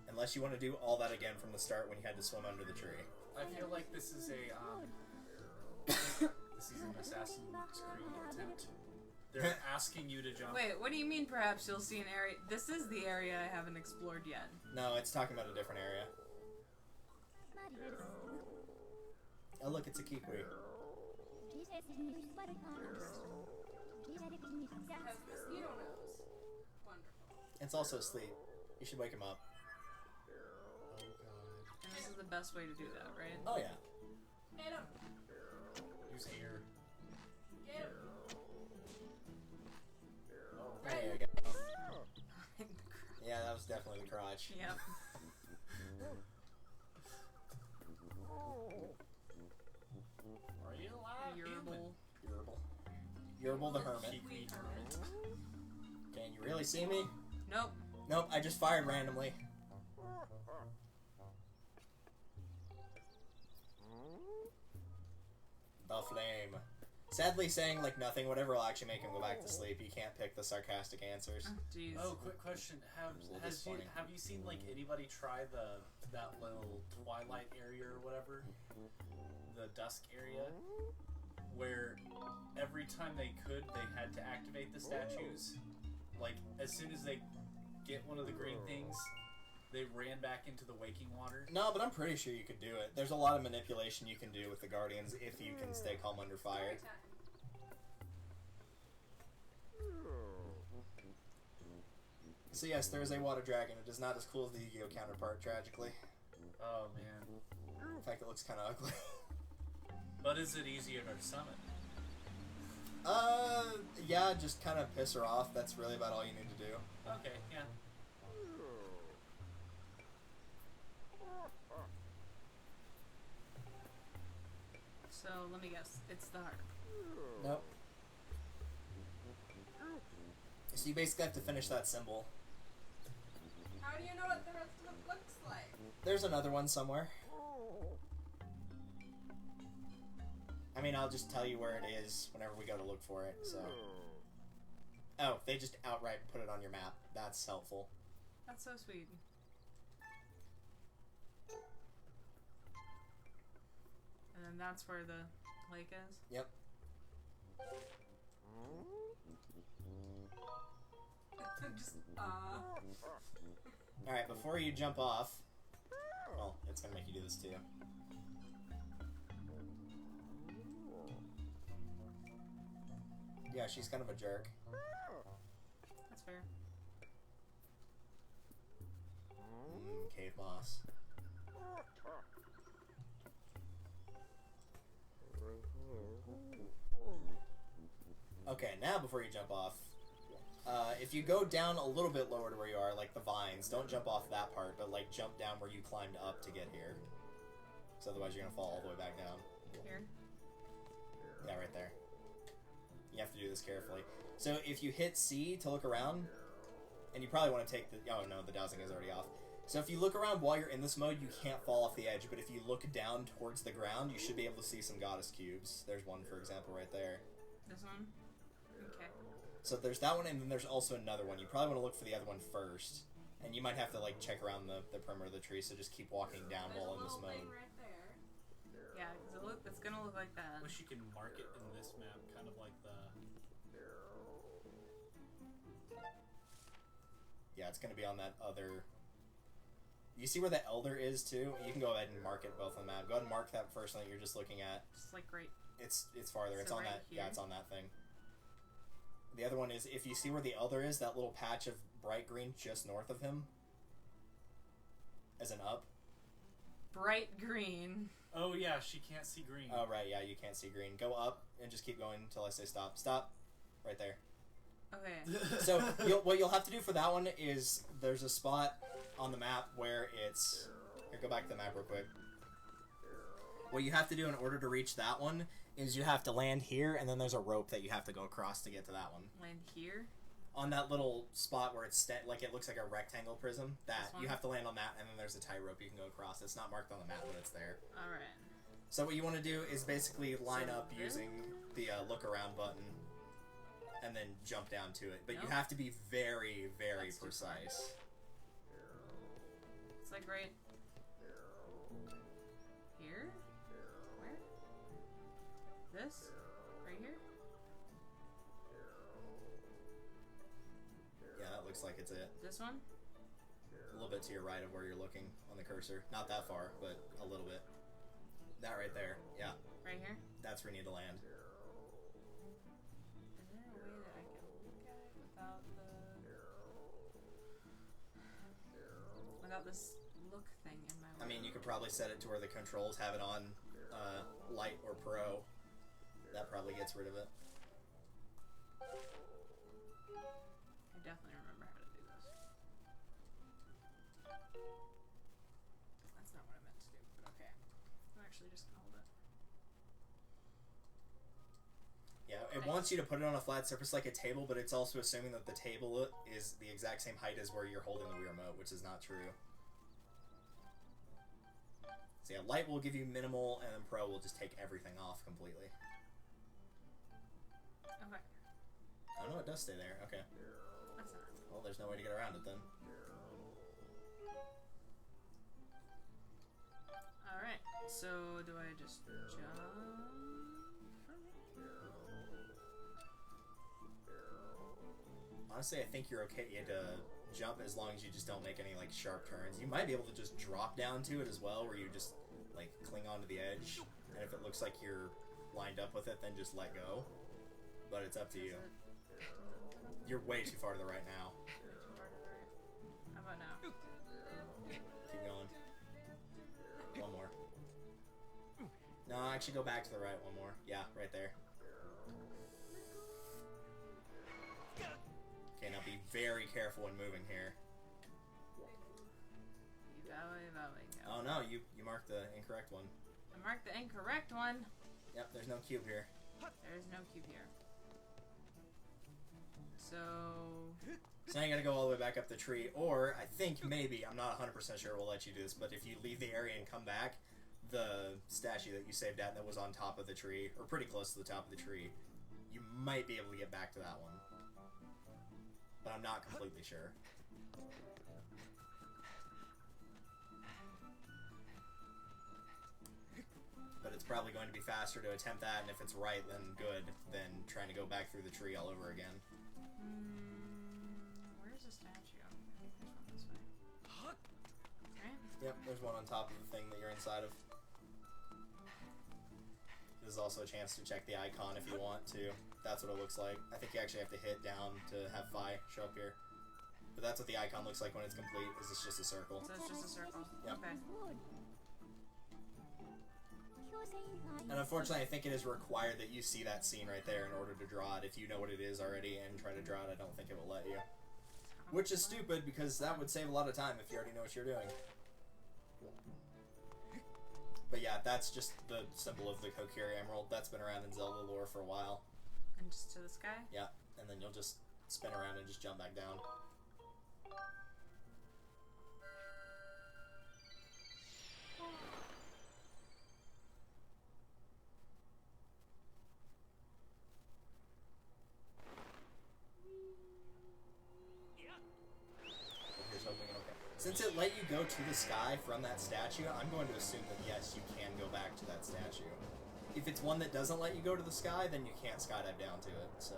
Unless you want to do all that again from the start when you had to swim under the tree. I feel like this is a this is an Assassin's Creed attempt. They're asking you to jump. Wait, what do you mean perhaps you'll see an area? This is the area I haven't explored yet. No, it's talking about a different area. Oh, look, it's a Kikui. Has mosquito nose. Wonderful. It's also asleep. You should wake him up. Oh, God. And this is the best way to do that, right? Oh, yeah. Get him. Use air. Get him. Oh. There you go. Yeah, that was definitely the crotch. Yep. Are you alive? Yerble. Yerble the hermit. Kikui hermit. Can you really see me? Nope. Nope, I just fired randomly. The flame. Sadly, saying like nothing, whatever will actually make him go back to sleep. You can't pick the sarcastic answers. Jeez. Oh, quick question: A little disappointing. have you seen like anybody try that little twilight area or whatever, the dusk area, where every time they could, they had to activate the statues. Like as soon as they get one of the green things, they ran back into the waking water. No, but I'm pretty sure you could do it. There's a lot of manipulation you can do with the Guardians if you can stay calm under fire. Story time. So yes, there is a water dragon. It is not as cool as the Yu-Gi-Oh counterpart, tragically. Oh man! In fact, it looks kind of ugly. But is it easier to summon? Yeah, just kind of piss her off. That's really about all you need to do. Okay, yeah. So let me guess. It's the harp. Nope. So you basically have to finish that symbol. How do you know what the rest of it looks like? There's another one somewhere. I mean, I'll just tell you where it is whenever we go to look for it, so... Oh, they just outright put it on your map. That's helpful. That's so sweet. And then that's where the lake is. Yep. Just, Alright, before you jump off... Well, it's gonna make you do this too. Yeah, she's kind of a jerk. That's fair. Cave moss. Okay, now before you jump off, if you go down a little bit lower to where you are, like the vines, don't jump off that part, but like jump down where you climbed up to get here. So otherwise you're gonna fall all the way back down. Here. Yeah, right there. You have to do this carefully. So if you hit C to look around, and you probably want to take the... Oh no, the dowsing is already off. So if you look around while you're in this mode, you can't fall off the edge, but if you look down towards the ground, you should be able to see some goddess cubes. There's one, for example, right there. This one? Okay. So there's that one, and then there's also another one. You probably want to look for the other one first. And you might have to, like, check around the perimeter of the tree, so just keep walking down there's while a in this little thing mode. right there. Yeah, because it's gonna look like that. Wish you could mark it in this map, kind of like the... Yeah, it's going to be on that other... You see where the Elder is, too? You can go ahead and mark it both on the map. Go ahead and mark that first one that you're just looking at. Just like right. It's farther. So It's on right that... here? Yeah, it's on that thing. The other one is, if you see where the Elder is, that little patch of bright green just north of him, as an up. Bright green. Oh yeah, she can't see green. Oh, right, yeah, you can't see green. Go up and just keep going until I say stop. Stop. Right there. Okay. So, what you'll have to do for that one is, there's a spot on the map where it's... Here, go back to the map real quick. What you have to do in order to reach that one is you have to land here, and then there's a rope that you have to go across to get to that one. Land here. On that little spot where it's like it looks like a rectangle prism, that This one? you have to land on that, and then there's a tie rope you can go across. It's not marked on the map, but it's there. Alright. So what you want to do is basically line So up there? using the look around button, and then jump down to it. But you Nope. have to be very, very That's too far. precise. It's like right here? Where? This? Right here? Yeah, that looks like it's it. This one? A little bit to your right of where you're looking on the cursor. Not that far, but a little bit. That right there. Yeah. Right here? That's where you need to land. Is there a way that I can look at it without this look thing in my way? I mean, you could probably set it to where the controls have it on light or pro. That probably gets rid of it. I definitely remember how to do this. That's not what I meant to do, but okay. I'm actually just gonna hold it. Yeah, it wants you to put it on a flat surface like a table, but it's also assuming that the table is the exact same height as where you're holding the Wii Remote, which is not true. So yeah, light will give you minimal, and then pro will just take everything off completely. Okay. Oh no, it does stay there. Okay. That's not. Well, there's no way to get around it then. Alright, so do I just jump from here? Honestly, I think you're okay to jump as long as you just don't make any like sharp turns. You might be able to just drop down to it as well, where you just like cling onto the edge, and if it looks like you're lined up with it, then just let go. But it's up to you. You're way too far to the right now. How about now? Keep going. One more. No, actually go back to the right one more. Yeah, right there. Okay, now be very careful when moving here. Oh no, you marked the incorrect one. I marked the incorrect one. Yep, there's no cube here. There is no cube here. So now you gotta go all the way back up the tree, or I think maybe, I'm not 100% sure we'll let you do this, but if you leave the area and come back, the statue that you saved at that was on top of the tree, or pretty close to the top of the tree, you might be able to get back to that one. But I'm not completely sure. But it's probably going to be faster to attempt that, and if it's right, then good, than trying to go back through the tree all over again. Where's the statue? I think there's one this way. Right? Yep, there's one on top of the thing that you're inside of. There's also a chance to check the icon if you want to. That's what it looks like. I think you actually have to hit down to have Phi show up here. But that's what the icon looks like when it's complete, is it's just a circle. So it's just a circle. Yep. Okay. And unfortunately, I think it is required that you see that scene right there in order to draw it. If you know what it is already and try to draw it, I don't think it will let you. Which is stupid, because that would save a lot of time if you already know what you're doing. But yeah, that's just the symbol of the Kokiri Emerald. That's been around in Zelda lore for a while. And just to the sky? Yeah, and then you'll just spin around and just jump back down. Since it let you go to the sky from that statue, I'm going to assume that yes, you can go back to that statue. If it's one that doesn't let you go to the sky, then you can't skydive down to it, so...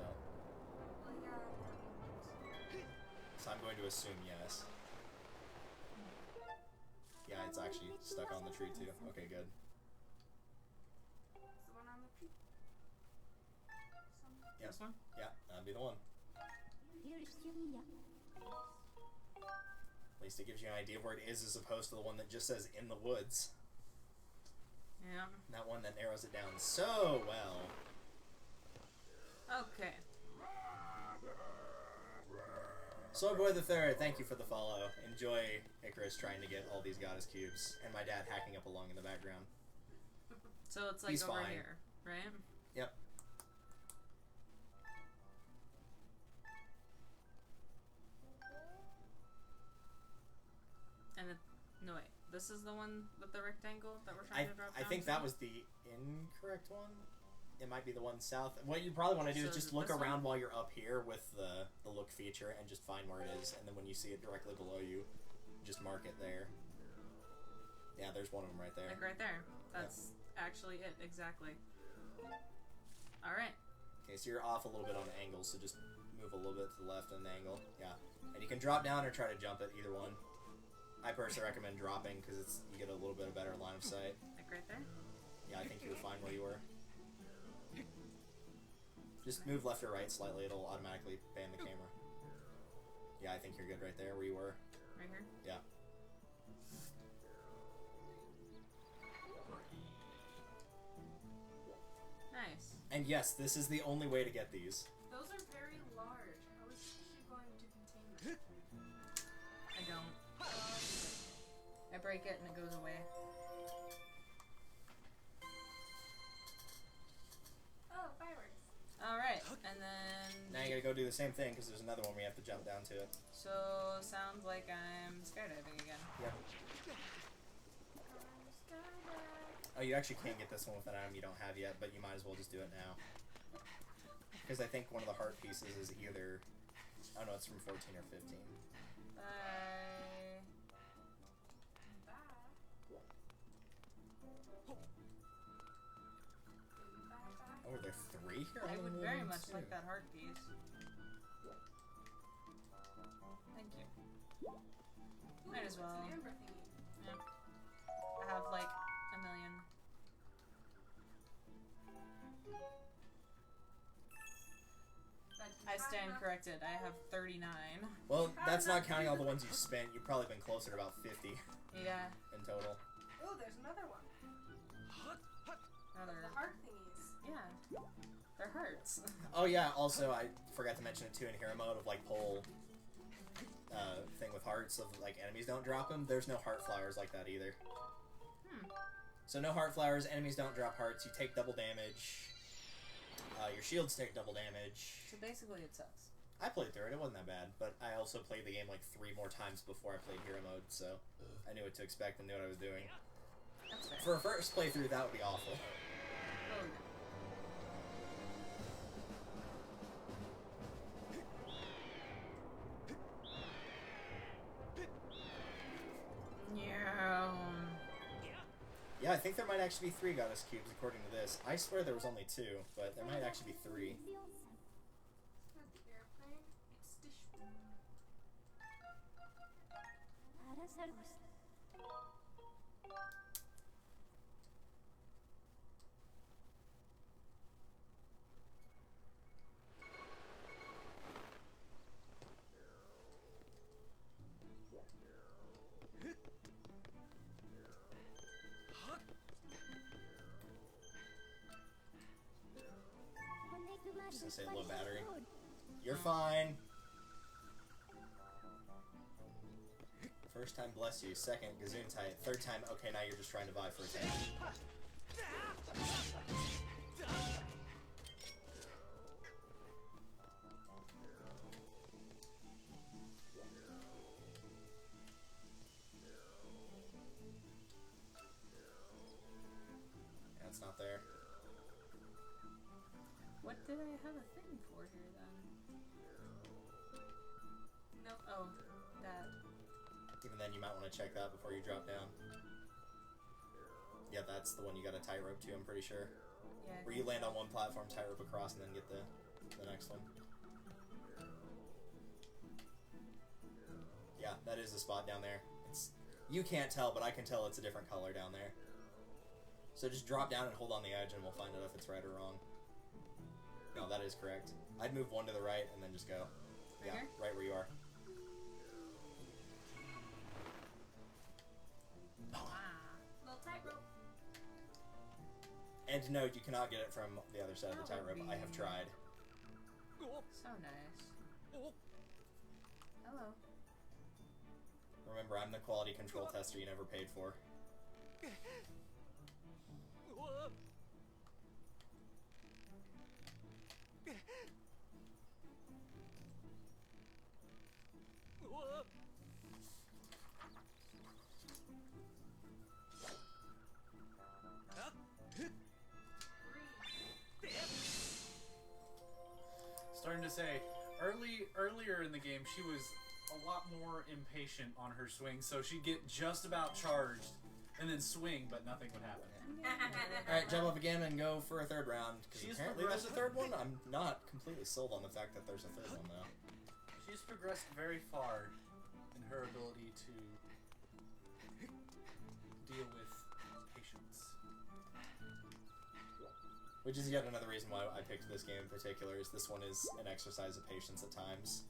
So I'm going to assume yes. Yeah, it's actually stuck on the tree too. Okay, good. It's the one on the tree. Yep. This one? Yeah, that'd be the one. At least it gives you an idea of where it is as opposed to the one that just says in the woods. Yeah. That one that narrows it down so well. Okay. Soy Boy the Third, thank you for the follow. Enjoy Icarus trying to get all these goddess cubes, and my dad hacking up along in the background. So it's like He's over fine. here, right? Yep. And it, no wait, this is the one with the rectangle that we're trying to drop I down think to? that was the incorrect one. It might be the one south. What you probably want to do So is is just it look this one? around while you're up here with the look feature and just find where it is, and then when you see it directly below you, just mark it there. Yeah, there's one of them right there. Like right there. That's actually it, exactly. Alright. Okay, so you're off a little bit on angle, so just move a little bit to the left on the angle. Yeah. And you can drop down or try to jump at either one. I personally recommend dropping because you get a little bit of better line of sight. Like right there? Yeah, I think you were fine where you were. Just move left or right slightly, it'll automatically ban the camera. Yeah, I think you're good right there where you were. Right here? Yeah. Nice. And yes, this is the only way to get these. Those are very large. How is she going to contain them? I don't. I break it and it goes away. Oh, fireworks. Alright, and then... Now you gotta go do the same thing, because there's another one we have to jump down to it. So, sounds like I'm skydiving again. Yep. Oh, you actually can't get this one with an item you don't have yet, but you might as well just do it now. Because I think one of the heart pieces is either... Oh no, it's from 14 or 15. Bye. Oh, are there 3 here? I would only very need much 2. like that heart piece. Thank you. Might as well. It's an amber thingy. Yeah. I have like a million. But you I have stand enough- corrected. I have 39. Well, that's not counting all the ones you've spent. You've probably been closer to about 50 Yeah. in total. Oh, there's another one. Another. The heart thingies. Yeah. They're hearts. Oh yeah, also I forgot to mention it too in hero mode of like pull thing with hearts of like enemies don't drop them. There's no heart flowers like that either. So no heart flowers, enemies don't drop hearts, you take double damage. Your shields take double damage. So basically it sucks. I played through it, it wasn't that bad, but I also played the game like 3 more times before I played hero mode, so I knew what to expect and knew what I was doing. That's fair. For a first playthrough, that would be awful. Oh, yeah. Yeah. Yeah, I think there might actually be 3 goddess cubes according to this. I swear there was only 2, but there might actually be 3. Not the airplane. It's dish. I was gonna say low battery. You're fine. First time, bless you. Second, Gazoon tight. Third time, okay, now you're just trying to vie for attention. Yeah, it's not there. What did I have a thing for here then? No. Oh, that. Even then, you might want to check that before you drop down. Yeah, that's the one you got a tightrope to, I'm pretty sure. Yeah. I Where you think land on one platform, tightrope across, and then get the next one. Yeah, that is the spot down there. You can't tell, but I can tell it's a different color down there. So just drop down and hold on the edge, and we'll find out if it's right or wrong. No, that is correct. I'd move one to the right, and then just go. Right Yeah, here? right where you are. Little tightrope. And note, you cannot get it from the other side of the That would tightrope. I have be- tried. So nice. Hello. Remember, I'm the quality control tester you never paid for. Starting to say, earlier in the game, she was a lot more impatient on her swing, so she'd get just about charged and then swing, but nothing would happen. Alright, jump up again and go for a third round. Because She's apparently there's a progressed- third one. I'm not completely sold on the fact that there's a third one, though. She's progressed very far in her ability to deal with patience. Which is yet another reason why I picked this game in particular, is this one is an exercise of patience at times.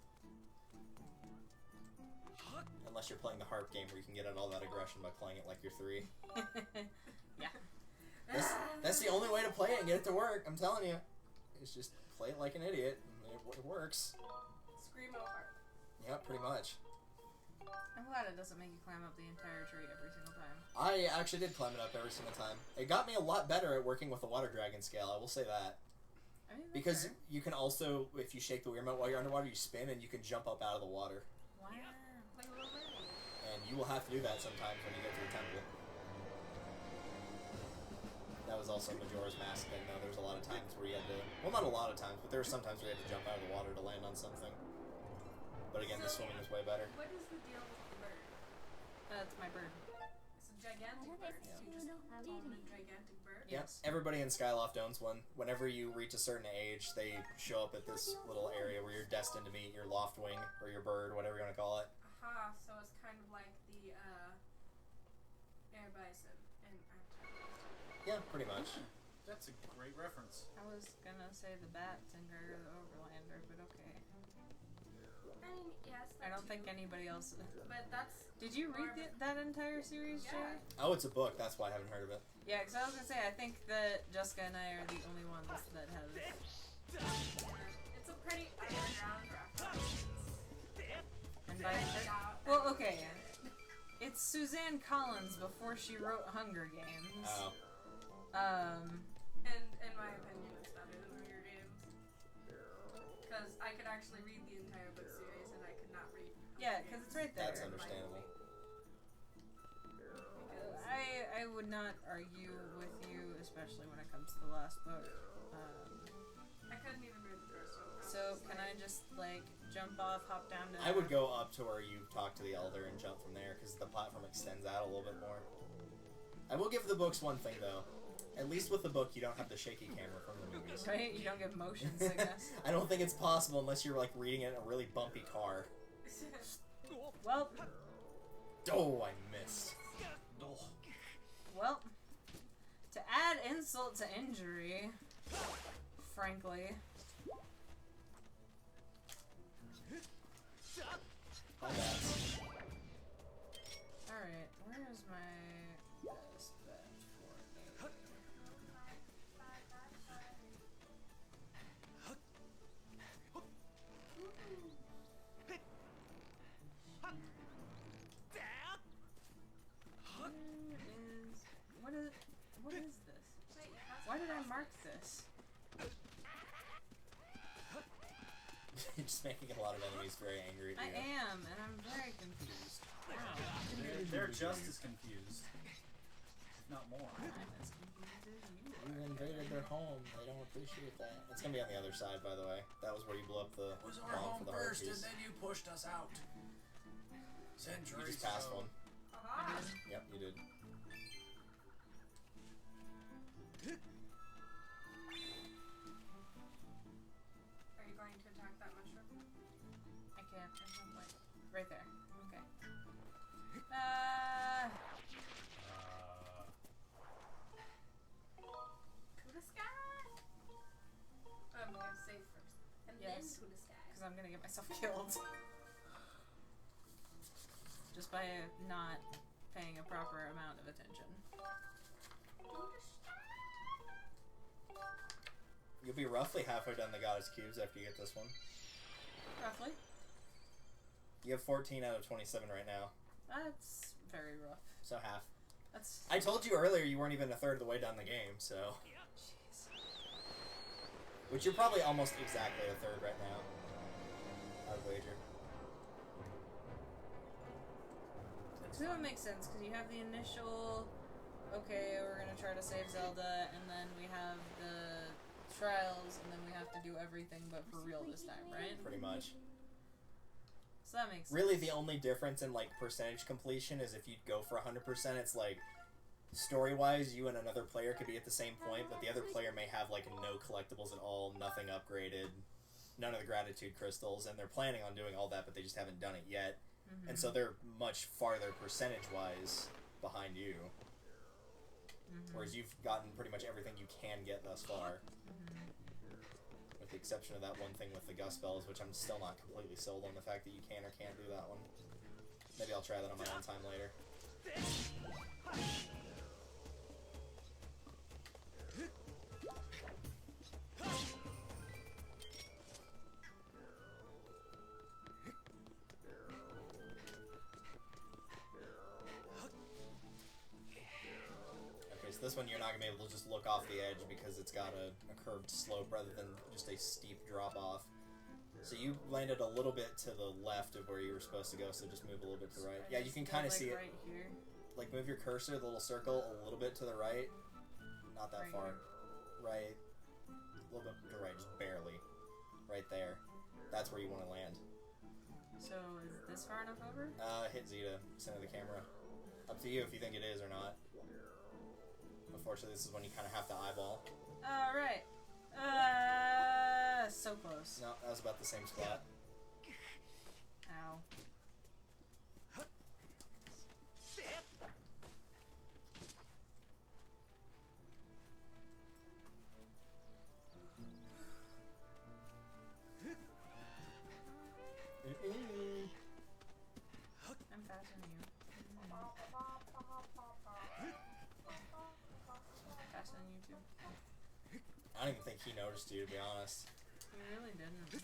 Unless you're playing the harp game where you can get out all that aggression by playing it like you're 3. Yeah. That's the only way to play it and get it to work, I'm telling you. It's just play it like an idiot, and it works. Screamo heart. Yeah, pretty much. I'm glad it doesn't make you climb up the entire tree every single time. I actually did climb it up every single time. It got me a lot better at working with the water dragon scale, I will say that. I mean, that's Because fair. you can also, if you shake the Wiimote while you're underwater, you spin and you can jump up out of the water. Wow. Like a little mermaid. And you will have to do that sometimes when you get to the temple. That was also Majora's Mask thing, though. There was a lot of times where you had to... Well, not a lot of times, but there were some times where you had to jump out of the water to land on something. But again, the swimming is way better. What is the deal with the bird? That's my bird. It's a gigantic bird. So you just own a gigantic bird? Yes. Everybody in Skyloft owns one. Whenever you reach a certain age, they show up at this little area where you're destined to meet your loft wing, or your bird, whatever you want to call it. Aha, so it's kind of like the air bison and Yeah, pretty much. That's a great reference. I was gonna say the bats and Gregor the Overlander, but okay. I mean, yes. I don't think anybody else... But that's... Did you read that entire series, Yeah. Jay? Oh, it's a book. That's why I haven't heard of it. Yeah, because I was gonna say, I think that Jessica and I are the only ones that have... It's a pretty underground reference. And by well, okay. It's Suzanne Collins before she wrote Hunger Games. Oh. And in my opinion, it's better than Hunger Games. Because I could actually read the entire book series and I could not read Hunger Yeah, because it's right there. That's understandable. I would not argue with you, especially when it comes to the last book. I couldn't even read the first one. So, can I just, like, jump off, hop down to... I would go up to where you talk to the Elder and jump from there, because the platform extends out a little bit more. I will give the books one thing, though. At least with the book, you don't have the shaky camera from the movies. Right? You don't get motion sickness. I don't think it's possible unless you're, like, reading it in a really bumpy car. Well, Oh, I missed. well, to add insult to injury, frankly... My bad. Alright, where is my best bet for a... What is this? Why did I mark this? You're just making a lot of enemies very angry at I you. am, and I'm very confused. Wow. They're just as confused, if not more. I'm as confused as you You are. invaded their home. They don't appreciate that. It's gonna be on the other side, by the way. That was where you blew up the bomb for the heart piece. you pushed us out. You Centuries just passed ago. one. Aha! Yep, you did. Are you going to attack that mushroom? I can't. There's no point. Right there. Okay. To the sky! I'm gonna save first. And then Yes. to the sky. Because I'm gonna get myself killed. Just by not paying a proper amount of attention. To the sky! You'll be roughly halfway done the Goddess Cubes after you get this one. Roughly. You have 14 out of 27 right now, That's very rough. so half. That's... I told you earlier you weren't even a third of the way down the game, so... Jeez. Which you're probably almost exactly a third right now. I'd wager. So it makes sense, because you have the initial, okay, we're going to try to save Zelda, and then we have the trials, and then we have to do everything but for real this time, right? Pretty much. So that makes sense. Really, the only difference in, like, percentage completion is if you'd go for 100%, it's like, story-wise, you and another player could be at the same point, but the other player may have, like, no collectibles at all, nothing upgraded, none of the gratitude crystals, and they're planning on doing all that, but they just haven't done it yet. And so they're much farther percentage-wise behind you. Whereas you've gotten pretty much everything you can get thus far. With the exception of that one thing with the gust spells, which I'm still not completely sold on the fact that you can or can't do that one. Maybe I'll try that on my own time later. This one you're not going to be able to just look off the edge because it's got a curved slope rather than just a steep drop off. So you landed a little bit to the left of where you were supposed to go, so just move a little bit to the right. Yeah, you can kind of see it. Right here. Like move your cursor, the little circle, a little bit to the right. Not that Right far. here. Right. A little bit to the right, just barely. Right there. That's where you want to land. So is this far enough over? Hit Z to center the camera. Up to you if you think it is or not. Unfortunately, this is when you kind of have to eyeball. Alright. So close. No, that was about the same spot. Ow. I'm faster than you. Faster than you too. I don't even think he noticed you, to be honest. You really didn't.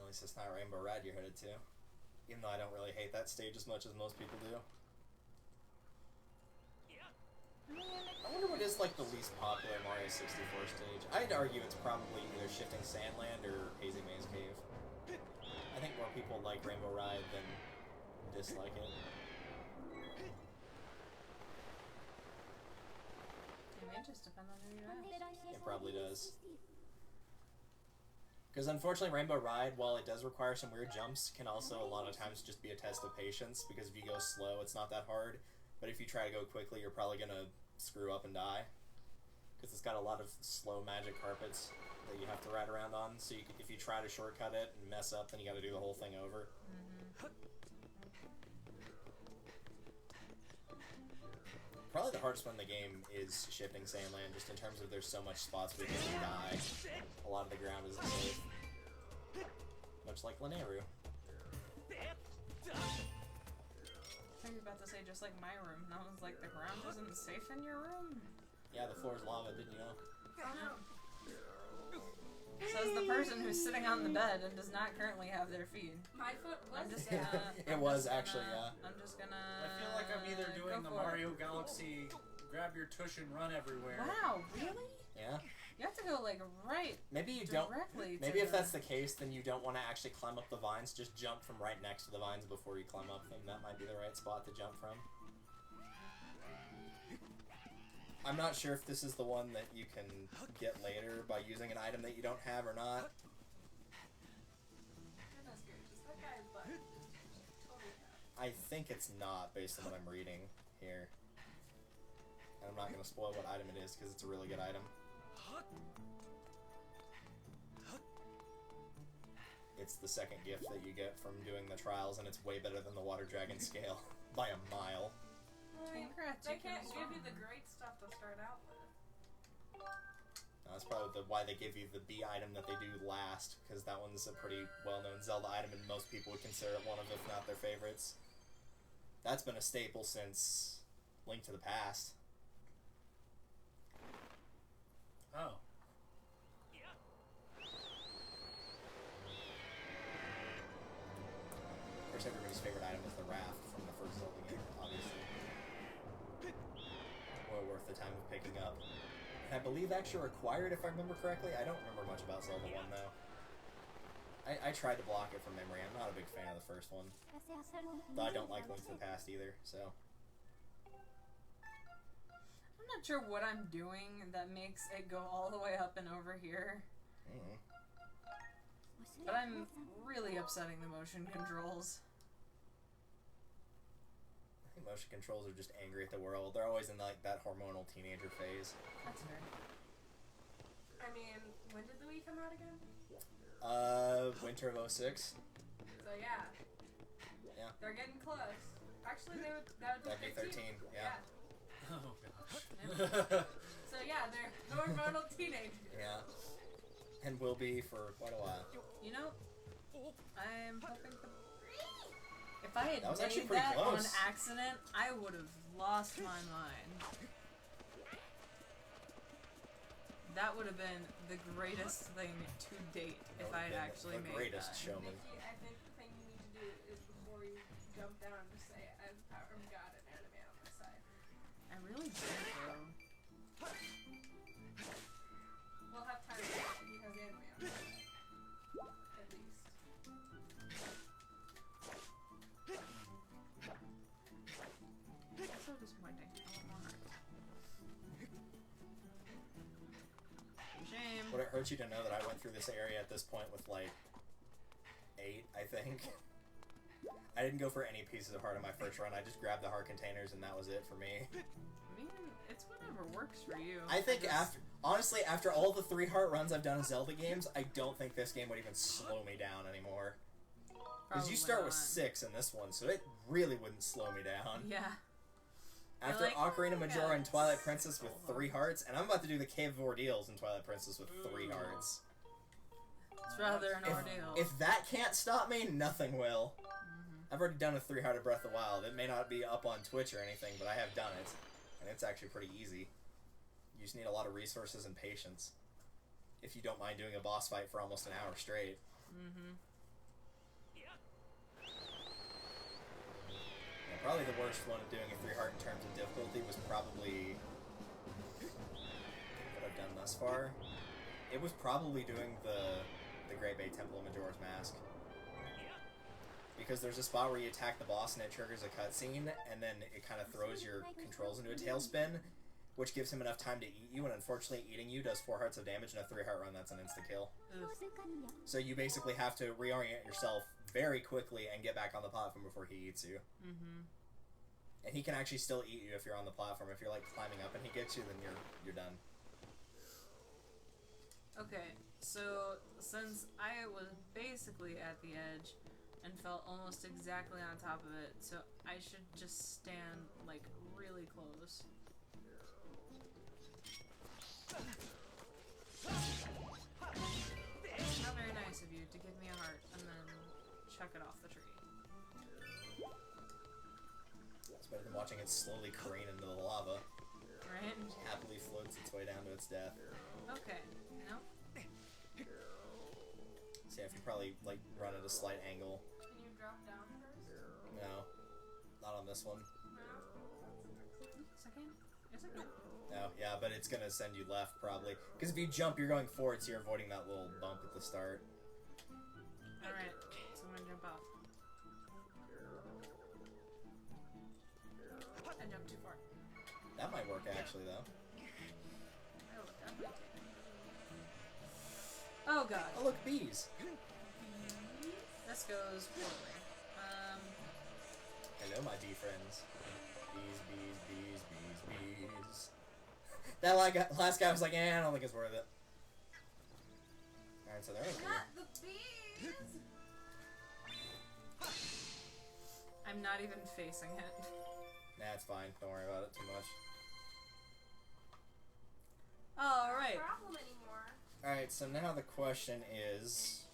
At least it's not Rainbow Ride you're headed to. Even though I don't really hate that stage as much as most people do. I wonder what is like the least popular Mario 64 stage. I'd argue it's probably either Shifting Sandland or Hazy Maze Cave. I think more people like Rainbow Ride than dislike it. It may just depend on who you ask. It probably does. Because unfortunately Rainbow Ride, while it does require some weird jumps, can also a lot of times just be a test of patience, because if you go slow, it's not that hard. But if you try to go quickly, you're probably going to screw up and die. Because it's got a lot of slow magic carpets that you have to ride around on, so you can, if you try to shortcut it and mess up, then you got to do the whole thing over. Probably the hardest one in the game is Shifting Sandland, just in terms of there's so much spots where you can die. A lot of the ground isn't safe. Much like Laneru. I was about to say just like my room, and I was like, the ground isn't safe in your room? Yeah, the floor's lava, didn't you know? Says the person who's sitting on the bed and does not currently have their feet. My foot was I'm just down. gonna... It was actually, yeah. I'm just gonna... I feel like I'm either doing go the for Mario Galaxy grab your tush and run everywhere. Wow, really? Yeah. You have to go like right Maybe you don't. directly Maybe to if that's the case, then you don't want to actually climb up the vines. Just jump from right next to the vines before you climb up them. That might be the right spot to jump from. I'm not sure if this is the one that you can get later by using an item that you don't have or not. Goodness gracious, that guy's butt is totally out. I think it's not, based on what I'm reading here. And I'm not going to spoil what item it is, because it's a really good item. It's the second gift that you get from doing the trials, and it's way better than the Water Dragon scale by a mile. Congrats, They you can can't give you swim. the great stuff to start out with. That's probably why they give you the B item that they do last, because that one's a pretty well-known Zelda item, and most people would consider it one of, if not their favorites. That's been a staple since Link to the Past. Oh. Of course, everybody's favorite item is the raft from the first Zelda game, obviously. Well worth the time of picking up. And I believe actually required, if I remember correctly. I don't remember much about Zelda 1, though. I tried to block it from memory. I'm not a big fan of the first one. Though I don't like Link to the Past either, so... I'm not not sure what I'm doing that makes it go all the way up and over here. Mm. But I'm really upsetting the motion controls. I think motion controls are just angry at the world. They're always in like that hormonal teenager phase. That's fair. I mean, when did the Wii come out again? Winter of 06. So yeah. Yeah. They're getting close. Actually, that would That'd be 13, yeah. Oh gosh. So yeah, they're hormonal teenagers. Yeah. And will be for quite a while. You know, I'm hoping for... If I had That was actually made pretty that on close. accident, I would have lost my mind. That would have been the greatest thing to date if I had actually the made greatest that. showman. Nikki, I think the thing you need to do is before you jump down, just say, I have the power of God and anime on my side. I really did, though. We'll have time for that if he has anime on his side. At least. That's so disappointing. I want more hearts. Shame. Would it hurt you to know that I went through this area at this point with like 8, I think? I didn't go for any pieces of heart on my first run. I just grabbed the heart containers and that was it for me. I mean, it's whatever works for you. I think just- honestly, after all the 3 heart runs I've done in Zelda games, I don't think this game would even slow me down anymore. Because you Probably start with not. 6 in this one, so it really wouldn't slow me down. Yeah. After like, Ocarina oh, Majora yeah, and Twilight it's Princess with so 3 hearts, and I'm about to do the Cave of Ordeals in Twilight Princess with 3 Ooh. hearts. It's rather an ordeal. If that can't stop me, nothing will. I've already done a 3-hearted Breath of the Wild. It may not be up on Twitch or anything, but I have done it. And it's actually pretty easy. You just need a lot of resources and patience. If you don't mind doing a boss fight for almost an hour straight. Mm-hmm. Yeah, probably the worst one of doing a 3-heart in terms of difficulty was probably... what I've done thus far. It was probably doing the Great Bay Temple of Majora's Mask. Because there's a spot where you attack the boss and it triggers a cutscene, and then it kind of throws your controls into a tailspin, which gives him enough time to eat you, and unfortunately eating you does 4 hearts of damage, and a 3-heart run, that's an insta-kill. So you basically have to reorient yourself very quickly and get back on the platform before he eats you. Mm-hmm. And he can actually still eat you if you're on the platform. If you're like climbing up and he gets you, then you're done. Okay, so since I was basically at the edge and felt almost exactly on top of it, so I should just stand like really close. Not very nice of you to give me a heart and then chuck it off the tree. It's better than watching it slowly careen into the lava. Right? Happily floats its way down to its death. Okay. No? So you have to probably like run at a slight angle. Can you drop down first? No. Not on this one. No? Second? Yes, I can. No, yeah, but it's gonna send you left probably. Because if you jump, you're going forward, so you're avoiding that little bump at the start. Alright, so I'm gonna jump off. I jumped too far. That might work actually, though. I will definitely take it. Oh god. Oh, look, bees! This goes poorly. Hello, my bee friends. Bees, bees, bees, bees, bees. That last guy was like, I don't think it's worth it. Alright, so there we go. Not the bees! I'm not even facing it. Nah, it's fine. Don't worry about it too much. Alright. Not a problem anymore. Alright, so now the question is...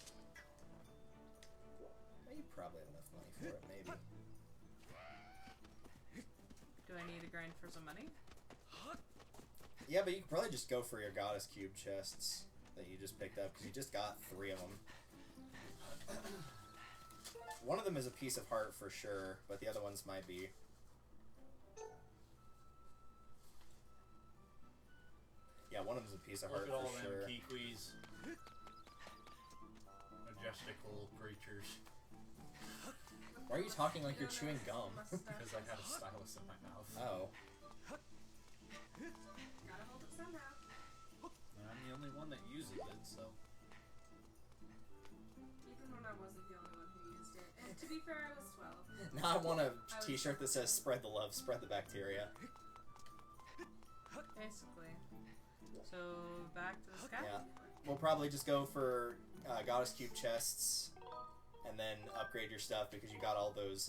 well, you probably have enough money for it, maybe. Do I need to grind for some money? Yeah, but you could probably just go for your Goddess Cube chests that you just picked up, because you just got 3 of them. One of them is a piece of heart for sure, but the other ones might be. Yeah, one of them's a piece of heart Look at all for them sure. kiwis. Majestical creatures. Why are you talking like you're chewing gum? Because I had a stylus in my mouth. Oh. only one that uses it, so. Even when I wasn't the only one who used it. And to be fair, I was 12. Now I want a t-shirt that says "Spread the love, spread the bacteria." Basically. So, back to the sky? Yeah. We'll probably just go for Goddess Cube chests, and then upgrade your stuff because you got all those,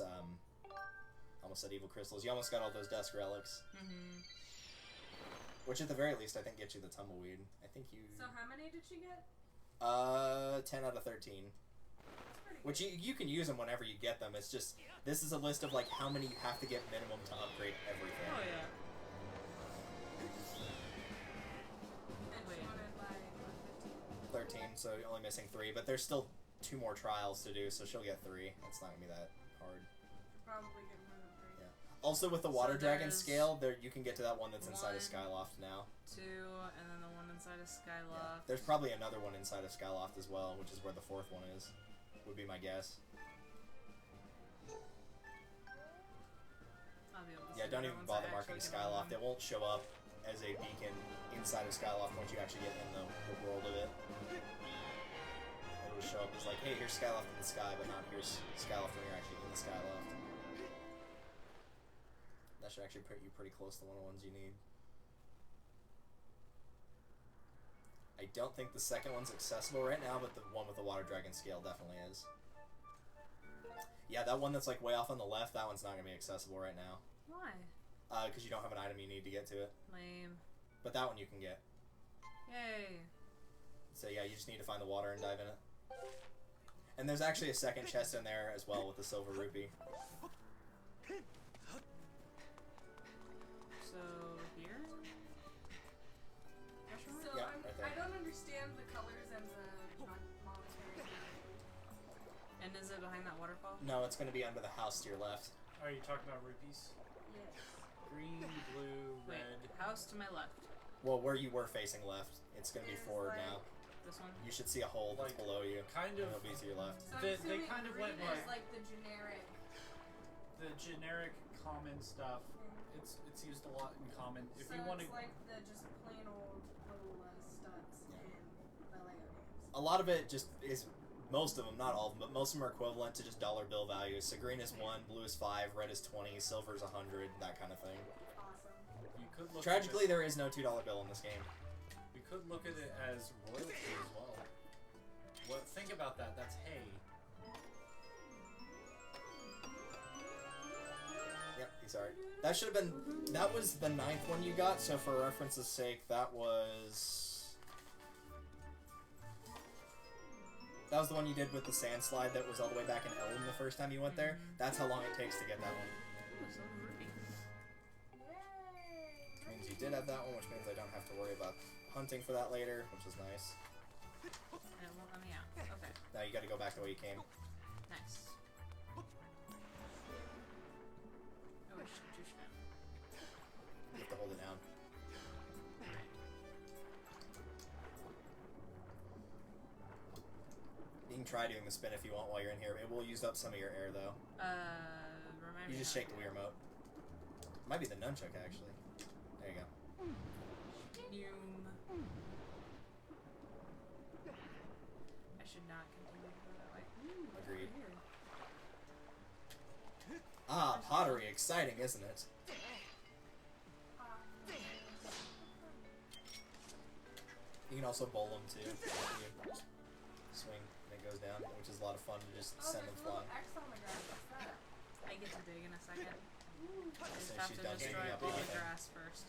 almost said evil crystals. You almost got all those dusk relics. Mm-hmm. Which at the very least I think gets you the tumbleweed. I think you... So how many did she get? 10 out of 13. That's pretty Which good. you can use them whenever you get them. It's just, this is a list of like how many you have to get minimum to upgrade everything. Oh, yeah. And Wait. she wanted like, what, 15? 13, so you're only missing 3, but there's still 2 more trials to do, so she'll get 3. It's not gonna be that hard. Probably get more than 3. Yeah. Also with the water So dragon there's scale, there you can get to that one that's inside of 1, Skyloft now. 2, and then the one inside of Yeah. Skyloft. There's probably another one inside of Skyloft as well, which is where the 4th one is. Would be my guess. I'll be able to Yeah, see don't the even ones bother I marking actually get Skyloft. on. It won't show up as a beacon inside of Skyloft once you actually get in the world of it. It'll show up as like, hey, here's Skyloft in the sky, but not here's Skyloft when you're actually in the Skyloft. That should actually put you pretty close to one of the ones you need. I don't think the second one's accessible right now, but the one with the water dragon scale definitely is. Yeah, that one that's like way off on the left, that one's not going to be accessible right now. Why? Because you don't have an item you need to get to it. Lame. But that one you can get. Yay. So yeah, you just need to find the water and dive in it. And there's actually a second chest in there as well with the silver rupee. So, here? Question mark? So Yeah, right there. I don't understand the colors and the monasteries. And is it behind that waterfall? No, it's going to be under the house to your left. Are you talking about rupees? Yes. Green, blue, Wait, red. house to my left. Well, where you were facing left. It's going to be Is forward like- now. This one? You should see a hole that's Like, below you. Kind And of it'll be to your left. So I'm They assuming kind of green went is like the generic. common stuff. It's used a lot in common. If So you want to, it's like the just plain old little studs Yeah. in the Lego games. A lot of it just is, most of them, not all of them, but most of them are equivalent to just dollar bill values. So green is 1, blue is 5, red is 20, silver is 100, that kind of thing. Awesome. you could look. Tragically, at there is no $2 bill in this game. it, you could look at it as royalty as well. Well, think about that. That's hay. Yep, he's alright. That should have been, that was the 9th one you got, so for reference's sake, that was the one you did with the sand slide that was all the way back in Elm the first time you went there. That's how long it takes to get that one. Ooh, silver rupee. Yay! Which means you did have that one, which means I don't have to worry about hunting for that later, which is nice. And it won't let me out. Okay, Now you gotta go back the way you came. nice. Oh, shoot. You have to hold it down. You can try doing the spin if you want while you're in here. It will use up some of your air though. Remind You me. just how shake to the do Wii remote. Might be the nunchuck actually. There you go. it. Noom. I should not continue to go that way. Ooh, what's Agreed. over here? Ah, pottery, exciting, isn't it? You can also bowl them too. You swing and it goes down, which is a lot of fun to just Oh, send there's them a little flying. X on the ground. What's that? I get to dig in a second. I just So have she's to done digging destroy up all the everything. grass first.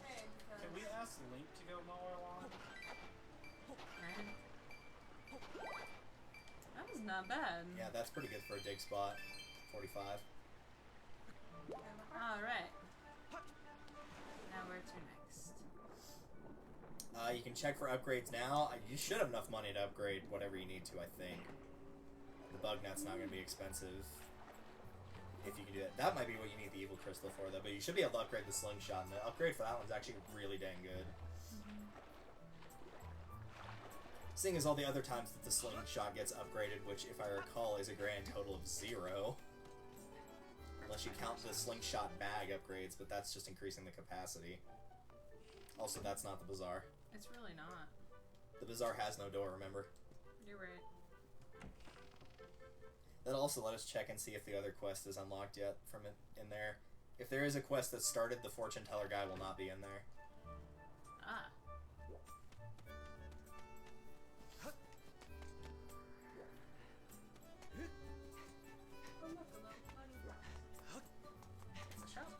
Hey, because Can we ask Link to go mow our lawn? Right? That was not bad. Yeah, that's pretty good for a dig spot. 45. and the heart. Alright. Now where to next? You can check for upgrades now. You should have enough money to upgrade whatever you need to, I think. The bug nut's not going to be expensive. If you can do that. That might be what you need the evil crystal for, though. But you should be able to upgrade the slingshot, and the upgrade for that one's actually really dang good. Seeing as all the other times that the slingshot gets upgraded, which, if I recall, is a grand total of 0. Unless you count the slingshot bag upgrades, but that's just increasing the capacity. Also, that's not the bazaar. It's really not. The bazaar has no door, remember? You're right. That'll also let us check and see if the other quest is unlocked yet from it in there. If there is a quest that started, the fortune teller guy will not be in there. Ah. Oh, look, a little bunny box. It's a shop.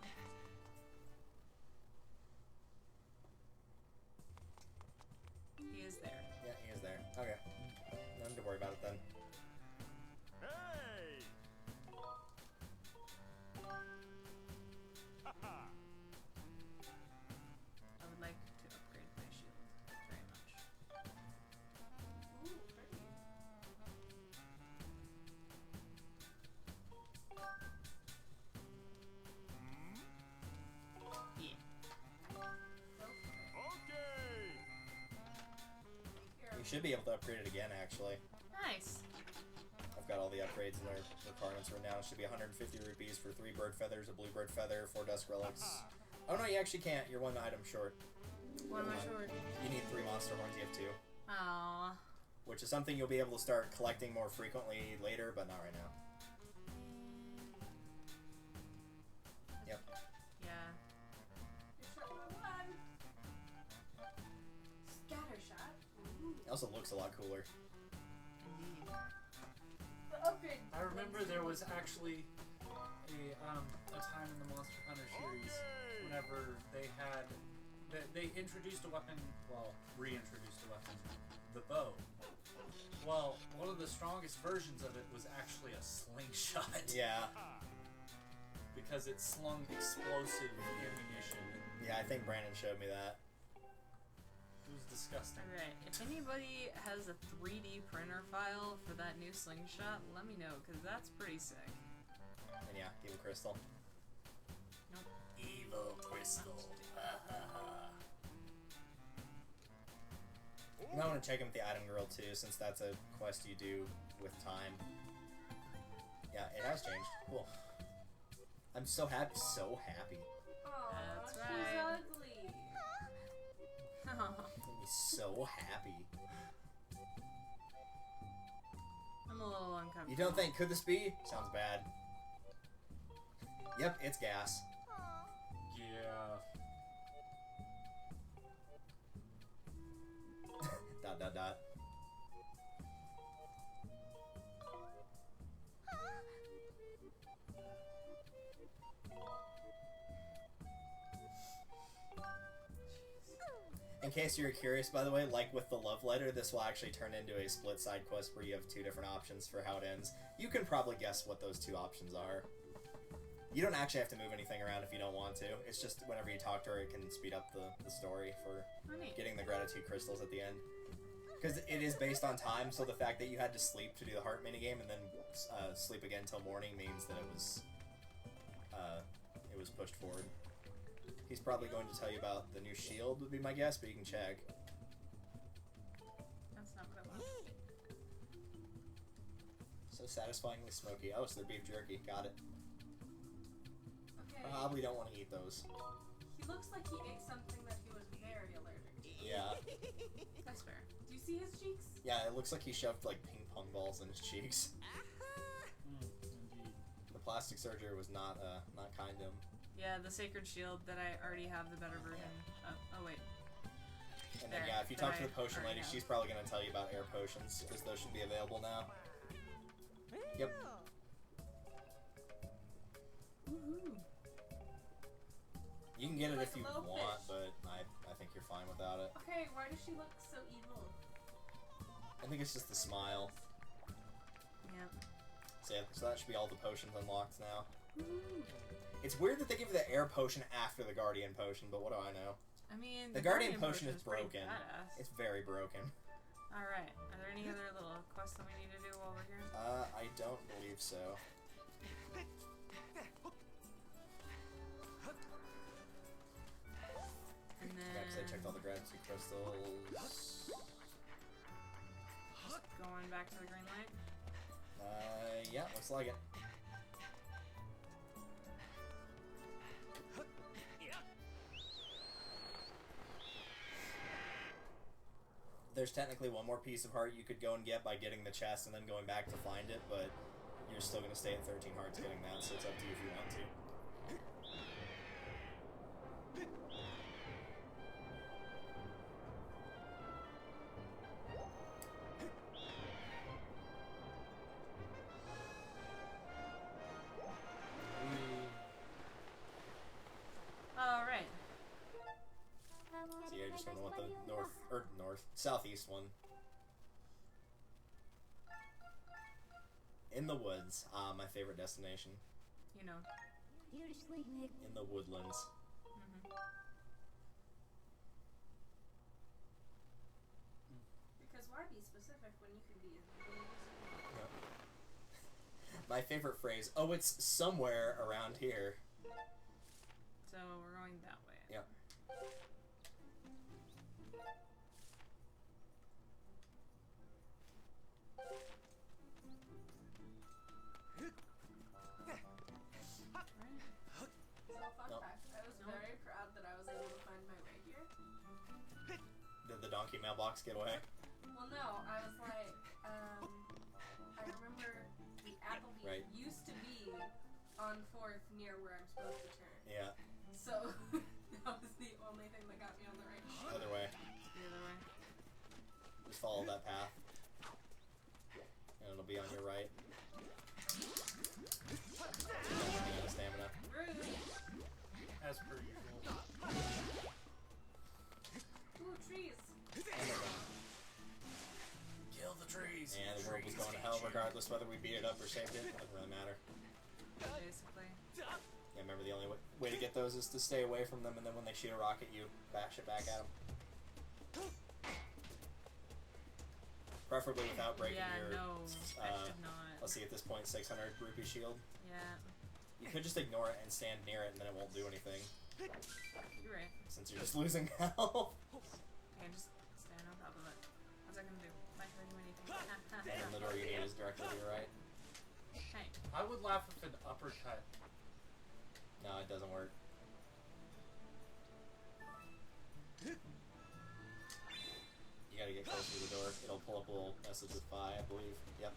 He is there. Yeah, he is there. Okay. Nothing to worry about it then. Hey! I would like to upgrade my shield very much. Ooh, pretty. Yeah. Okay! You should be able to upgrade it again, actually. Nice. I've got all the upgrades and their requirements written down. It should be 150 rupees for 3 bird feathers, a blue bird feather, 4 dusk relics. Oh no, you actually can't. You're 1 item short. What am I Never short? You need 3 monster horns, you have 2. Aww. Which is something you'll be able to start collecting more frequently later, but not right now. Yep. Yeah. You're shot by one. Scatter shot. Ooh. It also looks a lot cooler. Indeed. The upgrade. I remember there was actually a time in the Monster Hunter series whenever they had they introduced a weapon, well, reintroduced a weapon, the bow. Well, one of the strongest versions of it was actually a slingshot. Yeah. Because it slung explosive ammunition. Yeah, I think Brandon showed me that. It was disgusting. Alright, if anybody has a 3D printer file for that new slingshot, let me know, because that's pretty sick. And yeah, Evil Crystal. Nope. Evil Crystal. You might want to check in with the item girl too, since that's a quest you do with time. Yeah, it has changed. Cool. I'm so happy. So happy. Aw, That's she's right. ugly. Made me so happy. I'm a little uncomfortable. You don't think, could this be? Sounds bad. Yep, it's gas. Yeah. Dot dot dot. In case you're curious, by the way, like with the love letter, this will actually turn into a split side quest where you have 2 different options for how it ends. You can probably guess what those 2 options are. You don't actually have to move anything around if you don't want to. It's just whenever you talk to her, it can speed up the story for Honey. getting the gratitude crystals at the end. Because it is based on time, so the fact that you had to sleep to do the heart minigame and then sleep again until morning means that it was pushed forward. He's probably going to tell you about the new shield, would be my guess, but you can check. That's not what I want. So satisfyingly smoky. Oh, so they're beef jerky. Got it. Okay. Probably don't want to eat those. He looks like he ate something that he was very allergic to. Yeah. That's fair. Do you see his cheeks? Yeah, it looks like he shoved like ping pong balls in his cheeks. Indeed. The plastic surgery was not kind to him. Yeah, the Sacred Shield that I already have the better version. Oh wait. And then There, yeah, if you that talk to I the potion already lady, have. she's probably going to tell you about air potions, because those should be available now. Yep. Woohoo. You can get it Like if a you little want, fish. but I think you're fine without it. Okay, why does she look so evil? I think it's just the smile. Yep. So yeah, so that should be all the potions unlocked now. Woohoo. It's weird that they give you the air potion after the guardian potion, but what do I know? I mean, The guardian potion is is pretty broken. badass. It's very broken. Alright, are there any other little quests that we need to do while we're here? I don't believe so. And then... Yeah, 'cause I checked all the gratitude crystals. Going back to the green light. Yeah, looks like it. there's technically one more piece of heart you could go and get by getting the chest and then going back to find it, but you're still going to stay at 13 hearts getting that, so it's up to you if you want to. Alright. So yeah, just gonna want the southeast one. In the woods, my favorite destination. You know. In the woodlands. Because why be specific when you can be My favorite phrase, oh, it's somewhere around here. So we're going that way. Yep. So fun fact, I was very proud that I was able to find my way here. Did the donkey mailbox get away? Well, no, I was like, I remember the Applebee used to be on 4th near where I'm supposed to turn. Yeah. So that was the only thing that got me on the right track. Other way. The other way. Just follow that path. And it'll be on your right. Running out of stamina. Rude. As per usual. Ooh, trees. Kill the trees. And the world was going to hell regardless whether we beat it up or saved it. It doesn't really matter. Basically. Yeah, remember the only way to get those is to stay away from them, and then when they shoot a rocket, you bash it back at them. Preferably without breaking your... no, I should not. Let's see, at this point, 600 rupee shield. Yeah. You could just ignore it and stand near it, and then it won't do anything. You're right. Since you're just losing health. Okay, just stand on top of it. What's that gonna do? Might hurt you anything. And then the door you need is directly to your right. Hey. I would laugh if an uppercut. No, it doesn't work. You gotta get closer to the door. It'll pull up a little message with phi, I believe. Yep.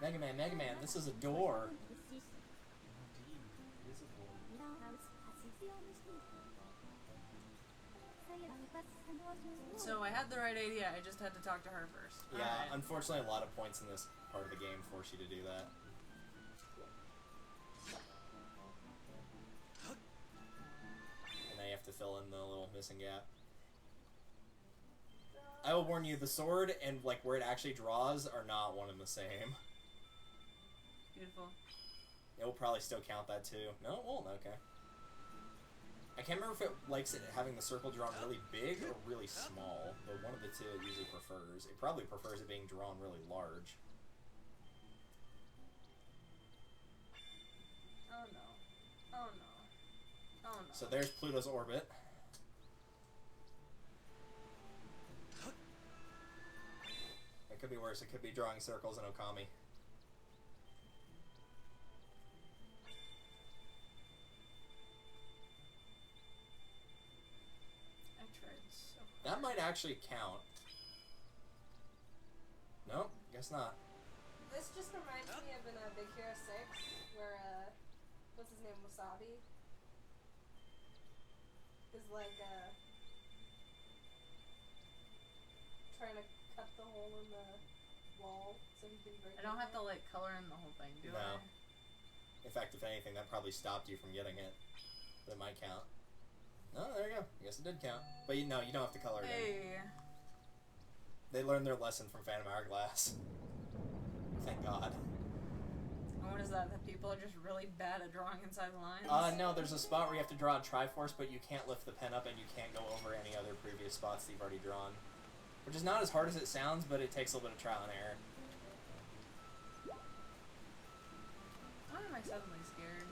Mega Man, this is a door. Indeed. It is a door. So I had the right idea, I just had to talk to her first. Yeah, Alright. unfortunately a lot of points in this part of the game force you to do that. And now you have to fill in the little missing gap. I will warn you, the sword and like where it actually draws are not one and the same. Beautiful. It will probably still count that too. No, it won't. Okay. I can't remember if it likes it having the circle drawn really big or really small, but one of the two it usually prefers. It probably prefers it being drawn really large. Oh no. Oh no. Oh no. So there's Pluto's orbit. It could be worse. It could be drawing circles in Okami. I tried so hard. That might actually count. Nope, guess not. This just reminds me of in Big Hero 6, where, what's his name, Wasabi? Is like, trying to cut the hole in the wall so he can break I don't it. have to like color in the whole thing, do No. I? In fact, if anything, that probably stopped you from getting it. But it might count. No, there you go. I guess it did count. But you know, you don't have to color it in. Hey. They learned their lesson from Phantom Hourglass. Thank God. And what is that? That people are just really bad at drawing inside the lines? No, there's a spot where you have to draw a Triforce, but you can't lift the pen up and you can't go over any other previous spots that you've already drawn. Which is not as hard as it sounds, but it takes a little bit of trial and error. Why am I suddenly scared?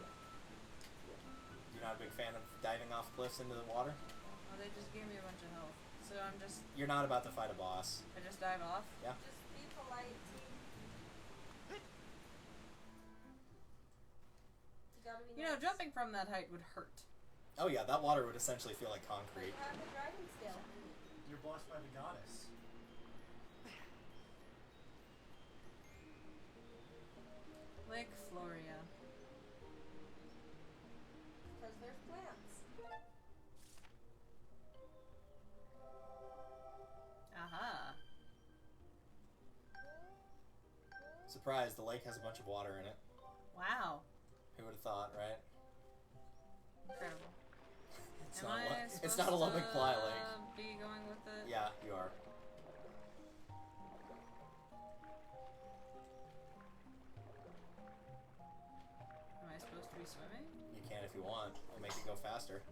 You're not a big fan of diving off cliffs into the water? Well, they just gave me a bunch of health. So I'm just... You're not about to fight a boss. I just dive off? Yeah. Just be polite, team. You gotta be You know, nice. jumping from that height would hurt. Oh yeah, that water would essentially feel like concrete. But you have the dragon scale. you're blessed by the goddess. Lake Floria. Because there's plants. Aha. Surprise, the lake has a bunch of water in it. Wow. Who would have thought, right? Incredible. It's Am not, I it's supposed not a Lubbock to Fly Lake. be going with it? Yeah, you are. Am I supposed to be swimming? You can if you want. It'll make it go faster.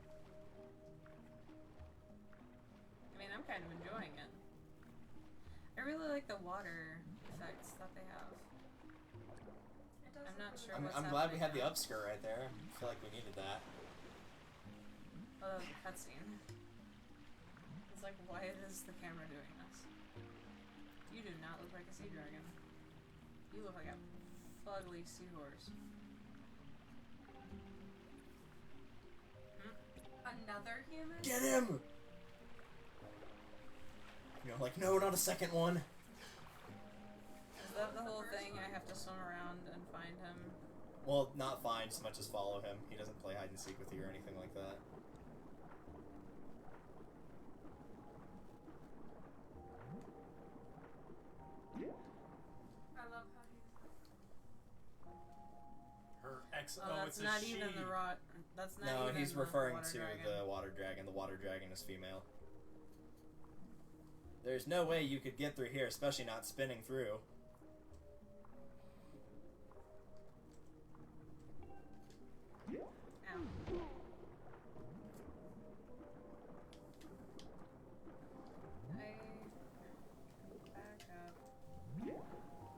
I mean, I'm kind of enjoying it. I really like the water effects that they have. It does I'm not look sure really what's I'm glad we had the happening now. upskirt right there. I feel like we needed that. Oh, the cutscene. It's like, why is the camera doing this? You do not look like a sea dragon. You look like a fugly seahorse. Another human? Get him! You know, like, no, not a second one. Is that the whole thing? I have to swim around and find him? Well, not find so much as follow him. He doesn't play hide and seek with you or anything like that. I love how he's. Her ex. Oh, that's it's a not she. even the rot. That's not No, even he's the referring water to dragon. the water dragon. The water dragon is female. There's no way you could get through here, especially not spinning through. Ow. I back up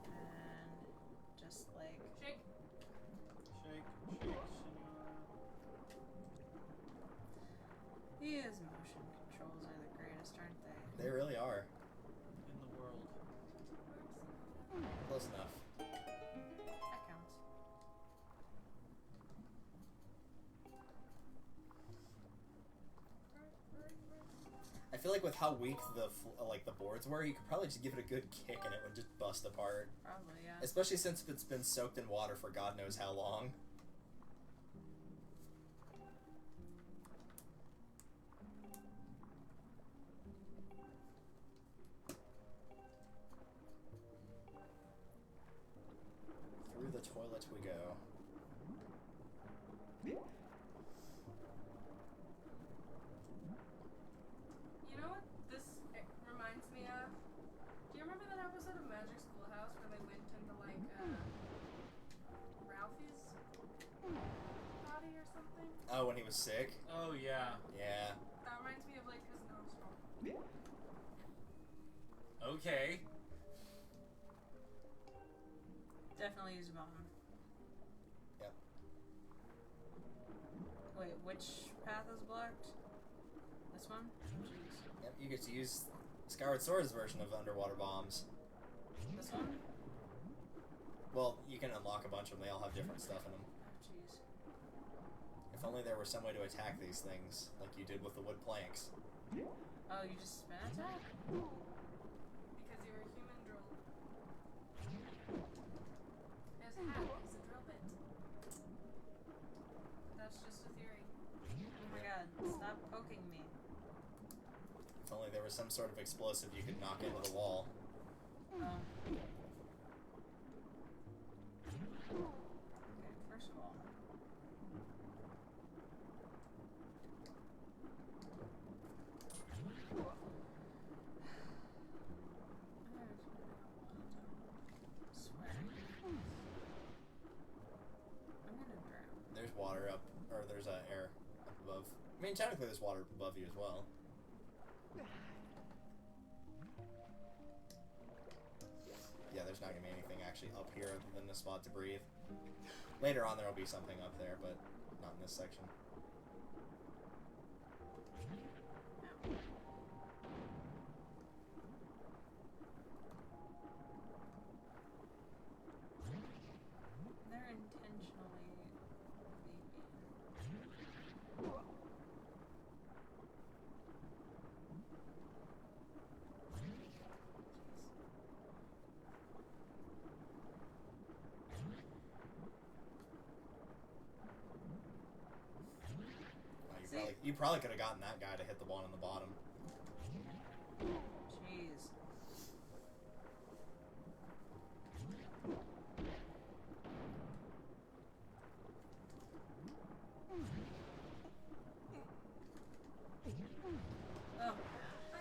and just like Shake. Shake, senora. these motion controls are the greatest, aren't they? They really are. In the world. Close enough. That counts. I feel like with how weak the boards were, you could probably just give it a good kick and it would just bust apart. Probably, yeah. Especially since it's been soaked in water for God knows how long. Through the toilet we go. You know what this reminds me of? Do you remember that episode of Magic Schoolhouse where they went into like Ralphie's body or something? Oh, when he was sick? Oh yeah. Yeah. That reminds me of like his nostril. Okay. Definitely use a bomb. Yep. Wait, which path is blocked? This one? Jeez. Yep, you get to use Skyward Sword's version of underwater bombs. This one? Well, you can unlock a bunch of them. They all have different stuff in them. Oh, jeez. If only there were some way to attack these things, like you did with the wood planks. Oh, you just spin attack? Because you're a human drill. His hat is a drill bit. That's just a theory. Oh my god, stop poking me. If only there was some sort of explosive you could knock into the wall. Oh. Okay, first of all. I'm gonna drown. There's water up, or there's air up above. I mean, technically there's water above you as well. Yeah, there's not going to be anything actually up here other than the spot to breathe. Later on there will be something up there, but not in this section. Ow. They're intentionally being mean. You probably could have gotten that guy to hit the one on the bottom. Jeez. Oh. Oh,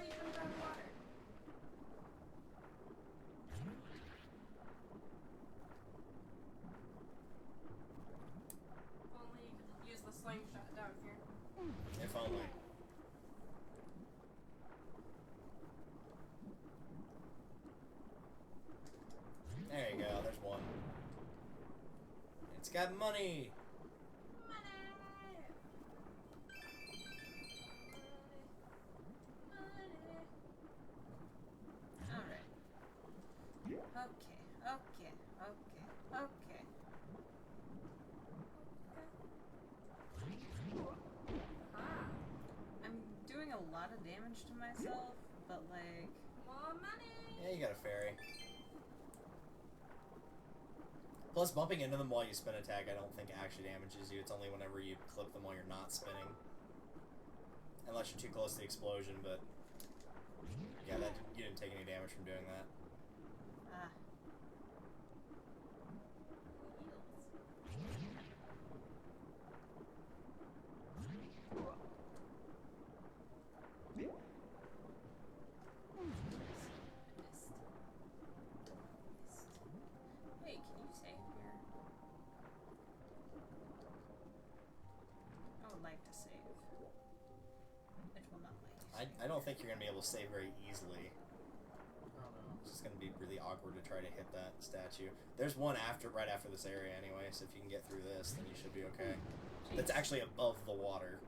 you jumped out of the water. Only you could use the slingshot down here. If only. There you go, there's one. It's got money! Alright. Okay. Ah, I'm doing a lot of damage to myself, but like... more money. Yeah, you got a fairy. Plus, bumping into them while you spin attack, I don't think actually damages you. It's only whenever you clip them while you're not spinning. Unless you're too close to the explosion, but... Yeah, you didn't take any damage from doing that. Ah. Hey, can you save here? I would like to save. It will not let you save. I don't think you're going to be able to save very easily. I don't know. It's just going to be really awkward to try to hit that statue. There's one right after this area anyway, so if you can get through this, then you should be okay. That's actually above the water.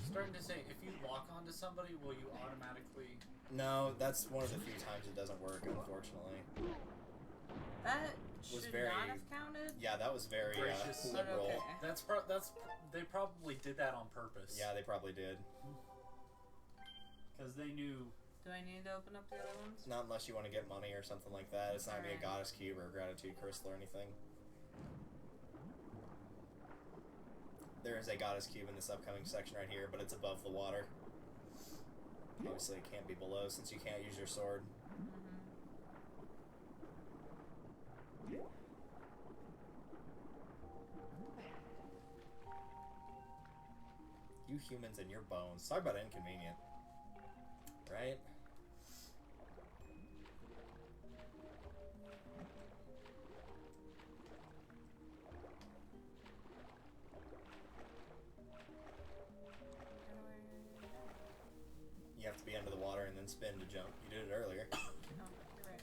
Starting to say, if you lock onto somebody, will you automatically... No, that's one of the few times it doesn't work, unfortunately. That Was should very- not have counted. Yeah, that was very Gracious. liberal. Okay. They probably did that on purpose. Yeah, they probably did. Because they knew... Do I need to open up the other ones? Not unless you want to get money or something like that. It's not going to be a Alright. goddess cube or a gratitude crystal or anything. There is a goddess cube in this upcoming section right here, but it's above the water. Obviously it can't be below since you can't use your sword. You humans and your bones. Talk about inconvenient. Right? You have to be under the water and then spin to jump. You did it earlier. Oh, you're right.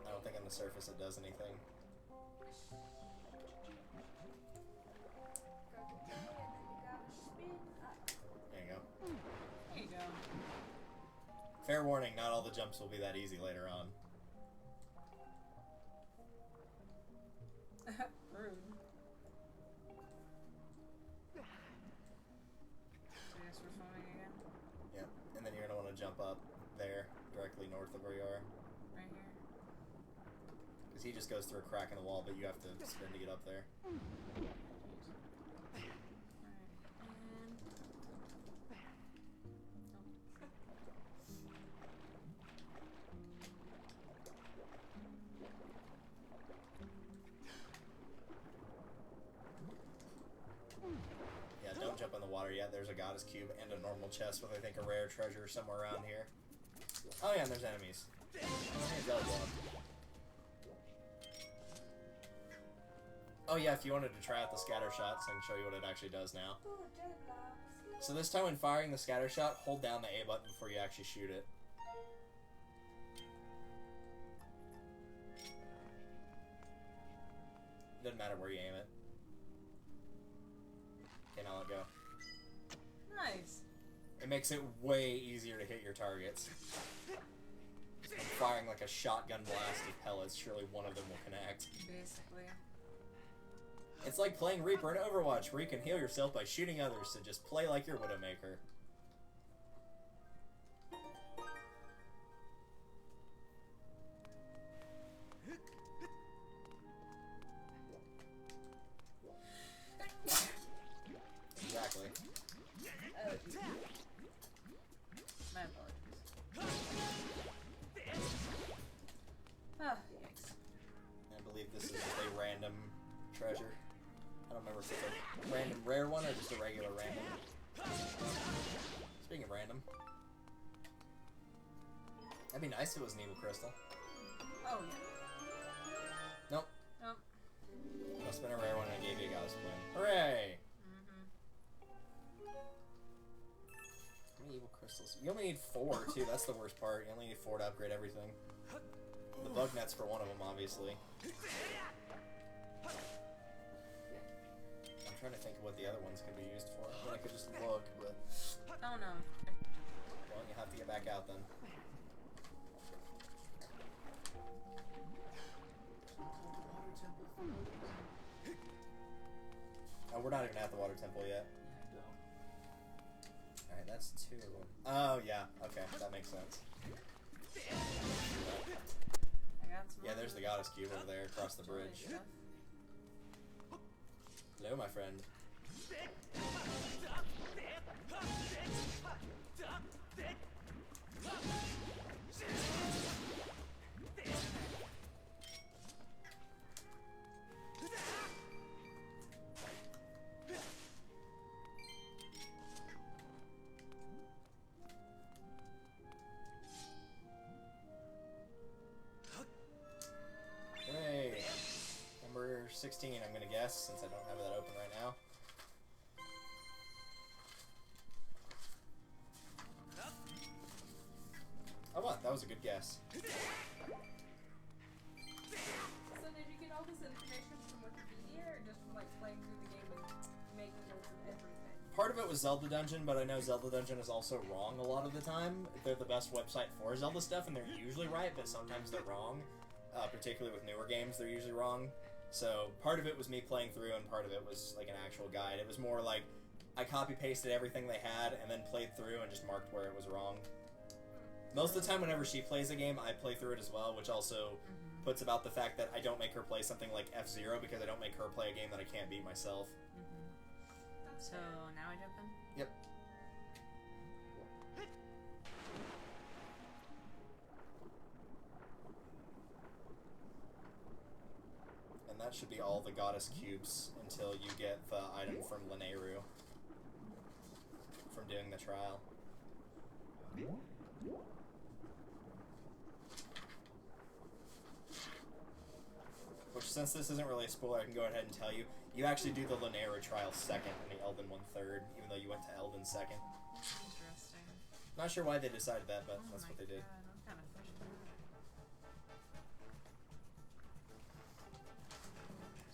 I don't think on the surface it does anything. Go and then you gotta spin up. There you go. There you go. Fair warning, not all the jumps will be that easy later on. Rude. So I guess we're swimming again? Yep. And then you're going to want to jump up there, directly north of where you are. Right here? Because he just goes through a crack in the wall, but you have to spin to get up there. Alright. Yeah, don't jump in the water yet. There's a goddess cube and a normal chest with, I think, a rare treasure somewhere around here. Oh yeah, and there's enemies. Hey, Zelda. Oh yeah, if you wanted to try out the scatter shots, I can show you what it actually does now. Oh, dreadlocks. So this time when firing the scatter shot, hold down the A button before you actually shoot it. Doesn't matter where you aim it. Okay, now let go. Nice. It makes it way easier to hit your targets. I'm firing like a shotgun blast of pellets, surely one of them will connect. Basically. It's like playing Reaper in Overwatch, where you can heal yourself by shooting others, so just play like your Widowmaker. remember if it's a random rare one or just a regular random. Speaking of random. That'd be nice if it was an evil crystal. Oh, yeah. Nope. Nope. Must have been a rare one and I gave you a goddess bloom. Hooray! How many evil crystals? You only need 4 too, that's the worst part. You only need 4 to upgrade everything. The bug net's for one of them, obviously. I'm trying to think of what the other ones could be used for. I mean, I could just look, but... Oh, no. Well, you have to get back out then. Oh, we're not even at the water temple yet. Alright, that's 2 of them. Oh, yeah. Okay, that makes sense. Yeah, there's the goddess cube over there across the bridge. Hello, my friend. Hey, number 16, I'm gonna guess, since I don't have that open right now. Oh, what? That was a good guess. So did you get all this information from Wikipedia, or just from like playing through the game and making notes of everything? Part of it was Zelda Dungeon, but I know Zelda Dungeon is also wrong a lot of the time. They're the best website for Zelda stuff, and they're usually right, but sometimes they're wrong. Particularly with newer games, they're usually wrong. So part of it was me playing through, and part of it was like an actual guide. It was more like I copy-pasted everything they had, and then played through and just marked where it was wrong. Most of the time, whenever she plays a game, I play through it as well, which also puts about the fact that I don't make her play something like F-Zero, because I don't make her play a game that I can't beat myself. So, now I jump in? Yep. And that should be all the goddess cubes until you get the item from Lineru from doing the trial. Which, since this isn't really a spoiler, I can go ahead and tell you, you actually do the Lineru trial second and the Elden one third, even though you went to Elden second. Interesting. Not sure why they decided that, but Oh that's my what they did. God, I'm kind of frustrated.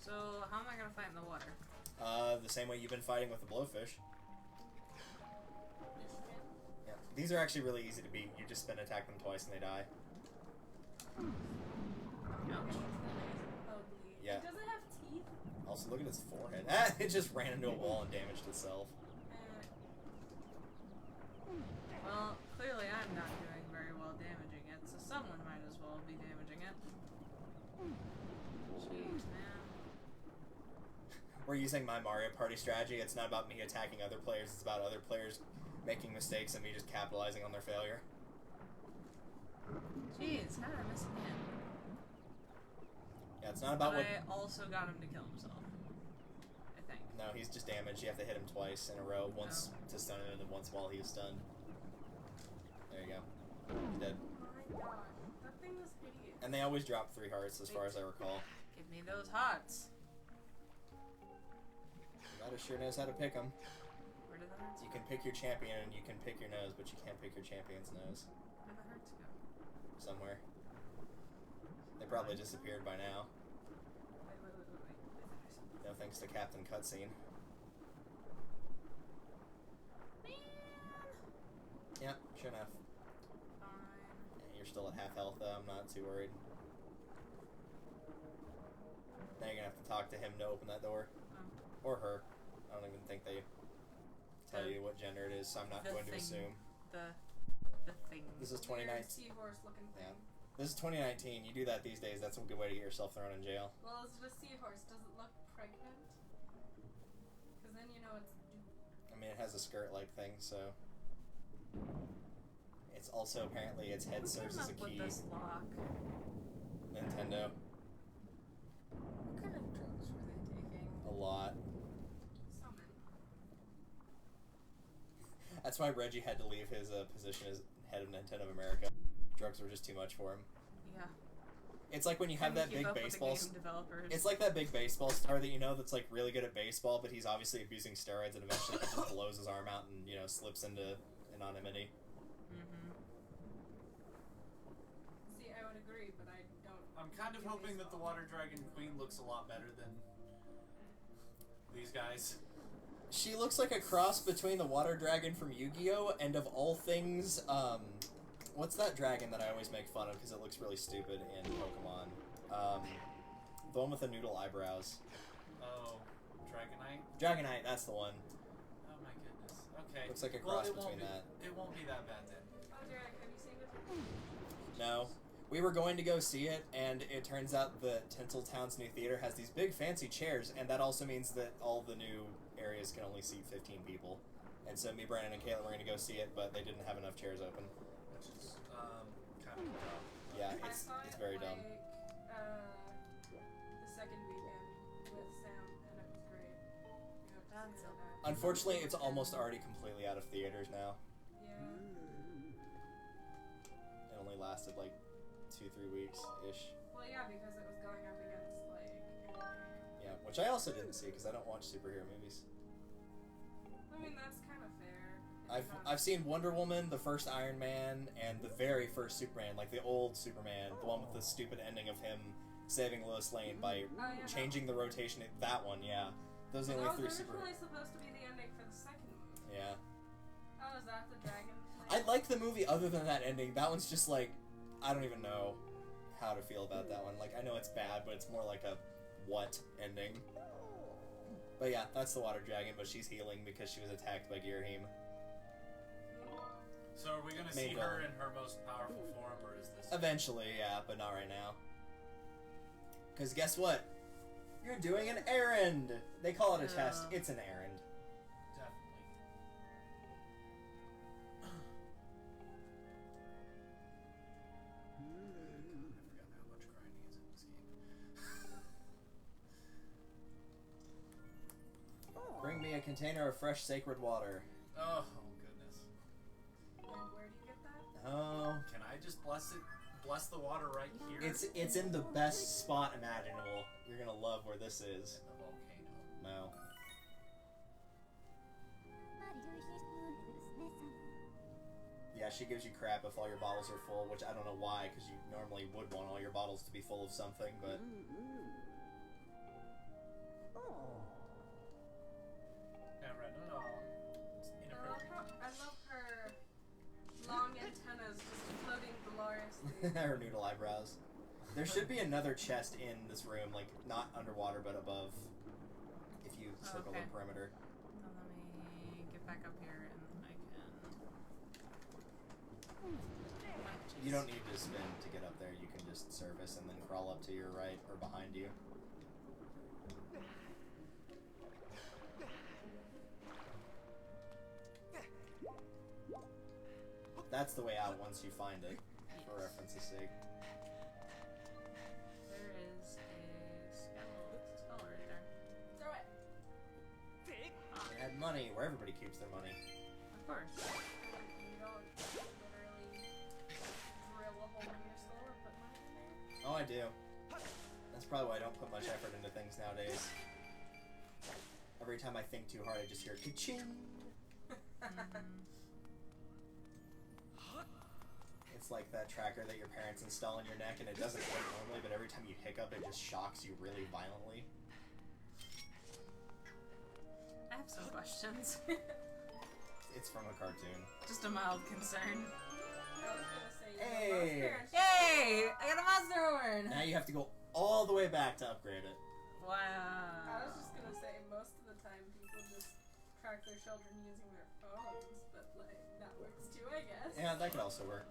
So, how am I gonna fight in the water? The same way you've been fighting with the blowfish. Michigan? Yeah. These are actually really easy to beat. You just spin attack them twice and they die. Ouch. Ugly. Yeah. Does it have teeth? Also, look at its forehead. Ah, it just ran into a wall and damaged itself. Well, clearly I'm not doing very well damaging it, so someone might as well be damaging it. Jeez, man. We're using my Mario Party strategy. It's not about me attacking other players. It's about other players making mistakes and me just capitalizing on their failure. Jeez, how did I miss again? Yeah, it's not about But what... I also got him to kill himself. I think. No, he's just damaged. You have to hit him twice in a row. Once to stun him and then once while he is stunned. There you go. He's dead. Oh my gosh. That thing was hideous. And they always drop 3 hearts as far as I recall. Give me those hearts. That sure knows how to pick them. Where did the hearts You go? can pick your champion and you can pick your nose, but you can't pick your champion's nose. Where did the hearts go? Somewhere. They probably disappeared by now. Wait. No thanks to Captain Cutscene. Yep, sure enough. Fine. Yeah, you're still at half health though, I'm not too worried. Now you're gonna have to talk to him to open that door. Or her. I don't even think they tell you what gender it is, so I'm not going to assume. The thing. This is Weird 2019. seahorse looking thing. Yeah. This is 2019. You do that these days, that's a good way to get yourself thrown in jail. Well, is it a seahorse? Does it look pregnant? Because then you know it's due. I mean, it has a skirt-like thing, so... It's also, apparently, its head serves as a key. With this lock. Nintendo. What kind of drugs were they taking? A lot. That's why Reggie had to leave his position as head of Nintendo America. Drugs were just too much for him. Yeah. It's like when you have that Keep big up with the baseball. game developers. It's like that big baseball star that you know that's like really good at baseball, but he's obviously abusing steroids and eventually he just blows his arm out and slips into anonymity. Mm-hmm. See, I would agree, but I don't. I'm kind of hoping that the Water Dragon Queen looks a lot better than these guys. She looks like a cross between the water dragon from Yu-Gi-Oh! And of all things, what's that dragon that I always make fun of because it looks really stupid in Pokemon? The one with the noodle eyebrows. Oh, Dragonite? Dragonite, that's the one. Oh my goodness. Okay. Looks like a cross it between that. It won't be that bad then. Oh, Derek, have you seen it? No. We were going to go see it, and it turns out the Tinseltown's new theater has these big fancy chairs, and that also means that all the new areas can only seat 15 people. And so me, Brandon, and Caitlin were going to go see it, but they didn't have enough chairs open. Which is kind of dumb. Yeah, I it's saw it very dumb. The second weekend with Sam, and it was great. We got to That's see so that. Unfortunately, it's almost already completely out of theaters now. Yeah. It only lasted like 2-3 weeks-ish. Well, yeah, because it was going up against like. Yeah, which I also didn't see because I don't watch superhero movies. I mean, that's kind of fair. I've seen Wonder Woman, the first Iron Man, and the very first Superman, like the old Superman, the one with the stupid ending of him saving Lois Lane by changing the rotation. That one, yeah. Those are the That only was three super. originally supposed to be the ending for the second movie. Yeah. Oh, is that the dragon? I like the movie other than that ending. That one's just like, I don't even know how to feel about that one. Like, I know it's bad, but it's more like a what ending. But yeah, that's the water dragon, but she's healing because she was attacked by Girahim. So are we going to see Main her villain. in her most powerful form, or is this... Eventually, yeah, but not right now. Because guess what? You're doing an errand! They call it a test. It's an errand. Definitely. I forgot how much grinding is in this game. Bring me a container of fresh sacred water. Oh, goodness. And where do you get that? Oh. Can I just bless the water right here? It's in the best spot imaginable. You're gonna love where this is. in the volcano. No. Yeah, she gives you crap if all your bottles are full, which I don't know why, because you normally would want all your bottles to be full of something, but... Never know. It's inappropriate. I love her long antennas just floating gloriously. Her noodle eyebrows. There should be another chest in this room, like, not underwater, but above, if you circle Okay. the perimeter. Now let me get back up here and then I can. You don't need to spin to get up there, you can just surface and then crawl up to your right or behind you. That's the way out once you find it, for reference's sake. There is a skull right there. Throw it. You had money, where everybody keeps their money. Of course. You don't literally drill a hole in your skull or put money in there. Oh, I do. That's probably why I don't put much effort into things nowadays. Every time I think too hard, I just hear ka-ching! It's like that tracker that your parents install in your neck and it doesn't work normally, but every time you hiccup, it just shocks you really violently. I have some questions. It's from a cartoon. Just a mild concern. I was gonna say, Hey! most parents- Yay! I got a monster horn! Now you have to go all the way back to upgrade it. Wow. I was just gonna say, most of the time people just track their children using their phones, but like, that works too, I guess. Yeah, that could also work.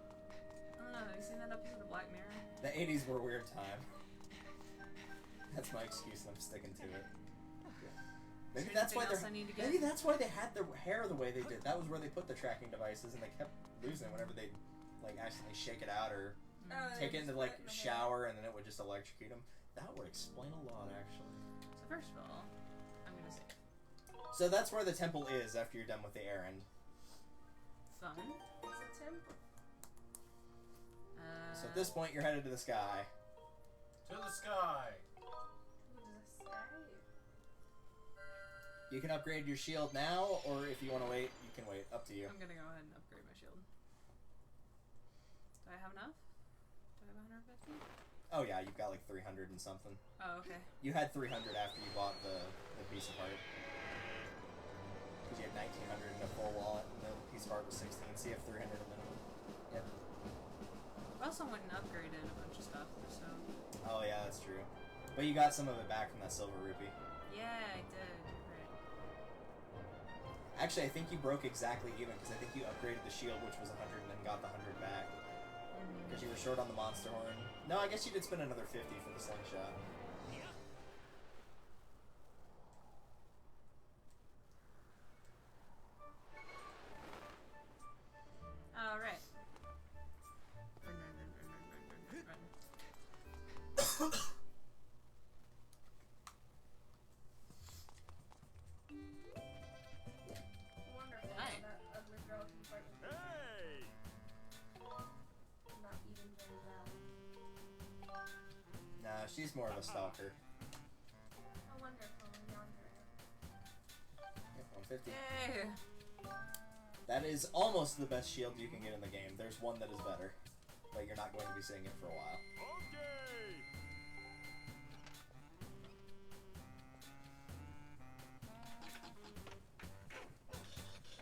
I don't know, have you seen that episode of Black Mirror? The 80s were a weird time. That's my excuse and I'm sticking to it. Maybe there that's why anything they're. else I need to get? Maybe that's why they had their hair the way they did. That was where they put the tracking devices, and they kept losing it whenever they like accidentally shake it out or take it into like shower, and then it would just electrocute them. That would explain a lot, actually. So first of all, I'm gonna say So that's where the temple is after you're done with the errand. fun. It's a temple. So at this point, you're headed to the sky. To the sky. Ooh, the sky. You can upgrade your shield now, or if you want to wait, you can wait. Up to you. I'm gonna go ahead and upgrade my shield. Do I have enough? Do I have 150? Oh yeah, you've got like 300 and something. Oh, okay. You had 300 after you bought the piece of heart. Because you had 1900 in a full wallet, and the piece of heart was 16, so you have 300 a minimum. Yep. I also went and upgraded a bunch of stuff, so... Oh yeah, that's true. But you got some of it back from that silver rupee. Yeah, I did. Right. Actually, I think you broke exactly even, because I think you upgraded the shield, which was 100, and then got the 100 back. Because you were short on the monster horn. No, I guess you did spend another 50 for the slingshot. Alright. Wonderful. Hi. That ugly girl can fight with me. Not even very well. Nah, she's more of a stalker. Oh, wonderful. Yonder. Yep, 150. Yay! That is almost the best shield you can get in the game. There's one that is better, but you're not going to be seeing it for a while.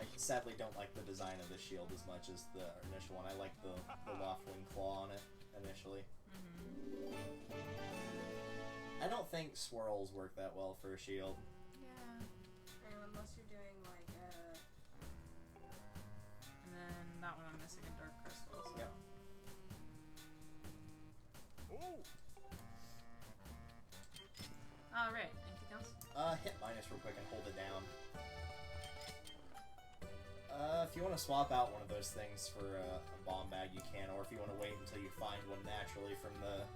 I sadly don't like the design of this shield as much as the initial one. I like the waffling claw on it initially. I don't think swirls work that well for a shield. Yeah. Unless you're doing like And then that one I'm missing a dark crystal, so... Yep. Alright, anything else? Hit minus real quick and hold it down. If you want to swap out one of those things for a bomb bag, you can, or if you want to wait until you find one naturally from the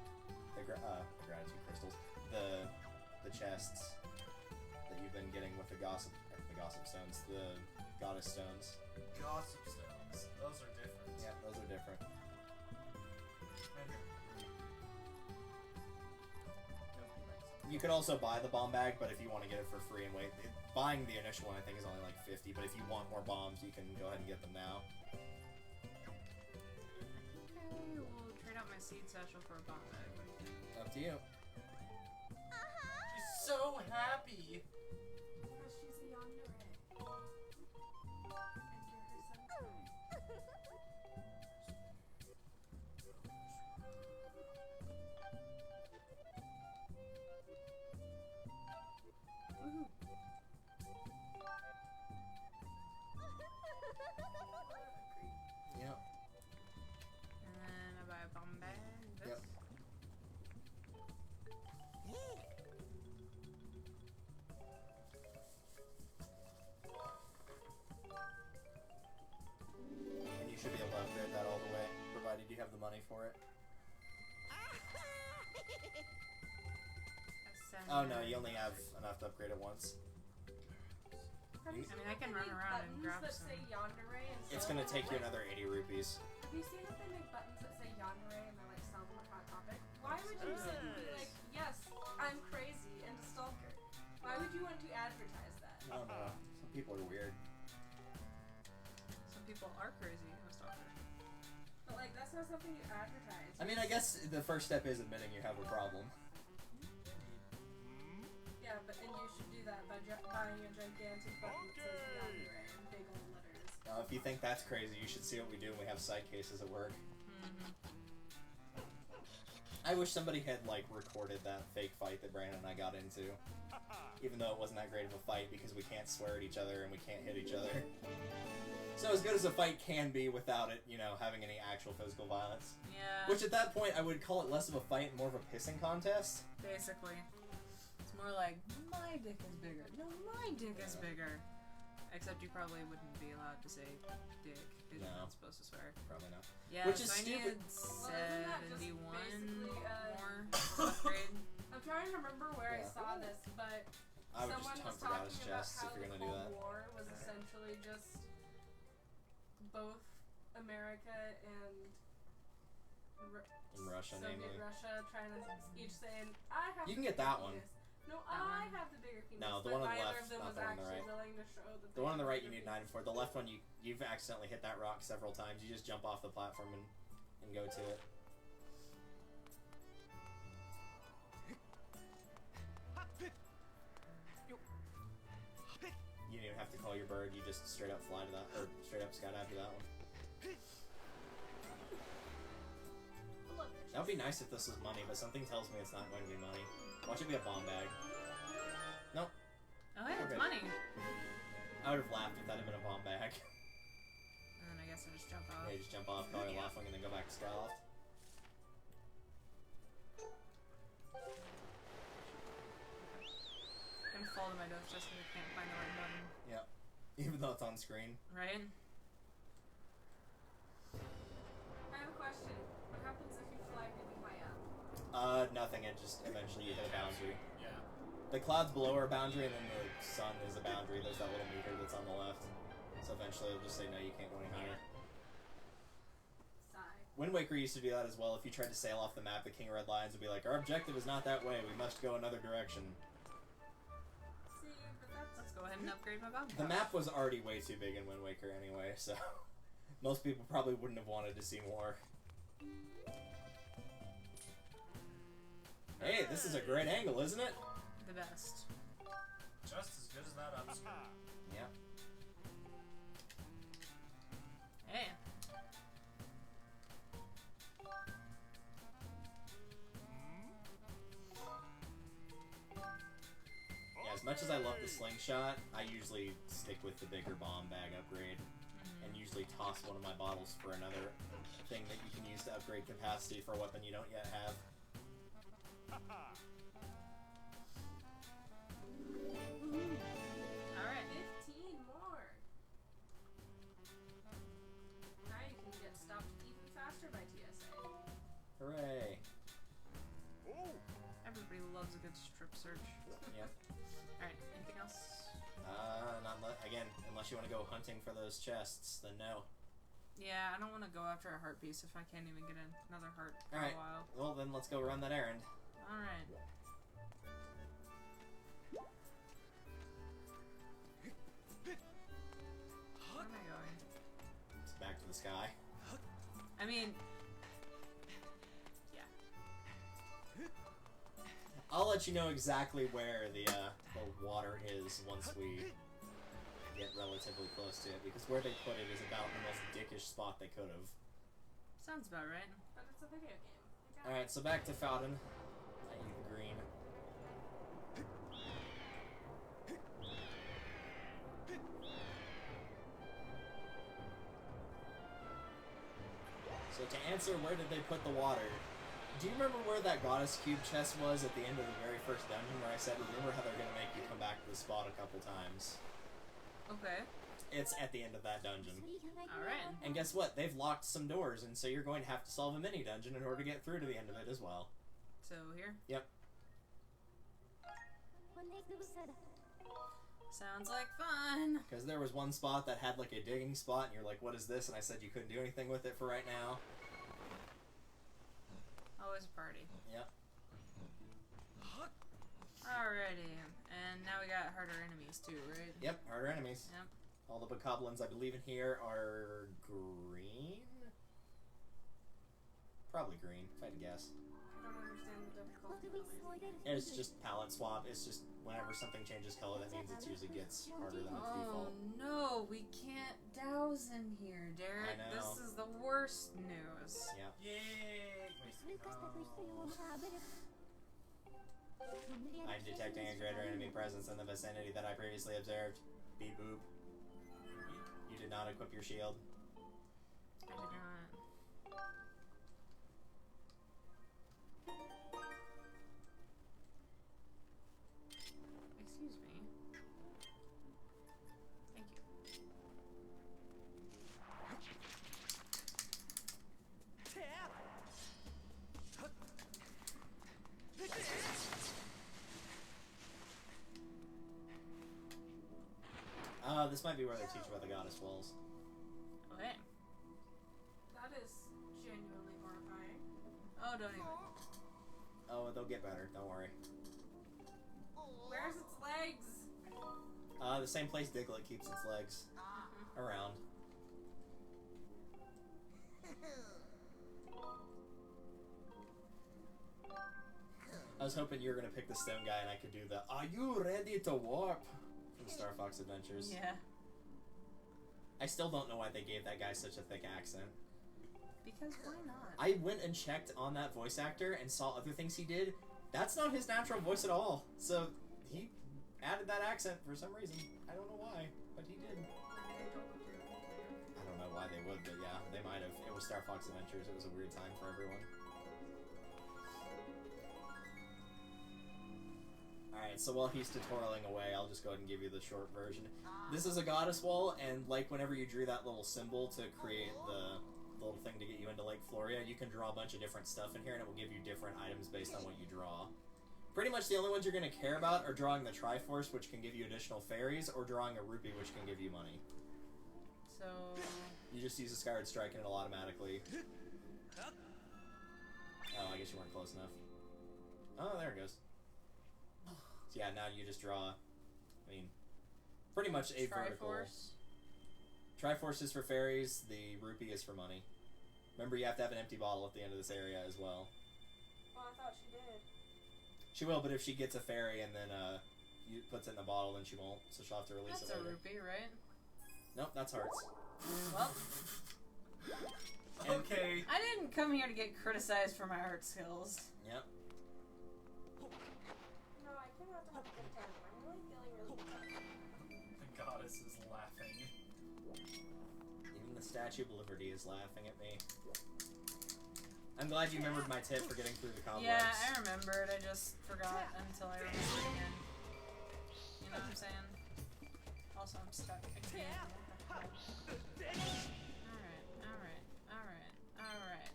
gratitude crystals, the chests that you've been getting with the gossip stones, the goddess stones. Gossip stones. Those are different. Yeah, those are different. You could also buy the bomb bag, but if you want to get it for free and wait, buying the initial one I think is only like 50, but if you want more bombs, you can go ahead and get them now. Okay, we'll trade out my seed satchel for a bomb bag. Up to you. She's so happy. because she's a yonder. Enter her sunshine. Woohoo! Yep. And then I buy a bomb bag. This. Yep. And you should be able to upgrade that all the way, provided you have the money for it. Oh no, you only have enough to upgrade it once. Have you I seen mean, I that can they run make around and buttons grab that some. say yandere and It's sell gonna them take you at, like- another 80 rupees. Have you seen that they make buttons that say yandere and they like sell them at Hot Topic? Why would you sit and be like, yes, I'm crazy and a stalker? Why would you want to advertise that? I don't know. Some people are weird. Some people are crazy. I'm a stalker. But like, that's not something you advertise. I mean, I guess the first step is admitting you have a problem. Yeah, but and you should do that by buying a gigantic button that says yandere in big old letters. If you think that's crazy, you should see what we do when we have side cases at work. I wish somebody had, like, recorded that fake fight that Brandon and I got into. Even though it wasn't that great of a fight because we can't swear at each other and we can't hit each other. So as good as a fight can be without it, you know, having any actual physical violence. Yeah. Which at that point, I would call it less of a fight and more of a pissing contest. Basically. It's more like, my dick is bigger. No, my dick is bigger. Except you probably wouldn't be allowed to say dick, because you're No. not supposed to swear. Probably not. Yeah, Which is so stupid. I Well, isn't that just need 71 basically, more upgrade. I'm trying to remember where I Yeah. saw this, but I would someone just was tongue for Goddess talking about chests how if you're the gonna do Cold that. War was essentially just both America and In Russia, Soviet namely. Russia trying to each saying, I have You can the get bigger that one. penis. No, That I one? have the bigger penis. No, the but one on the neither left, of them not was the one on the actually right. willing to show that The they one on the had right you bigger need 9 for. The left one you've accidentally hit that rock several times. You just jump off the platform and go to it. You didn't even have to call your bird. You just straight up fly to that, or straight up skydive to that one. Look, That would be nice if this was money, but something tells me it's not going to be money. Watch it be a bomb bag. Nope. Oh, yeah, it's Okay. money. I would have laughed if that had been a bomb bag. And then I guess I just jump off. Yeah, you just jump off, call your laughing, and then go back to Skyloft. I'm gonna fall to my nose just because I can't find the right button. Yep. Even though it's on screen. Right? I have a question. What happens if you fly really high up? Nothing. It just eventually you hit a boundary. Yeah. The clouds below are a boundary, and then the sun is a boundary. There's that little meter that's on the left. So eventually it'll just say, no, you can't go any higher. Sigh. Wind Waker used to do that as well. If you tried to sail off the map, the King of Red Lions would be like, our objective is not that way. We must go another direction. See, but that's Let's go ahead and upgrade my bomb. The map was already way too big in Wind Waker anyway, so most people probably wouldn't have wanted to see more. Hey, this is a great angle, isn't it? The best. Just as good as that up screen. Yeah. Hey. Yeah, as much as I love the slingshot, I usually stick with the bigger bomb bag upgrade. And usually toss one of my bottles for another thing that you can use to upgrade capacity for a weapon you don't yet have. Alright. 15 more. Now you can get stopped even faster by TSA. Hooray! Everybody loves a good strip search. Yep. Alright, anything else? Again, unless you want to go hunting for those chests, then no. Yeah, I don't want to go after a heart piece if I can't even get another heart for Alright. a while. Well, then let's go run that errand. Alright. Where am I going? It's back to the sky. I mean... Yeah. I'll let you know exactly where the water is once we get relatively close to it, because where they put it is about the most dickish spot they could have. Sounds about right. But it's a video game. You got Alright, so back to Fountain. I eat the green. So to answer where did they put the water, do you remember where that Goddess Cube chest was at the end of the very first dungeon where I said, remember how they're going to make you come back to the spot a couple times? Okay. It's at the end of that dungeon. Alright. And guess what? They've locked some doors, and so you're going to have to solve a mini dungeon in order to get through to the end of it as well. So here? Yep. Sounds like fun. Because there was one spot that had like a digging spot, and you're like, what is this? And I said you couldn't do anything with it for right now. Always a party. Yep. Alrighty. And now we got harder enemies too, right? Yep, harder enemies. Yep. All the bokoblins, I believe, in here are green? Probably green, if I had to guess. I don't understand the difficulty. It's just palette swap. It's just whenever something changes color, that means it usually gets harder than its Oh default. no, we can't douse in here, Derek. I know. This is the worst news. Yep. Yay! I'm detecting a greater enemy presence in the vicinity that I previously observed. Beep boop. You did not equip your shield. I did not. Excuse me. Thank you. This might be where they teach about the goddess walls. Okay. don't even. Oh, they'll get better. Don't worry. Where's its legs? The same place Diglett keeps its legs. Around. I was hoping you were gonna pick the stone guy and I could do the "Are you ready to warp?" from Star Fox Adventures. Yeah. I still don't know why they gave that guy such a thick accent. Because why not? I went and checked on that voice actor and saw other things he did. That's not his natural voice at all. So he added that accent for some reason. I don't know why, but he did. I don't know why they would, but yeah, they might have. It was Star Fox Adventures. It was a weird time for everyone. Alright, so while he's tutorialing away, I'll just go ahead and give you the short version. This is a goddess wall, and like whenever you drew that little symbol to create the little thing to get you into Lake Floria, you can draw a bunch of different stuff in here, and it will give you different items based on what you draw. Pretty much the only ones you're going to care about are drawing the Triforce, which can give you additional fairies, or drawing a rupee, which can give you money. So... You just use a Skyward Strike and it'll automatically... Oh, I guess you weren't close enough. Oh, there it goes. So yeah, now you just draw... I mean, pretty much a vertical... Triforce is for fairies, the rupee is for money. Remember, you have to have an empty bottle at the end of this area as well. Well, I thought she did. She will, but if she gets a fairy and then you puts it in the bottle, then she won't, so she'll have to release That's it a later. rupee, right? Nope, that's hearts. Well, Okay. I didn't come here to get criticized for my art skills. Yep. No, I came out to have a good time. I'm really feeling really good. The goddess is laughing. Even the Statue of Liberty is laughing at me. I'm glad you remembered my tip for getting through the cobwebs. Yeah, I remembered. I just forgot until I remembered again. You know what I'm saying? Also, I'm stuck again. Alright.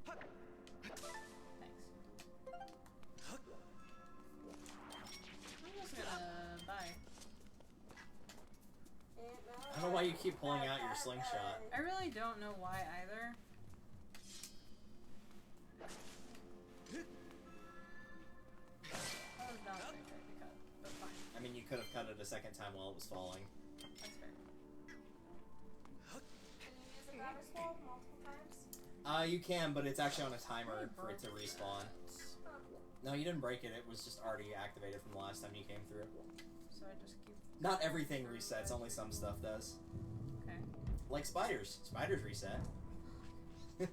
Thanks. I'm just gonna buy. I don't know why you keep pulling out your slingshot. I really don't know why either. That was not what I tried to cut, but fine. I mean, you could have cut it a second time while it was falling. That's fair. Can you use a goddess wall multiple times? You can, but it's actually on a timer I for it to broke respawn. that. No, you didn't break it. It was just already activated from the last time you came through. So I just keep. Not everything resets, only some stuff does. Okay. Like spiders. Spiders reset. I'd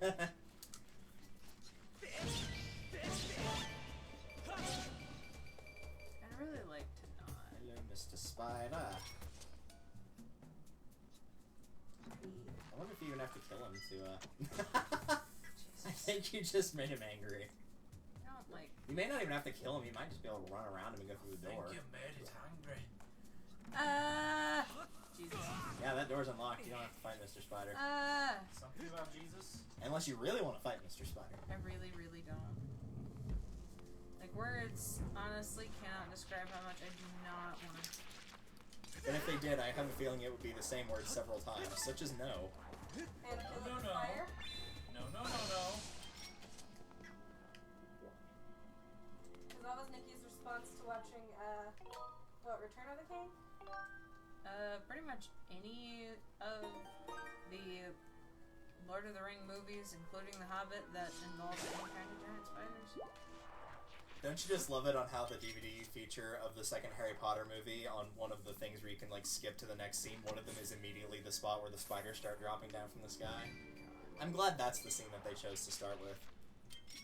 really like to not. Hello, Mr. Spider. I wonder if you even have to kill him to, I think you just made him angry. I don't like. You may not even have to kill him, you might just be able to run around him and go through the door. Think you made it hungry. Jesus. Yeah, that door's unlocked. You don't have to fight Mr. Spider. Something about Jesus? Unless you really want to fight Mr. Spider. I really, really don't. Like, words honestly cannot describe how much I do not want to. And if they did, I have a feeling it would be the same word several times, such as no. And kill it with No. fire? No. Because that was Nikki's response to watching, Return of the King? Pretty much any of the Lord of the Ring movies, including The Hobbit, that involve any kind of giant spiders. Don't you just love it on how the DVD feature of the second Harry Potter movie, on one of the things where you can like skip to the next scene, one of them is immediately the spot where the spiders start dropping down from the sky? I'm glad that's the scene that they chose to start with.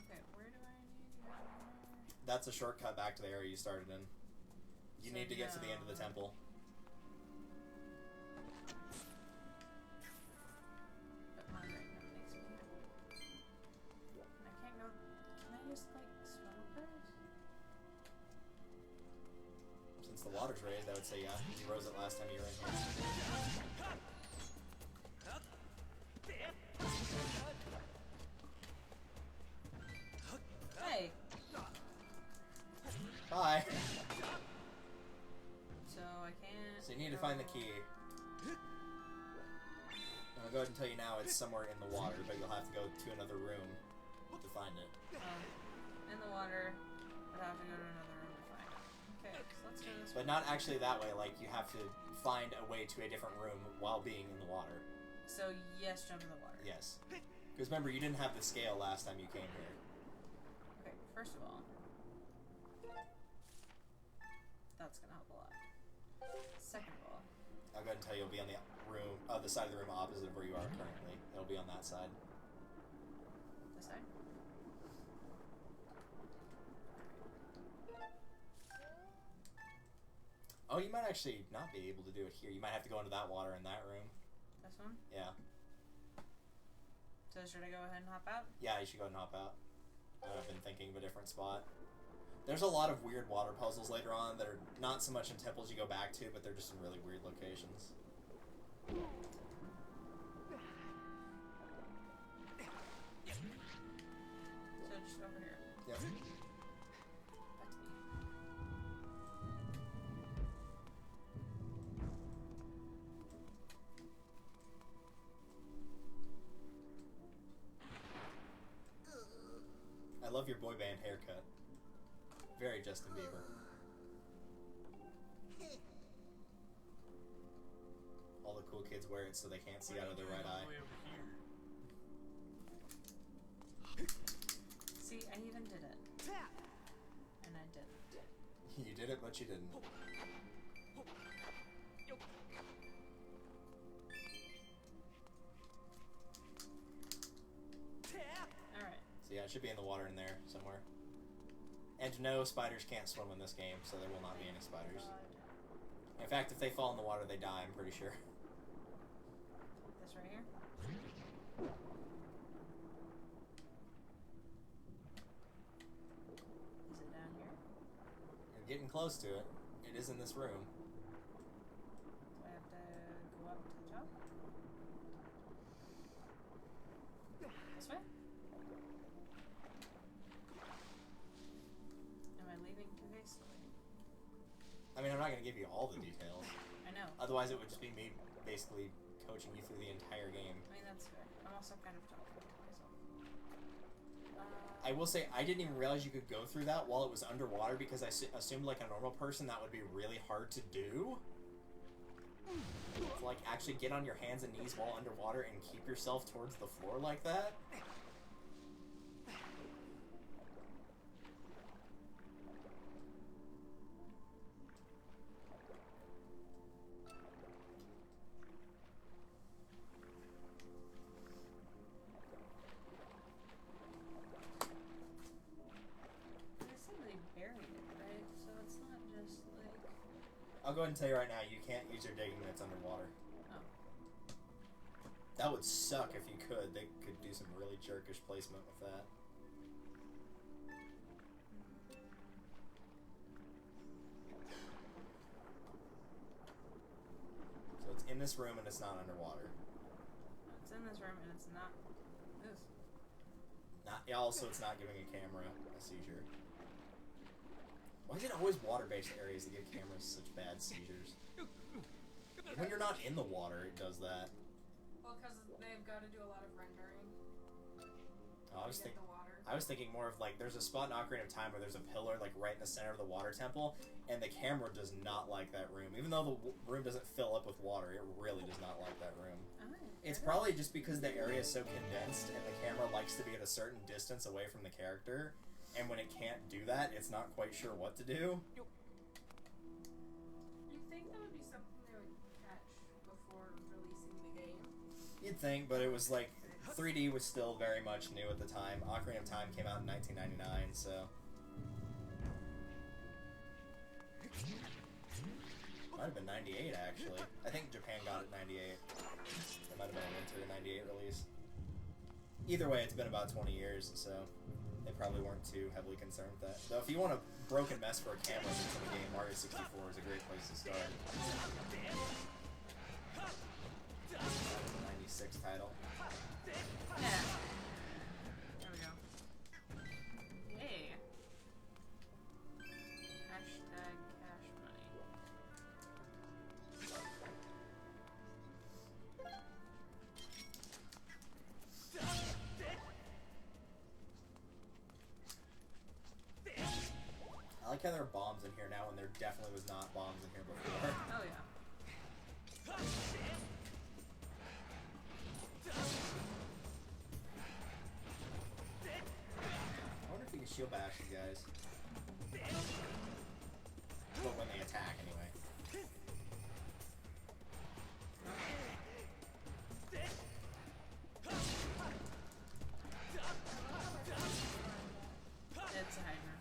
Okay, where do I need to go? That's a shortcut back to the area you started in. You So need to get to the end of the temple. But my right now makes me. And I can't go. Can I just like swim across? Since the water's raised, I would say yeah. You rose it last time you were in here. Hey. Bye! So I can't. So you need to find the key. I'll go ahead and tell you now it's somewhere in the water, but you'll have to go to another room to find it. In the water, I'd have to go to another room to find it. Okay, so let's do this. But not actually that way, like you have to find a way to a different room while being in the water. So, yes, jump in the water. Yes. Because remember, you didn't have the scale last time you came here. Okay, first of all, that's gonna help a lot. Second of all, I'll go ahead and tell you it'll be on the side of the room opposite of where you are currently. It'll be on that side. this side? Oh, you might actually not be able to do it here. You might have to go into that water in that room. This one? Yeah. So should I go ahead and hop out? Yeah, you should go ahead and hop out. I've been thinking of a different spot. There's a lot of weird water puzzles later on that are not so much in temples you go back to, but they're just in really weird locations. So just over here. Yep. That's me. I love your boy band haircut. Very Justin Bieber. All the cool kids wear it so they can't see out of their right eye. Way over here. See, I even did it. And I didn't. You did it, but you didn't. Alright. So yeah, it should be in the water in there somewhere. And no, spiders can't swim in this game, so there will not be any spiders. In fact, if they fall in the water, they die, I'm pretty sure. This right here? Is it down here? You're getting close to it. It is in this room. Do I have to go up to the top? This way? Am I leaving too hastily? I mean, I'm not going to give you all the details. I know. Otherwise, it would just be me basically coaching you through the entire game. I mean, that's fair. I'm also kind of talking to myself. I will say, I didn't even realize you could go through that while it was underwater because I assumed, like a normal person, that would be really hard to do. To, like, actually get on your hands and knees while underwater and keep yourself towards the floor like that. I said they buried it, right? So it's not just like... I'll go ahead and tell you right now, you can't use your digging when it's underwater. Oh. That would suck if you could. They could do some really jerkish placement with that. So it's in this room and it's not underwater. It's in this room and it's not... This. Also, it's not giving a camera a seizure. Why is it always water-based areas that give cameras such bad seizures? When you're not in the water, it does that. Well, because they've got to do a lot of rendering Oh, to get the water. I was thinking more of like, there's a spot in Ocarina of Time where there's a pillar like right in the center of the water temple, and the camera does not like that room. Even though the room doesn't fill up with water, it really does not like that room. It's probably just because the area is so condensed and the camera likes to be at a certain distance away from the character, and when it can't do that, it's not quite sure what to do. You'd think that would be something they would catch before releasing the game. You'd think, but it was like 3D was still very much new at the time. Ocarina of Time came out in 1999, so might have been 98 actually. I think Japan got it 98. It might have been a winter 98 release. Either way, it's been about 20 years, so they probably weren't too heavily concerned with that. Though if you want a broken mess for a camera that's in the game, Mario 64 is a great place to start. 96 title. Yeah. There we go. Hey. Hashtag cash money. there are bombs in here now, and there definitely was not bombs in here before. Oh yeah. I wonder if you can shield bash these guys. Well, when they attack, anyway. It's a Hydra.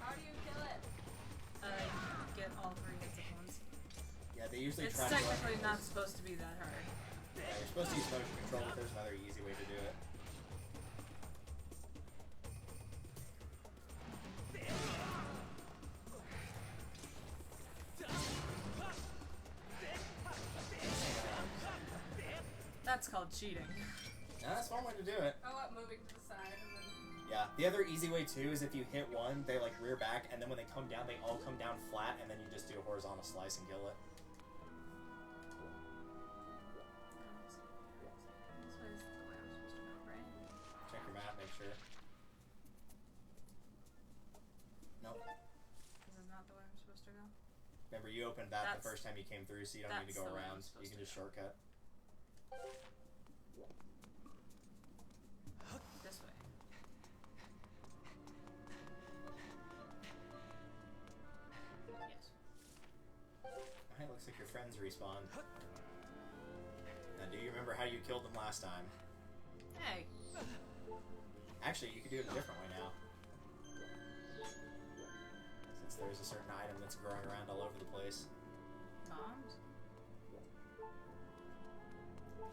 How do you kill it? Get all 3 hits at once. Yeah, they usually It's try to... technically not supposed to be that hard. Yeah, you're supposed to use motion control, but there's another easy way to do it. That's called cheating. Now, that's one way to do it. Oh, what? Moving to the side and then. Yeah, the other easy way too is if you hit one, they like rear back, and then when they come down, they all come down flat, and then you just do a horizontal slice and kill it. This way is the way I'm supposed to go, right? Check your map, make sure. Nope. This is not the way I'm supposed to go. Remember, you opened that the That's- first time you came through, so you don't need to that's go the way I'm around. supposed You can to just go. shortcut. This way. Yes. Alright, looks like your friends respawned. Now, do you remember how you killed them last time? Hey. Actually, you could do it a different way now. Since there's a certain item that's growing around all over the place. Bombs?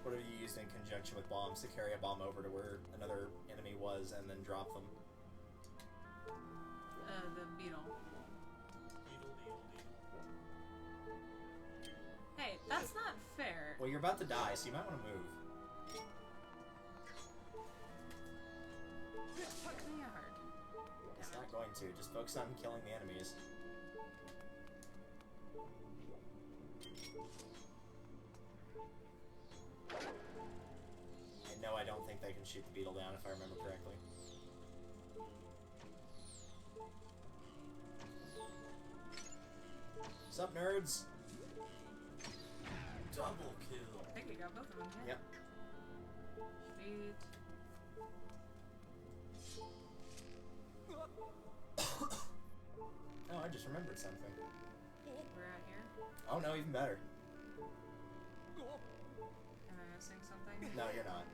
What have you used in conjunction with bombs to carry a bomb over to where another enemy was and then drop them? The beetle. Beetle. Hey, that's not fair. Well, you're about to die, so you might want to move. Give me a heart. It's Damn not it. going to. Just focus on killing the enemies. And no, I don't think they can shoot the beetle down if I remember correctly. What's up, nerds? Double kill. I think we got both of them, yeah? Yep. Sweet. Oh, I just remembered something. We're out here. Oh no, even better. Am I missing something? No, you're not.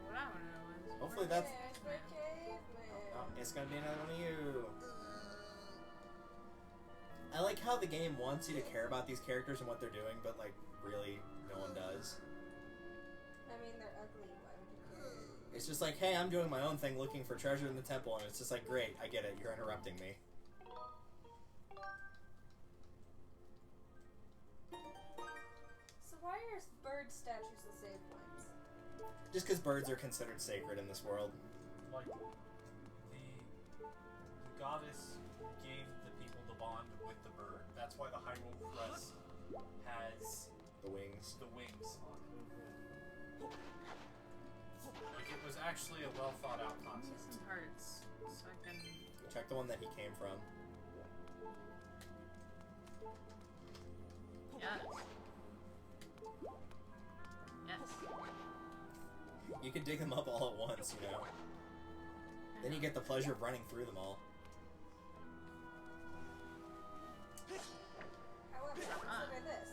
What I want to know is... Hopefully that's... There's the caveman. Oh, it's gonna be another one of you. I like how the game wants you to care about these characters and what they're doing, but like, really, no one does. I mean, they're ugly. Why would you care? It's just like, hey, I'm doing my own thing looking for treasure in the temple, and it's just like, great, I get it, you're interrupting me. So why are bird statues the save points? Just because birds are considered sacred in this world. Like, the goddess gave the people the bond with the bird. That's why the Hyrule Crest has The wings. the wings on it. Like, it was actually a well thought out Give me concept. some hearts so I can... Check the one that he came from. Yes. Yes. You can dig them up all at once, you know. Then you get the pleasure of running through them all. However, consider this.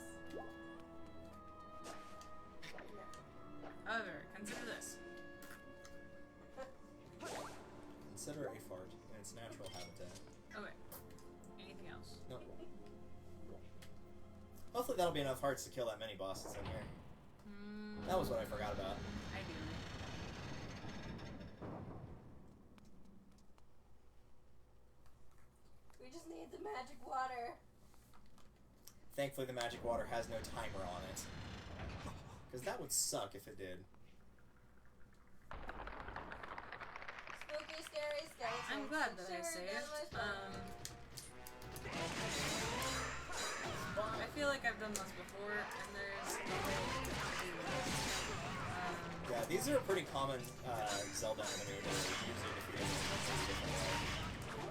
However, consider this. Consider a fart in its natural habitat. Okay. Anything else? Nope. Hopefully that'll be enough hearts to kill that many bosses in here. That was what I forgot about. Ideally. We just need the magic water. Thankfully the magic water has no timer on it. Because that would suck if it did. Spooky, scary, skeletons. I'm glad that I Sure, saved. they're my friend. I feel like I've done this before, and there's a way to do this. Yeah, these are a pretty common Zelda enemy that are usually defeated in a different way.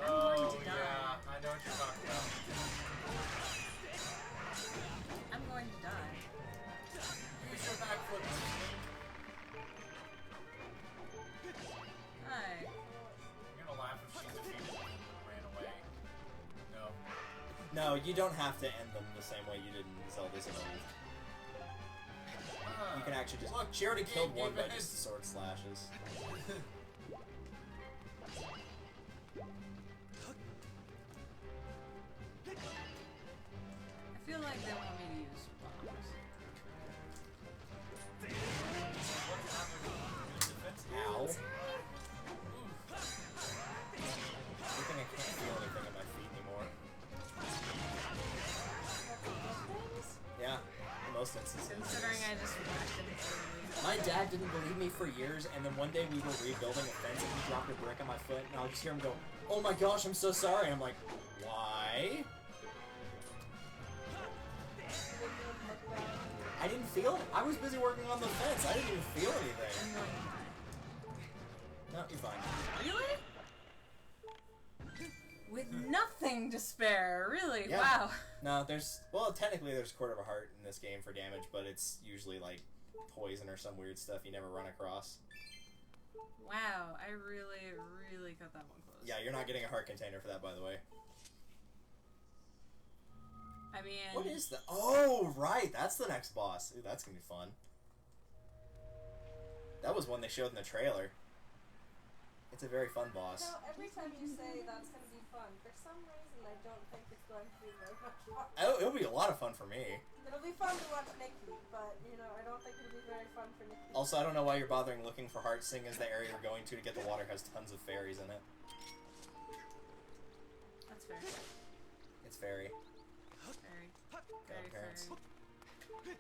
Oh, to die. yeah. I know what you're talking about. I'm going to die. Use your backflip. Hi. You're gonna laugh if she defeated me and ran away. No. No, you don't have to end them the same way you did in Zelda's of old. You can actually just... Look, she already the killed game one by gave just the sword slashes. I feel like they want me to use bombs. What happened? Use defense? Ow. Good thing I can't feel anything in my feet anymore. Yeah, in most instances. Considering I just whacked him totally. My dad didn't believe me for years, and then one day we were rebuilding a fence and he dropped a brick on my foot, and I'll just hear him go, "Oh my gosh, I'm so sorry." And I'm like, why? I didn't feel it. I was busy working on the fence. I didn't even feel anything. I'm going to die. No, you're fine. Really? With nothing to spare, really? Yeah. Wow. No, there's... Well, technically there's a quarter of a heart in this game for damage, but it's usually, like, poison or some weird stuff you never run across. Wow, I really, really cut that one close. Yeah, you're not getting a heart container for that, by the way. I mean... What is that? Oh, right! That's the next boss. Ooh, that's gonna be fun. That was one they showed in the trailer. It's a very fun boss. You know, every time you say that's going to be fun, for some reason I don't think it's going to be very much fun. Oh, it'll be a lot of fun for me. It'll be fun to watch Nikki, but, you know, I don't think it'll be very fun for Nikki. Also, I don't know why you're bothering looking for hearts, seeing as the area you're going to get the water has tons of fairies in it. That's fair. It's fairy. Very, very, Grandparents. very.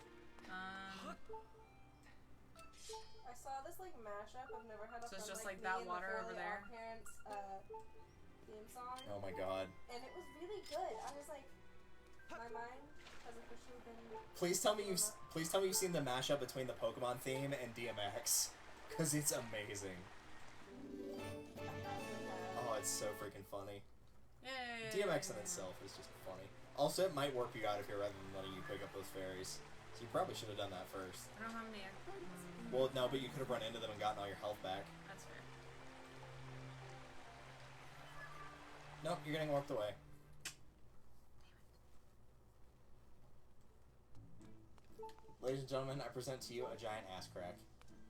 I saw this, like, mashup. I've never had a So it's fun, just like like that me and water the over Fairly there? Odd Parents, theme song. Oh my god. And it was really good. I was like, my mind has officially been... Please tell me you've seen the mashup between the Pokemon theme and DMX, because it's amazing. Oh, it's so freaking funny. Yay! DMX in itself is just funny. Also, it might warp you out of here rather than letting you pick up those fairies. So you probably should have done that first. I don't have any... Well, no, but you could have run into them and gotten all your health back. That's fair. Nope, you're getting warped away. Ladies and gentlemen, I present to you a giant ass crack.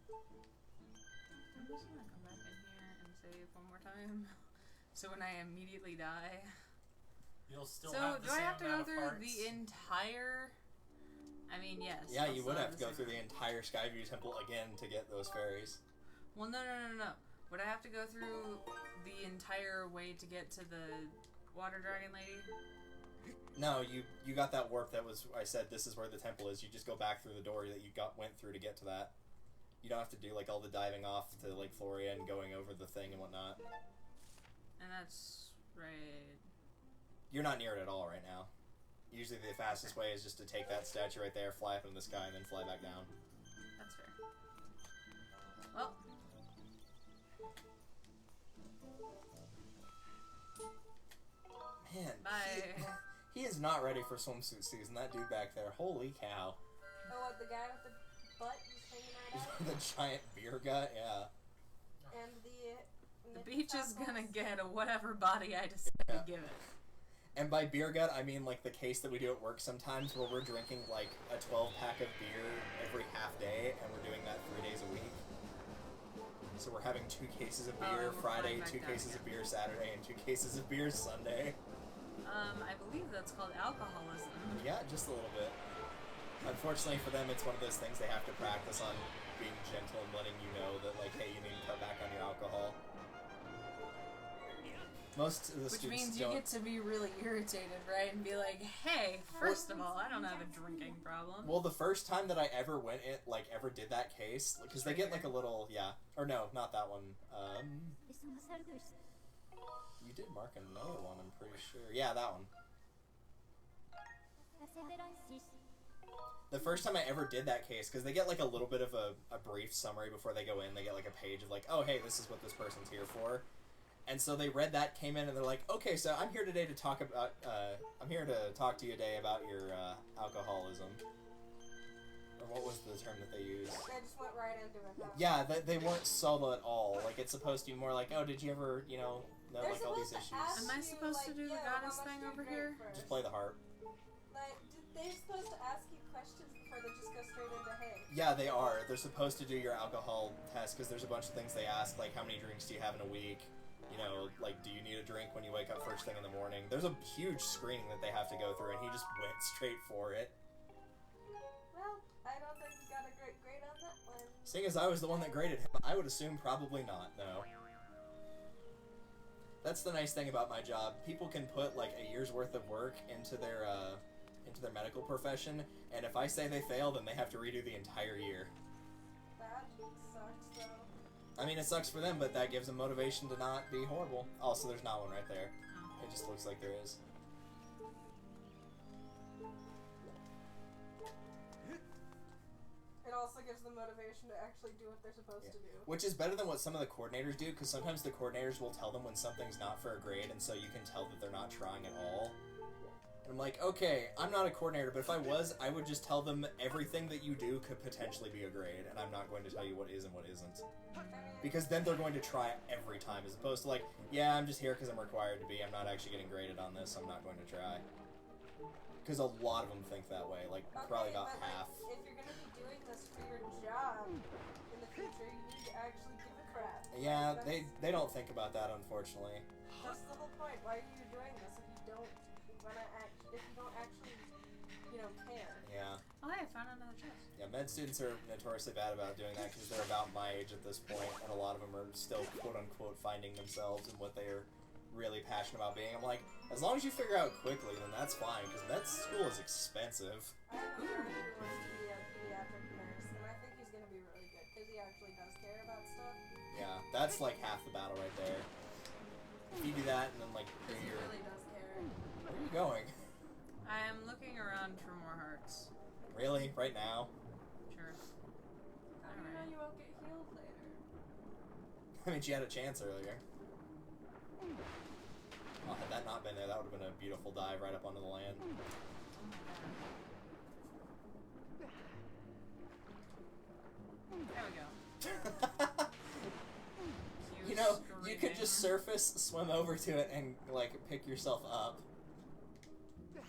I'm just gonna come back in here and save one more time. So when I immediately die... You'll still So, have the do I same have to go amount of through hearts. the entire... I mean, yes. Yeah, I'll you still would have to the go same through the amount. entire Skyview Temple again to get those fairies. Well, no. Would I have to go through the entire way to get to the water dragon lady? No, you got that warp that was, I said, this is where the temple is. You just go back through the door that you went through to get to that. You don't have to do, like, all the diving off to Lake Floria and going over the thing and whatnot. And that's right. You're not near it at all right now. Usually the fastest way is just to take that statue right there, fly up in the sky, and then fly back down. That's fair. Well. Man, Bye. he is not ready for swimsuit season. That dude back there, holy cow. Oh, what, the guy with the butt just hanging out? The giant beer gut, yeah. And The beach is gonna get whatever body I decide to give it. And by beer gut, I mean like the case that we do at work sometimes where we're drinking like a 12-pack of beer every half day, and we're doing that 3 days a week. So we're having 2 cases of beer we're Friday, flying 2 back down cases of again. beer Saturday, and 2 cases of beer Sunday. I believe that's called alcoholism. Yeah, just a little bit. Unfortunately for them, it's one of those things they have to practice on being gentle and letting you know that, like, hey, you need to cut back on your alcohol. Most of the Which students means you don't... get to be really irritated, right? And be like, hey, first of all, I don't have a drinking problem. Well, the first time that I ever went in, like, ever did that case, because they get, like, a little, yeah. Or no, not that one. You did mark another one, I'm pretty sure. Yeah, that one. The first time I ever did that case, because they get like a little bit of a brief summary before they go in. They get like a page of like, oh hey, this is what this person's here for. And so they read that, came in, and they're like, okay, so I'm here today to talk about, I'm here to talk to you today about your alcoholism. Or what was the term that they used? They just went right into it. Yeah, they weren't subtle at all. Like, it's supposed to be more like, oh, did you ever, know They're like all these supposed issues? to ask Am I supposed to do the how goddess much thing do you over drink here? first? Just play the harp. Like, they're supposed to ask you questions before they just go straight into hey. Yeah, they are. They're supposed to do your alcohol test, because there's a bunch of things they ask, like, how many drinks do you have in a week? Like, do you need a drink when you wake up first thing in the morning? There's a huge screening that they have to go through, and he just went straight for it. Well, I don't think you got a great grade on that one. Seeing as I was the one that graded him, I would assume probably not, no. That's the nice thing about my job. People can put, like, a year's worth of work into their medical profession, and if I say they fail, then they have to redo the entire year. That sucks, though. I mean, it sucks for them, but that gives them motivation to not be horrible. Also, there's not one right there. It just looks like there is. It also gives them motivation to actually do what they're supposed to do. Which is better than what some of the coordinators do, because sometimes the coordinators will tell them when something's not for a grade, and so you can tell that they're not trying at all. And I'm like, okay, I'm not a coordinator, but if I was, I would just tell them everything that you do could potentially be a grade, and I'm not going to tell you what is and what isn't. Because then they're going to try every time, as opposed to like, yeah, I'm just here because I'm required to be, I'm not actually getting graded on this, I'm not going to try. Because a lot of them think that way, like, probably about but, half. Like, if you're going to be doing this for your job in the future, you need to actually give a crap. Yeah, That's- they don't think about that, unfortunately. That's the whole point. Why are you doing this if you don't actually, care? Yeah. Oh, hey, I found another chest. Yeah, med students are notoriously bad about doing that because they're about my age at this point, and a lot of them are still quote-unquote finding themselves and what they are really passionate about being. I'm like, as long as you figure out quickly, then that's fine, because med school is expensive. I have a friend who wants to be a pediatric nurse, and I think he's going to be really good because he actually does care about stuff. Yeah, that's like half the battle right there. If you do that, and then like, Because he you're... really does care. Where are you going? I am looking around for more hearts. Really? Right now? Sure. How do you know you won't get healed later? I mean, she had a chance earlier. Oh, had that not been there, that would have been a beautiful dive right up onto the land. There we go. You know, you could just surface, swim over to it, and, like, pick yourself up. Yes,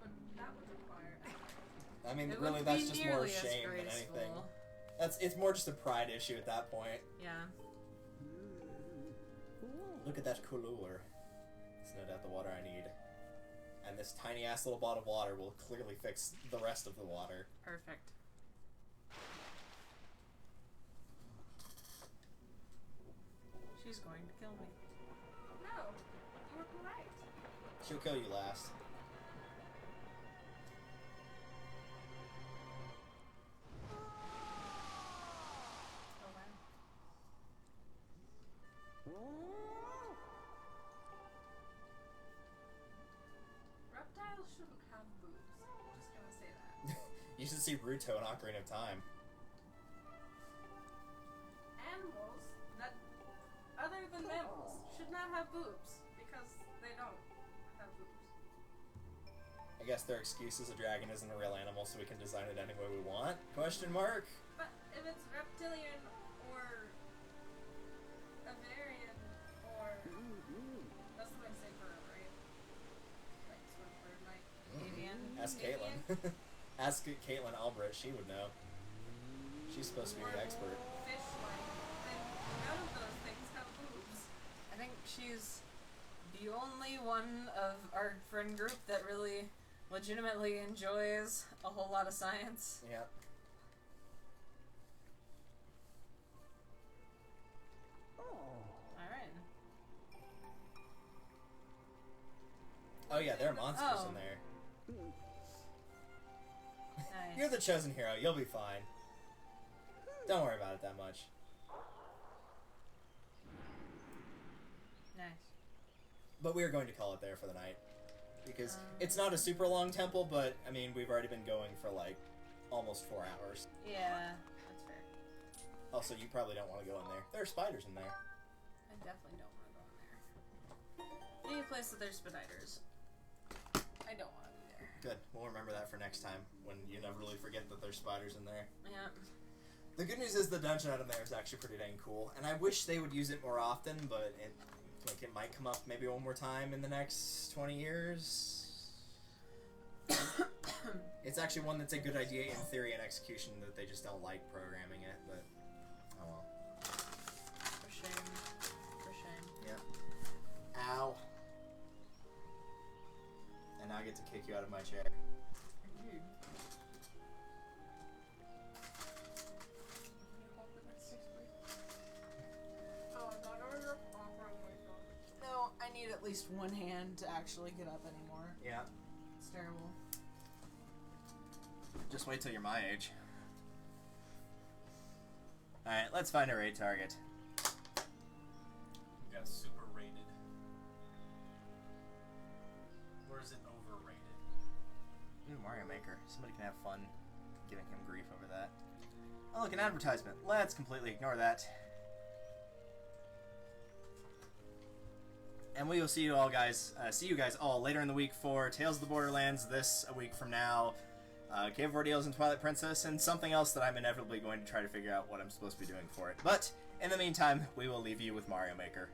but that would require effort. I mean, It really, wouldn't that's be just more nearly as shame than anything. graceful. It's more just a pride issue at that point. Yeah. Look at that cooler. It's no doubt the water I need. And this tiny ass little bottle of water will clearly fix the rest of the water. Perfect. She's going to kill me. No, you were polite. She'll kill you last. Oh wow. Reptiles shouldn't have boobs. I'm just gonna say that. You should see Ruto in Ocarina of Time. Animals that, other than mammals, should not have boobs because they don't have boobs. I guess their excuse is a dragon isn't a real animal, so we can design it any way we want? Question mark? But if it's reptilian or Avarian or that's what I say bird, right? Like sort of bird like. Avian. Ask Caitlin. Ask Caitlin Albrecht, she would know. She's supposed to be the expert. Fish like. Then none of those things have boobs. I think she's the only one of our friend group that really legitimately enjoys a whole lot of science. Yeah. Alright. Oh yeah, there are monsters Oh. in there. Nice. You're the chosen hero, you'll be fine. Don't worry about it that much. But we are going to call it there for the night. Because it's not a super long temple, but, I mean, we've already been going for, like, almost 4 hours. Yeah, that's fair. Also, you probably don't want to go in there. There are spiders in there. I definitely don't want to go in there. Any place that there's spiders, I don't want to be there. Good. We'll remember that for next time, when you inevitably forget that there's spiders in there. Yeah. The good news is the dungeon out in there is actually pretty dang cool, and I wish they would use it more often, but it might come up maybe one more time in the next 20 years. It's actually one that's a good idea in theory and execution, that they just don't like programming it, but oh well. For shame. For shame. Yeah. Ow. And now I get to kick you out of my chair. Dude. No, I need at least one hand to actually get up anymore. Yeah. It's terrible. Just wait till you're my age. Alright, let's find a raid target. We got super rated. Or is it overrated? Ooh, Mario Maker. Somebody can have fun giving him grief over that. Oh, look, an advertisement. Let's completely ignore that. And we will see you all guys, all later in the week for Tales of the Borderlands this a week from now. Cave of Ordeals and Twilight Princess, and something else that I'm inevitably going to try to figure out what I'm supposed to be doing for it. But, in the meantime, we will leave you with Mario Maker.